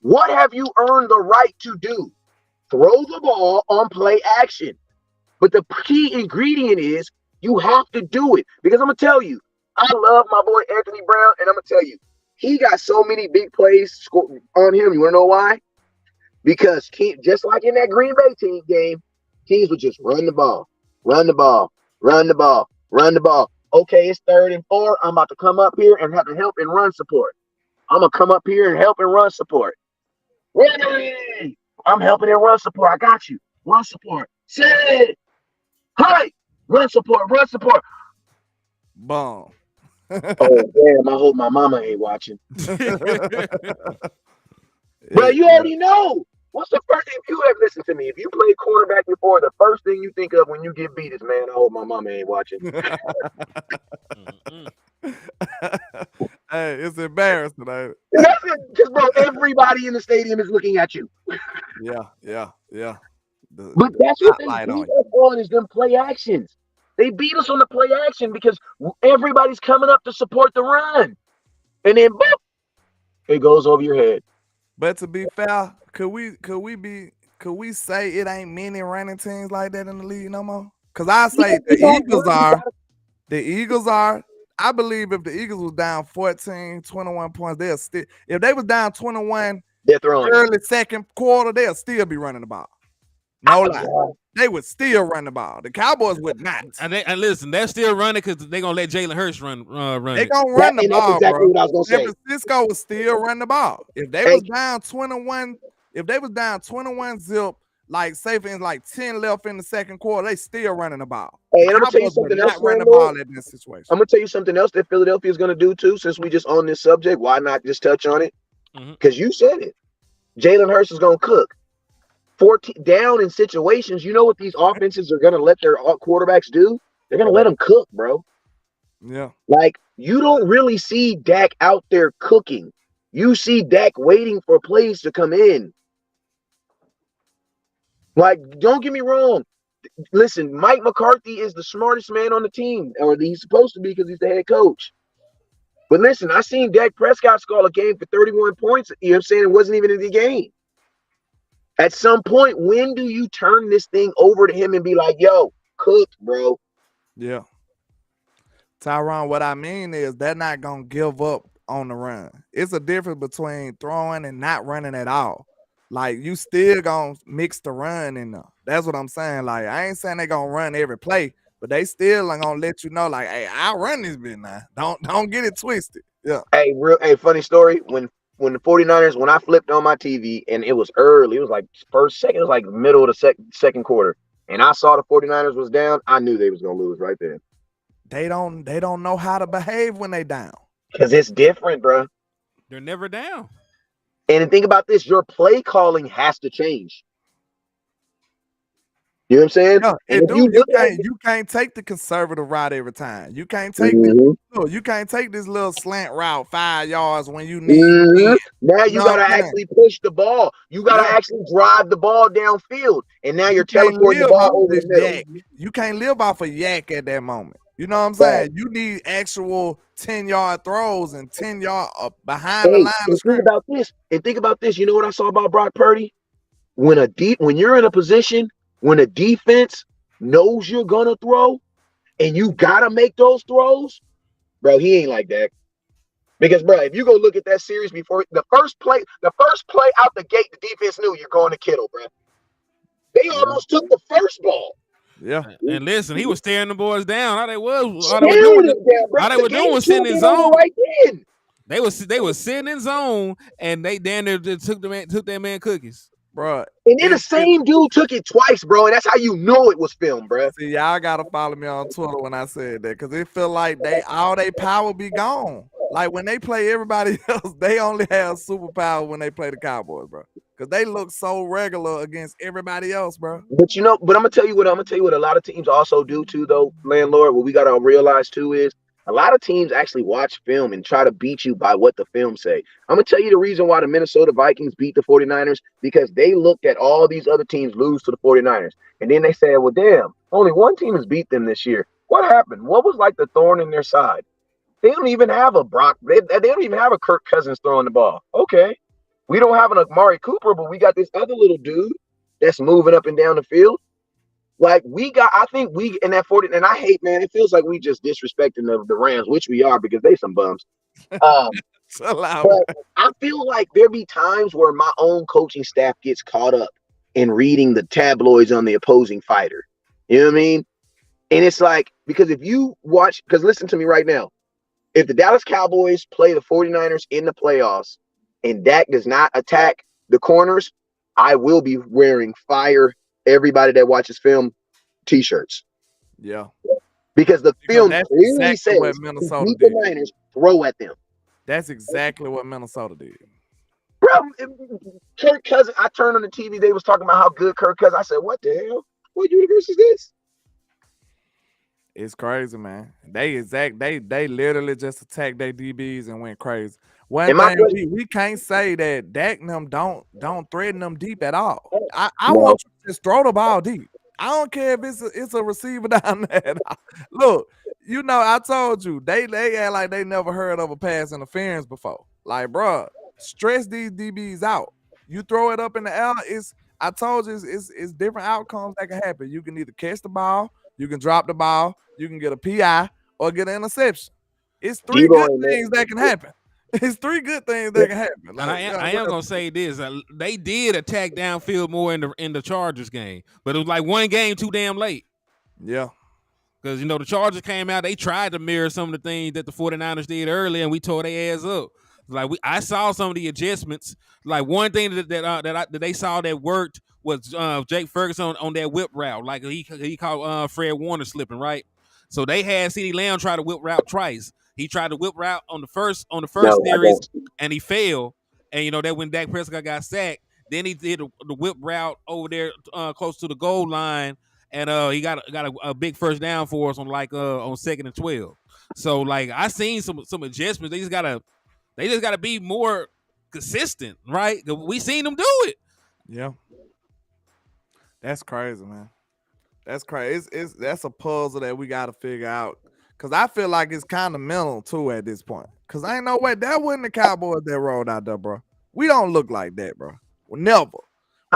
[SPEAKER 13] what have you earned the right to do? Throw the ball on play action. But the key ingredient is you have to do it. Because I'm going to tell you, I love my boy Anthony Brown, and I'm going to tell you, he got so many big plays on him. You want to know why? Because just like in that Green Bay team game, teams would just run the ball, run the ball, run the ball, run the ball. Okay, it's 3rd and 4. I'm about to come up here and have to help and run support. I'm going to come up here and help and run support. Ready! I'm helping and run support. I got you. Run support. Sit. Hey! Run support. Run support.
[SPEAKER 2] Boom.
[SPEAKER 13] Oh, damn. I hope my mama ain't watching. Bro, you already know. What's the first thing? If you have listened to me, if you played quarterback before, the first thing you think of when you get beat is, man, I hope my mama ain't watching.
[SPEAKER 2] Hey, it's embarrassing, baby.
[SPEAKER 13] That's it. Because, bro, everybody in the stadium is looking at you.
[SPEAKER 2] Yeah.
[SPEAKER 13] But that's what they beat us on is them play actions. They beat us on the play action because everybody's coming up to support the run. And then, boop, it goes over your head.
[SPEAKER 2] But to be fair, could we say it ain't many running teams like that in the league no more? Because I say the Eagles are. I believe if the Eagles was down 14, 21 points, they'll still. If they was down 21 early second quarter, they'll still be running the ball. No lie. They would still run the ball. The Cowboys would not.
[SPEAKER 1] And listen, they're still running because they're gonna let Jalen Hurts run.
[SPEAKER 2] They gonna run the ball,
[SPEAKER 13] exactly
[SPEAKER 2] bro.
[SPEAKER 13] what I was gonna say.
[SPEAKER 2] San Francisco would still run the ball. If they was down 21, zip, like say for like 10 left in the second quarter, they still running the ball.
[SPEAKER 13] Hey, and I'm gonna tell you something else.
[SPEAKER 2] Run the ball in this situation.
[SPEAKER 13] I'm gonna tell you something else that Philadelphia is gonna do too. Since we just on this subject, why not just touch on it? Because you said it. Jalen Hurts is gonna cook. 14 down in situations. You know what these offenses are gonna let their quarterbacks do? They're gonna let them cook, bro.
[SPEAKER 2] Yeah.
[SPEAKER 13] Like you don't really see Dak out there cooking. You see Dak waiting for plays to come in. Like, don't get me wrong. Listen, Mike McCarthy is the smartest man on the team, or he's supposed to be because he's the head coach. But listen, I seen Dak Prescott score a game for 31 points. You know what I'm saying? It wasn't even in the game. At some point, when do you turn this thing over to him and be like, yo, cook, bro?
[SPEAKER 2] Yeah. Tyron, what I mean is they're not going to give up on the run. It's a difference between throwing and not running at all. Like, you still going to mix the run in there. That's what I'm saying. Like, I ain't saying they're going to run every play, but they still are going to let you know, like, hey, I'll run this bit now. Don't get it twisted. Yeah.
[SPEAKER 13] Hey, funny story. When the 49ers, when I flipped on my TV and it was early, it was like second, it was like middle of the second quarter. And I saw the 49ers was down, I knew they was going to lose right there.
[SPEAKER 2] They don't know how to behave when they down.
[SPEAKER 13] Because it's different, bro.
[SPEAKER 1] They're never down.
[SPEAKER 13] And think about this, your play calling has to change. You know what I'm saying?
[SPEAKER 2] Yeah, you can't take the conservative route every time. You can't take you can't take this little slant route 5 yards when you need
[SPEAKER 13] Now you gotta actually push the ball. You gotta actually drive the ball downfield. And now you're teleporting the ball over the middle.
[SPEAKER 2] You can't live off a yak at that moment. You know what I'm saying? You need actual 10-yard throws and 10-yard behind the line of scrimmage.
[SPEAKER 13] Think about this. You know what I saw about Brock Purdy? When you're in a position when a defense knows you're gonna throw and you gotta make those throws, bro, he ain't like that. Because, bro, if you go look at that series before the first play out the gate, the defense knew you're going to Kittle, bro. They almost took the first ball.
[SPEAKER 2] Yeah.
[SPEAKER 1] And listen, he was staring the boys down. All they were doing was sitting in zone.
[SPEAKER 13] Right then.
[SPEAKER 1] They was sitting in zone, and they down there took that man cookies.
[SPEAKER 2] bro.
[SPEAKER 13] And then the same dude took it twice, bro, and that's how you know it was filmed, bro.
[SPEAKER 2] See, y'all gotta follow me on Twitter when I said that, because it feel like all they power be gone. Like when they play everybody else, they only have superpower when they play the Cowboys, bro. Because they look so regular against everybody else, bro.
[SPEAKER 13] But I'm gonna tell you what a lot of teams also do too, though, landlord. What we gotta realize too is a lot of teams actually watch film and try to beat you by what the film say. I'm gonna tell you the reason why the Minnesota Vikings beat the 49ers, because they looked at all these other teams lose to the 49ers. And then they said, well, damn, only one team has beat them this year. What happened? What was like the thorn in their side? They don't even have a Brock. They don't even have a Kirk Cousins throwing the ball. Okay. We don't have an Amari Cooper, but we got this other little dude that's moving up and down the field. Like I think we in that 40, and I hate, man, it feels like we just disrespecting the Rams, which we are because they some bums. But I feel like there be times where my own coaching staff gets caught up in reading the tabloids on the opposing fighter. You know what I mean? And it's like, because if you watch, because listen to me right now, if the Dallas Cowboys play the 49ers in the playoffs and Dak does not attack the corners, I will be wearing fire everybody that watches film t-shirts.
[SPEAKER 2] Yeah.
[SPEAKER 13] Because the film clearly says
[SPEAKER 2] what Minnesota
[SPEAKER 13] beat
[SPEAKER 2] did.
[SPEAKER 13] the Niners, throw at them.
[SPEAKER 2] That's exactly what Minnesota did.
[SPEAKER 13] Bro, Kirk Cousins, I turned on the TV, they was talking about how good Kirk Cousins. I said, what the hell? What universe is this?
[SPEAKER 2] It's crazy, man. They literally just attacked their DBs and went crazy. One thing we can't say that Dak and them don't threaten them deep at all. I want you to just throw the ball deep. I don't care if it's a receiver down there. Look, you know, I told you they act like they never heard of a pass interference before. Like, bro, stress these DBs out. You throw it up in the air, I told you it's different outcomes that can happen. You can either catch the ball, you can drop the ball, you can get a PI, or get an interception. It's three good things that can happen. It's three good things that can happen. Like,
[SPEAKER 1] I am gonna say this: they did attack downfield more in the Chargers game, but it was like one game too damn late.
[SPEAKER 2] Yeah,
[SPEAKER 1] because the Chargers came out, they tried to mirror some of the things that the 49ers did early, and we tore their ass up. Like I saw some of the adjustments. Like one thing that they saw that worked was Jake Ferguson on that whip route. Like he caught Fred Warner slipping, right. So they had CeeDee Lamb try to whip route twice. He tried to whip route on the first series, and he failed. And that when Dak Prescott got sacked, then he did the whip route over there close to the goal line, and he got a big first down for us on on 2nd and 12. So like I seen some adjustments. They just gotta be more consistent, right? We seen them do it.
[SPEAKER 2] Yeah, that's crazy, man. That's crazy. That's a puzzle that we got to figure out. Because I feel like it's kind of mental, too, at this point. Because ain't no way. That wasn't the Cowboys that rolled out there, bro. We don't look like that, bro. Never.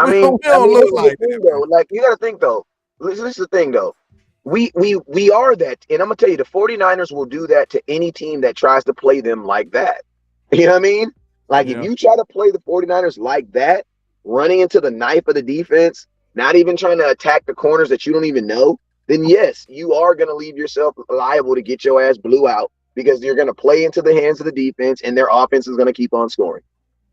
[SPEAKER 13] We don't look like that. Though. Like, you got to think, though. This is the thing, though. We are that. And I'm going to tell you, the 49ers will do that to any team that tries to play them like that. You know what I mean? Like, if you try to play the 49ers like that, running into the knife of the defense, not even trying to attack the corners that you don't even know, then yes, you are going to leave yourself liable to get your ass blew out because you're going to play into the hands of the defense and their offense is going to keep on scoring.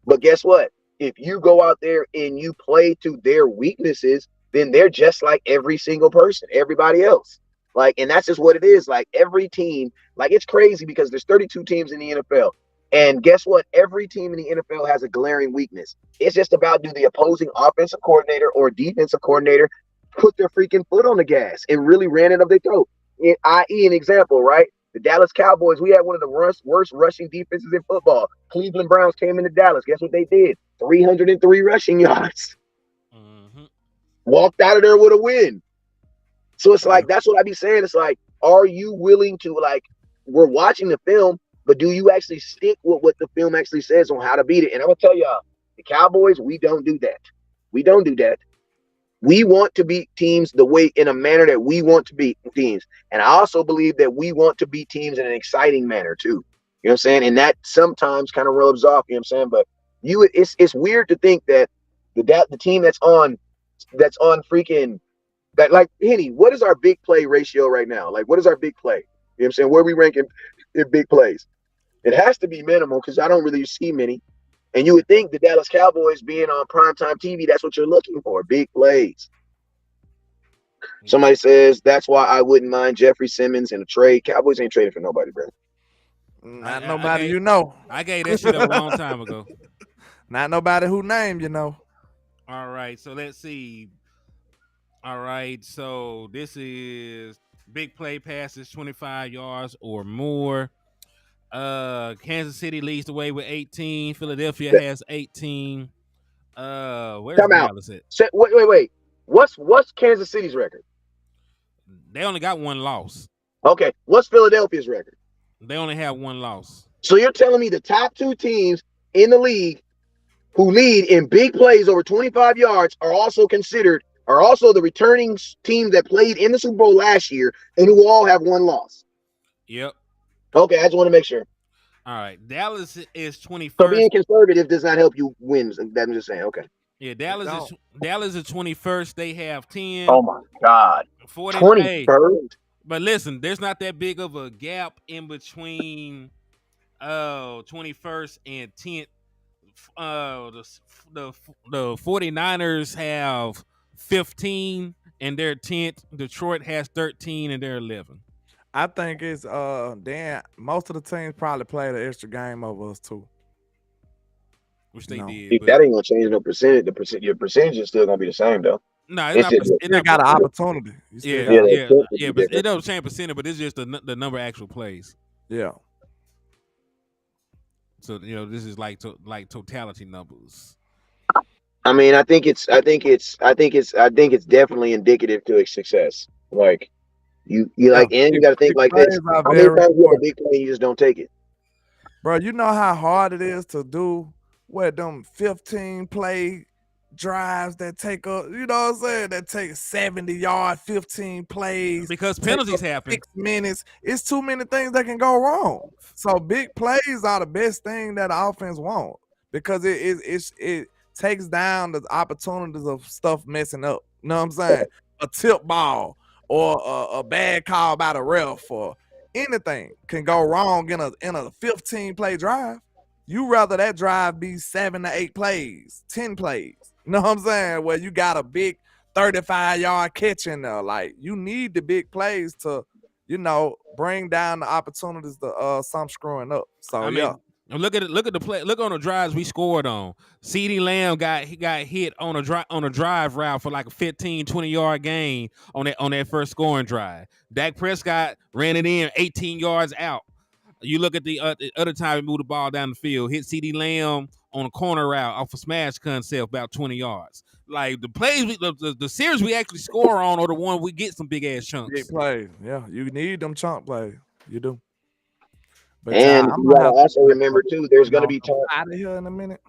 [SPEAKER 13] But guess what? If you go out there and you play to their weaknesses, then they're just like every single person, everybody else. Like, and that's just what it is. Like every team, like it's crazy because there's 32 teams in the NFL. And guess what? Every team in the NFL has a glaring weakness. It's just about, do the opposing offensive coordinator or defensive coordinator put their freaking foot on the gas and really ran it up their throat. I.e. an example, right? The Dallas Cowboys, we had one of the worst rushing defenses in football. Cleveland Browns came into Dallas. Guess what they did? 303 rushing yards. Mm-hmm. Walked out of there with a win. So it's like, that's what I be saying. It's like, are you willing to, like, we're watching the film, but do you actually stick with what the film actually says on how to beat it? And I'm going to tell y'all, the Cowboys, we don't do that. We don't do that. We want to beat teams in a manner that we want to beat teams. And I also believe that we want to beat teams in an exciting manner too. You know what I'm saying? And that sometimes kind of rubs off, you know what I'm saying? But it's weird to think that the team that's on freaking that, like, Henny, what is our big play ratio right now? Like, what is our big play? You know what I'm saying? Where are we ranking in big plays? It has to be minimal because I don't really see many. And you would think the Dallas Cowboys being on primetime TV, that's what you're looking for, big plays. Somebody says that's why I wouldn't mind Jeffrey Simmons in a trade. Cowboys ain't trading for nobody, bro.
[SPEAKER 2] Not nobody you know.
[SPEAKER 1] I gave that shit up a long time ago.
[SPEAKER 2] Not nobody who named you know.
[SPEAKER 1] All right, so let's see. All right, so this is big play passes 25 yards or more. Kansas City leads the way with 18. Philadelphia has 18. Where's
[SPEAKER 13] Come out.
[SPEAKER 1] Dallas at?
[SPEAKER 13] Wait. What's Kansas City's record?
[SPEAKER 1] They only got one loss.
[SPEAKER 13] Okay. What's Philadelphia's record?
[SPEAKER 1] They only have one loss.
[SPEAKER 13] So you're telling me the top two teams in the league who lead in big plays over 25 yards are also the returning team that played in the Super Bowl last year and who all have one loss?
[SPEAKER 1] Yep.
[SPEAKER 13] Okay, I just want to make sure.
[SPEAKER 1] All right. Dallas is 21st.
[SPEAKER 13] So being conservative does not help you win. I'm just saying. Okay.
[SPEAKER 1] Yeah, Dallas is 21st. They have 10.
[SPEAKER 13] Oh my God.
[SPEAKER 1] 21st. But listen, there's not that big of a gap in between 21st and 10th. The 49ers have 15 and they're 10th. Detroit has 13 and they're 11.
[SPEAKER 2] I think it's most of the teams probably played an extra game over us too.
[SPEAKER 1] Which they did.
[SPEAKER 13] If that ain't gonna change no percentage. Your percentage is still gonna be the same though.
[SPEAKER 1] No, it's not
[SPEAKER 2] got an opportunity.
[SPEAKER 1] Yeah, but it don't change percentage, but it's just the number of actual plays.
[SPEAKER 2] Yeah.
[SPEAKER 1] So this is like totality numbers.
[SPEAKER 13] I mean, I think it's definitely indicative to a success. Like you got to think like this. How many times you have a big play and you just don't take it?
[SPEAKER 2] Bro, you know how hard it is to do them 15 play drives that take up, you know what I'm saying? That take 70 yards, 15 plays.
[SPEAKER 1] Because penalties happen.
[SPEAKER 2] 6 minutes. It's too many things that can go wrong. So big plays are the best thing that the offense wants because it takes down the opportunities of stuff messing up. You know what I'm saying? A tip ball or a bad call by the ref or anything can go wrong in a 15 play drive. You rather that drive be 7 to 8 plays, 10 plays. You know what I'm saying? Where you got a big 35-yard catch in there. Like, you need the big plays to, bring down the opportunities to some screwing up. So,
[SPEAKER 1] look at the play. Look on the drives we scored on. CeeDee Lamb got hit on a drive route for like a 15, 20-yard gain on that first scoring drive. Dak Prescott ran it in 18 yards out. You look at the other time he moved the ball down the field, hit CeeDee Lamb on a corner route off a smash concept about 20 yards. Like the plays, the series we actually score on are the one we get some big ass chunks.
[SPEAKER 2] Big plays, yeah. You need them chunk plays. You do. But
[SPEAKER 13] and you gotta also remember too, there's gonna be times
[SPEAKER 2] out of here in a minute.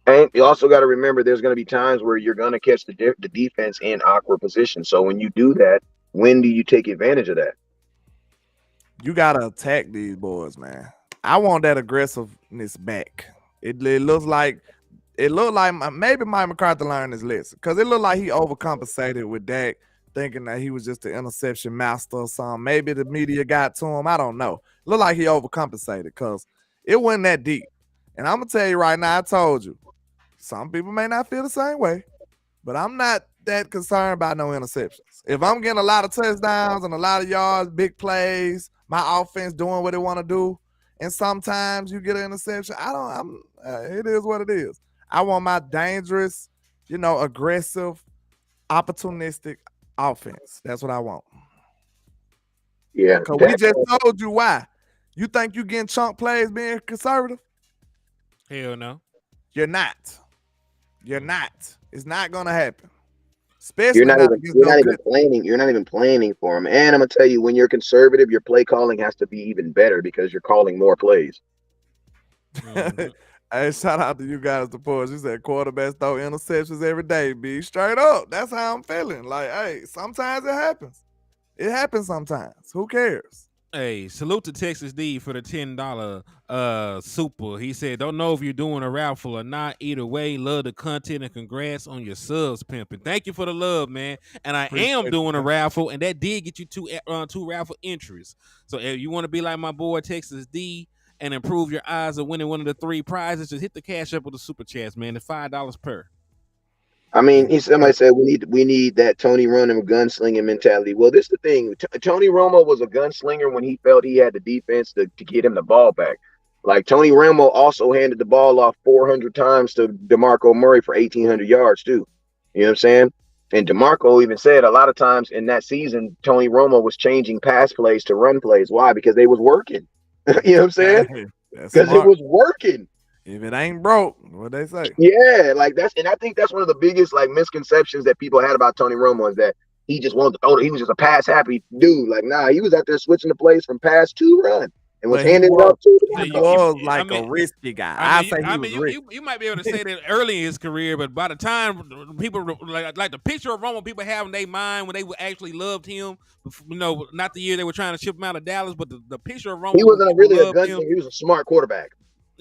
[SPEAKER 13] And you also got to remember there's going to be times where you're going to catch the defense in awkward position. So when you do that, when do you take advantage of that?
[SPEAKER 2] You gotta attack these boys, man. I want that aggressiveness back. It looks like maybe Mike McCarthy learned his lesson because it looked like he overcompensated with Dak, thinking that he was just the interception master or something. Maybe the media got to him. I don't know. It looked like he overcompensated because it wasn't that deep. And I'm gonna tell you right now, I told you, some people may not feel the same way, but I'm not that concerned about no interceptions. If I'm getting a lot of touchdowns and a lot of yards, big plays, my offense doing what it want to do, and sometimes you get an interception, it is what it is. I want my dangerous, aggressive, opportunistic offense. That's what I want.
[SPEAKER 13] Yeah.
[SPEAKER 2] Because we just told you why. You think you getting chunk plays being conservative?
[SPEAKER 1] Hell no.
[SPEAKER 13] You're not.
[SPEAKER 2] It's not gonna happen. Especially
[SPEAKER 13] you're not even planning for them. And I'm gonna tell you, when you're conservative, your play calling has to be even better because you're calling more plays.
[SPEAKER 2] Mm-hmm. Hey, shout out to you guys, the boys. You said quarterbacks throw interceptions every day. Be straight up. That's how I'm feeling. Like, hey, sometimes it happens. It happens sometimes. Who cares?
[SPEAKER 1] Hey, salute to Texas D for the $10 super. He said, don't know if you're doing a raffle or not. Either way, love the content and congrats on your subs pimping. Thank you for the love, man. And I am doing a raffle, and that did get you two raffle entries. So if you want to be like my boy Texas D and improve your odds of winning one of the 3 prizes, just hit the Cash App with the Super Chats, man. It's $5 per.
[SPEAKER 13] I mean, somebody said we need that Tony Romo gunslinging mentality. Well, this is the thing. Tony Romo was a gunslinger when he felt he had the defense to get him the ball back. Like Tony Romo also handed the ball off 400 times to DeMarco Murray for 1,800 yards too. You know what I'm saying? And DeMarco even said a lot of times in that season, Tony Romo was changing pass plays to run plays. Why? Because they was working. You know what I'm saying? Because it was working.
[SPEAKER 2] If it ain't broke, what they say?
[SPEAKER 13] Yeah, like and I think that's one of the biggest like misconceptions that people had about Tony Romo is that he just wanted to throw. He was just a pass happy dude. Like, nah, he was out there switching the plays from pass to run and was handing it off to the
[SPEAKER 2] He was like a risky guy.
[SPEAKER 1] You might be able to say that early in his career, but by the time people like the picture of Romo people have in their mind when they actually loved him, you know, not the year they were trying to ship him out of Dallas, but the picture of Romo.
[SPEAKER 13] He wasn't really a gunslinger. He was a smart quarterback.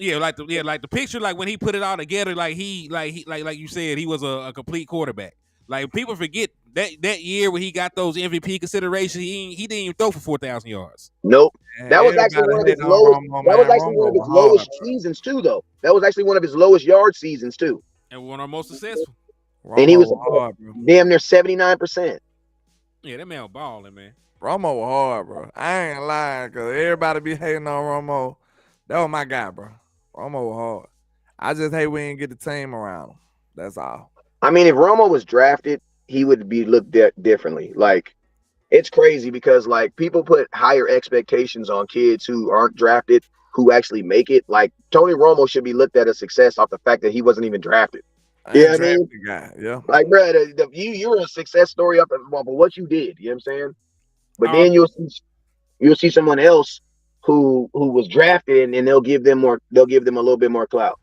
[SPEAKER 1] Yeah, like the picture, like when he put it all together, like you said, he was a complete quarterback. Like people forget that year when he got those MVP considerations, he didn't even throw for 4,000 yards.
[SPEAKER 13] Nope. That was actually one of his lowest. That was actually one of his lowest seasons too, though. That was actually one of his lowest yard seasons too.
[SPEAKER 1] And one of our most successful.
[SPEAKER 13] And he was damn near 79%.
[SPEAKER 1] Yeah, that man was balling, man.
[SPEAKER 2] Romo was hard, bro. I ain't lying, because everybody be hating on Romo. That was my guy, bro. Romo was hard. I just hate we didn't get the team around him. That's all.
[SPEAKER 13] I mean, if Romo was drafted, he would be looked at differently. Like, it's crazy because like people put higher expectations on kids who aren't drafted, who actually make it. Like Tony Romo should be looked at as success off the fact that he wasn't even drafted. Yeah, I mean,
[SPEAKER 2] guy. Yeah.
[SPEAKER 13] Like, bro, you were a success story up for what you did. You know what I'm saying? But then you'll see someone else who was drafted and they'll give them a little bit more clout.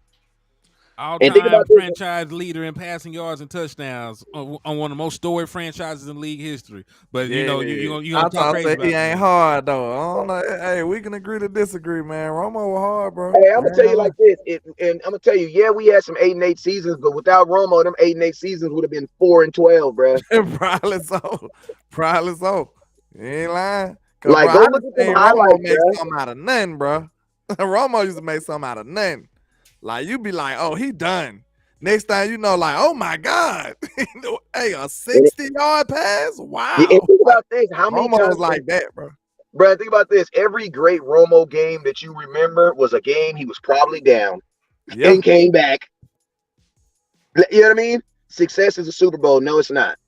[SPEAKER 1] All-time franchise leader in passing yards and touchdowns on one of the most storied franchises in league history. But you know, you gonna talk crazy about
[SPEAKER 2] he ain't hard though. I don't know. Hey, we can agree to disagree, man. Romo was hard, bro.
[SPEAKER 13] Hey, I'm gonna tell you like this, and I'm gonna tell you, yeah, we had some 8-8 seasons, but without Romo, them 8-8 seasons would have been 4-12, bro.
[SPEAKER 2] Probably so. Probably so. You ain't lying.
[SPEAKER 13] Like, go look at the highlights,
[SPEAKER 2] Romo make something out of nothing, bro. Romo used to make something out of nothing. Like, you be like, oh, he done. Next time you know, like, oh my God. Hey, a 60-yard pass? Wow.
[SPEAKER 13] Yeah, and think about this. How many
[SPEAKER 2] Romo
[SPEAKER 13] times
[SPEAKER 2] was like that, bro?
[SPEAKER 13] Bro, think about this. Every great Romo game that you remember was a game he was probably down and came back. You know what I mean? Success is a Super Bowl. No, it's not.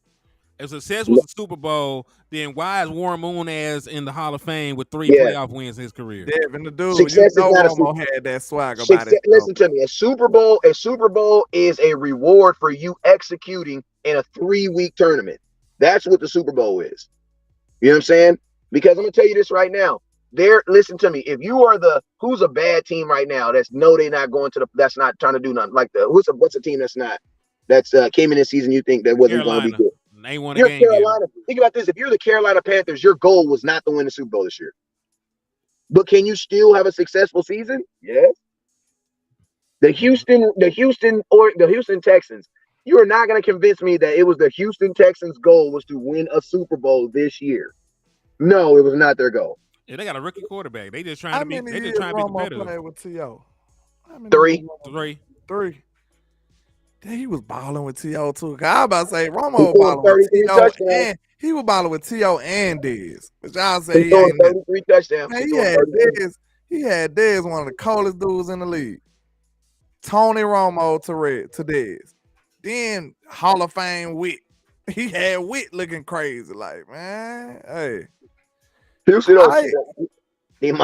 [SPEAKER 1] If success was a Super Bowl, then why is Warren Moon as in the Hall of Fame with 3 playoff wins in his career?
[SPEAKER 2] Devin, the dude,
[SPEAKER 13] Success
[SPEAKER 2] you know
[SPEAKER 13] is not
[SPEAKER 2] Romo had that swag about it.
[SPEAKER 13] Listen to me. A Super Bowl is a reward for you executing in a 3-week tournament. That's what the Super Bowl is. You know what I'm saying? Because I'm gonna tell you this right now. Listen to me. If you are who's a bad team right now they're not going to that's not trying to do nothing. Like what's a team that's came in this season you think that wasn't going to be good?
[SPEAKER 1] They won a
[SPEAKER 13] You're
[SPEAKER 1] game.
[SPEAKER 13] Carolina. Think about this. If you're the Carolina Panthers, your goal was not to win the Super Bowl this year. But can you still have a successful season? Yes. The Houston Texans. You are not going to convince me that it was the Houston Texans' goal was to win a Super Bowl this year. No, it was not their goal.
[SPEAKER 1] Yeah, they got a rookie quarterback. They just trying to be. They just trying to be competitive.
[SPEAKER 2] Played with T.O.
[SPEAKER 13] 3.
[SPEAKER 2] Damn, he was balling with T.O. too. I was about to say Romo balling with T.O. and he was balling with T.O. and Dez. But y'all say he ain't
[SPEAKER 13] 33 touchdowns.
[SPEAKER 2] Man, he had Dez, one of the coldest dudes in the league. Tony Romo to Dez. Then Hall of Fame Witt. He had Witt looking crazy. Like, man, hey.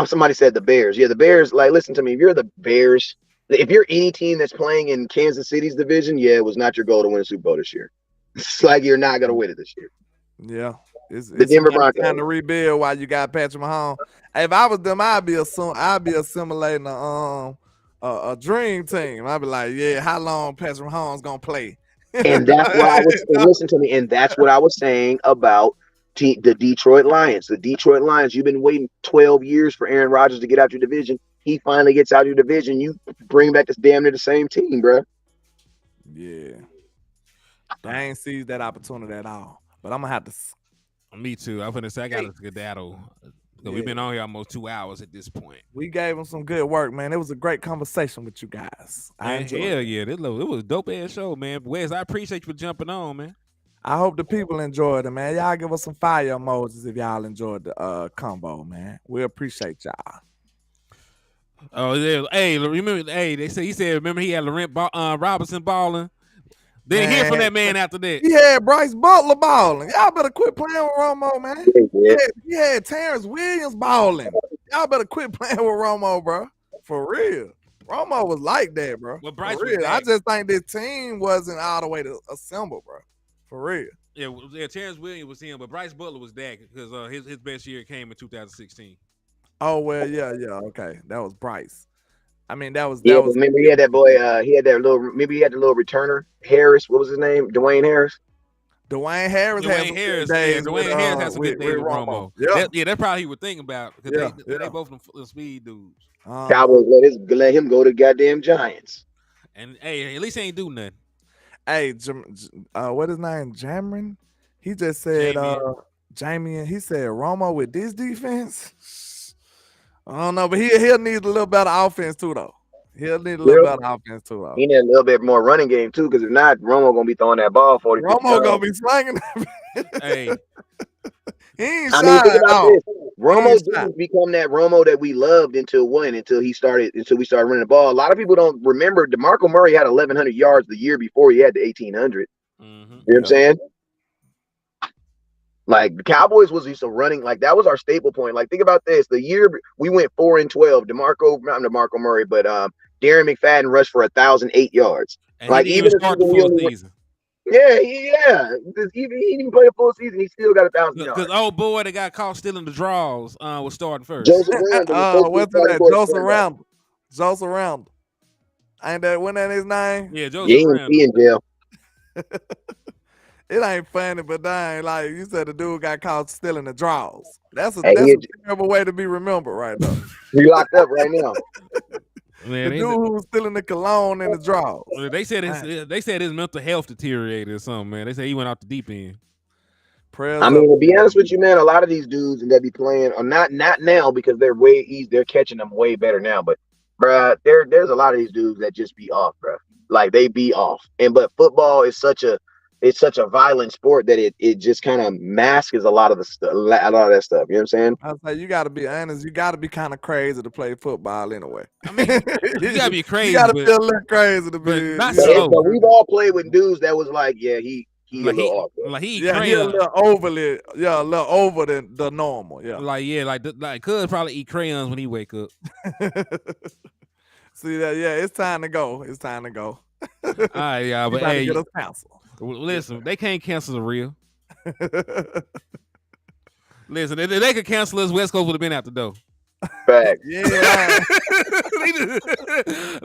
[SPEAKER 13] Somebody said the Bears. Yeah, the Bears, like, listen to me. If you're the Bears, if you're any team that's playing in Kansas City's division, yeah, it was not your goal to win a Super Bowl this year. It's like you're not going to win it this year.
[SPEAKER 2] Yeah. It's
[SPEAKER 13] the Denver Broncos.
[SPEAKER 2] Trying to rebuild while you got Patrick Mahomes. If I was them, I'd be assimilating a dream team. I'd be like, yeah, how long Patrick Mahomes going to play?
[SPEAKER 13] And that's what listen to me. And that's what I was saying about the Detroit Lions. The Detroit Lions, you've been waiting 12 years for Aaron Rodgers to get out your division. He finally gets out of your division. You bring back this damn near the same team, bro.
[SPEAKER 2] Yeah. They ain't seized that opportunity at all. But I'm going to have to.
[SPEAKER 1] Me too. I'm going to say I got to skedaddle. So we've been on here almost 2 hours at this point.
[SPEAKER 2] We gave them some good work, man. It was a great conversation with you guys. I enjoyed
[SPEAKER 1] Hell
[SPEAKER 2] it.
[SPEAKER 1] yeah, it was a dope ass show, man. Wes, I appreciate you for jumping on, man.
[SPEAKER 2] I hope the people enjoyed it, man. Y'all give us some fire emojis if y'all enjoyed the combo, man. We appreciate y'all.
[SPEAKER 1] Oh yeah, hey, remember? Hey, he said remember he had Laurent Robinson balling. Didn't hear from that man after that.
[SPEAKER 2] He had Bryce Butler balling. Y'all better quit playing with Romo, man. He had Terrence Williams balling. Y'all better quit playing with Romo, bro. For real. Romo was like that, bro.
[SPEAKER 1] Well, Bryce
[SPEAKER 2] For
[SPEAKER 1] was
[SPEAKER 2] real. I
[SPEAKER 1] that.
[SPEAKER 2] just think this team wasn't all the way to assemble, bro. For real.
[SPEAKER 1] Yeah, Terrence Williams was him, but Bryce Butler was Dak because his best year came in 2016.
[SPEAKER 2] Oh well, yeah, okay. That was Bryce. I mean, that was
[SPEAKER 13] But remember he had that boy. He had that little. Maybe he had the little returner Harris. What was his name? Dwayne Harris.
[SPEAKER 2] Dwayne Harris had some good days
[SPEAKER 1] Dwayne Harris had some good days with Romo. That's probably he would think about because they both them speed dudes.
[SPEAKER 13] Cowboys let him go to goddamn Giants.
[SPEAKER 1] And hey, at least he ain't do nothing.
[SPEAKER 2] Hey, what his name? Jamron? He just said Jamie, and he said Romo with this defense. I don't know, but he'll need a little better offense too, though. He'll need a little better offense too, though.
[SPEAKER 13] He need a little bit more running game too, because if not, Romo gonna be throwing that ball 40.
[SPEAKER 2] Romo gonna be slanging.
[SPEAKER 1] Hey,
[SPEAKER 2] he ain't
[SPEAKER 13] I mean, think about this. Romo didn't become that Romo that we loved until we started running the ball. A lot of people don't remember DeMarco Murray had 1,100 yards the year before he had the 1,800. You know what I'm saying? Like the Cowboys was used to running, like that was our staple point. Like think about this: the year we went 4-12, not DeMarco Murray, but Darren McFadden rushed for 1,008 yards.
[SPEAKER 1] And
[SPEAKER 13] like
[SPEAKER 1] he didn't even start the full season.
[SPEAKER 13] Yeah. He didn't play a full season. He still got 1,000 yards.
[SPEAKER 1] Because old boy that got caught stealing the draws was starting first.
[SPEAKER 13] Joseph Randall.
[SPEAKER 2] Joseph Randall. Ain't that when that his name?
[SPEAKER 1] Yeah, Joseph Randall.
[SPEAKER 13] He in jail.
[SPEAKER 2] It ain't funny, but dang, like you said, the dude got caught stealing the draws. That's a terrible way to be remembered right now.
[SPEAKER 13] He locked up right now.
[SPEAKER 2] Man, the dude who was stealing the cologne and the draws.
[SPEAKER 1] They said his mental health deteriorated or something, man. They said he went off the deep end.
[SPEAKER 13] I mean, to be honest with you, man, a lot of these dudes that be playing are not now because they're way easy. They're catching them way better now. But, bruh, there's a lot of these dudes that just be off, bruh. Like they be off. But football is such a violent sport that it just kind of masks a lot of that stuff. You know what I'm saying?
[SPEAKER 2] I was like, you got to be honest. You got to be kind of crazy to play football anyway.
[SPEAKER 1] I mean, you got to be crazy.
[SPEAKER 2] You got to be a little crazy to be.
[SPEAKER 1] Not
[SPEAKER 13] so. But we've all played with dudes that was like, yeah, he a little off.
[SPEAKER 1] Like he
[SPEAKER 2] a little overly, a little over the normal. Yeah.
[SPEAKER 1] Like Cuz probably eat crayons when he wake up.
[SPEAKER 2] See that? Yeah, it's time to go. It's time to go.
[SPEAKER 1] All right, y'all. But hey,
[SPEAKER 2] get us canceled.
[SPEAKER 1] Listen, they can't cancel the real. Listen, if they could cancel us, West Coast would have been out the door.
[SPEAKER 13] Fact.
[SPEAKER 2] Yeah.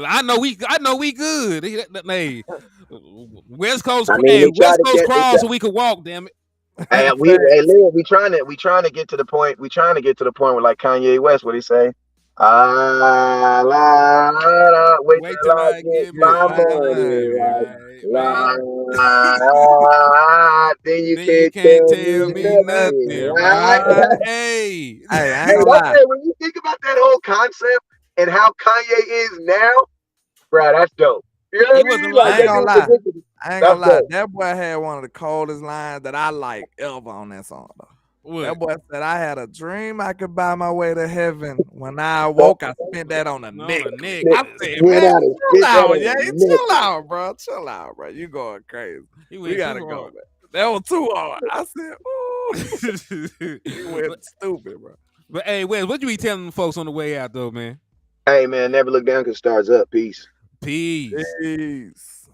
[SPEAKER 1] I know we good. Hey, West Coast,
[SPEAKER 13] West
[SPEAKER 1] Coast crawl so we could walk. Damn it.
[SPEAKER 13] Hey, Lil, we trying to get to the point. We trying to get to the point where like Kanye West, what he say? Wait till I get my money. Then you can't tell me nothing. Right?
[SPEAKER 1] Hey,
[SPEAKER 2] I ain't gonna lie.
[SPEAKER 13] When you think about that whole concept and how Kanye is now, bro, that's dope. You know what I mean?
[SPEAKER 2] I ain't gonna lie. I ain't gonna lie. That boy had one of the coldest lines that I like ever on that song, though.
[SPEAKER 1] What?
[SPEAKER 2] That boy said, I had a dream I could buy my way to heaven. When I woke, I spent that on the neck. I said, man, chill out, chill out, bro. Chill out, bro. You going crazy. We gotta go, man. That was too hard. I said, ooh. You went stupid, bro.
[SPEAKER 1] But hey, Wes, what you be telling them folks on the way out, though, man?
[SPEAKER 13] Hey, man, never look down because stars up. Peace.
[SPEAKER 1] Peace.
[SPEAKER 2] Peace.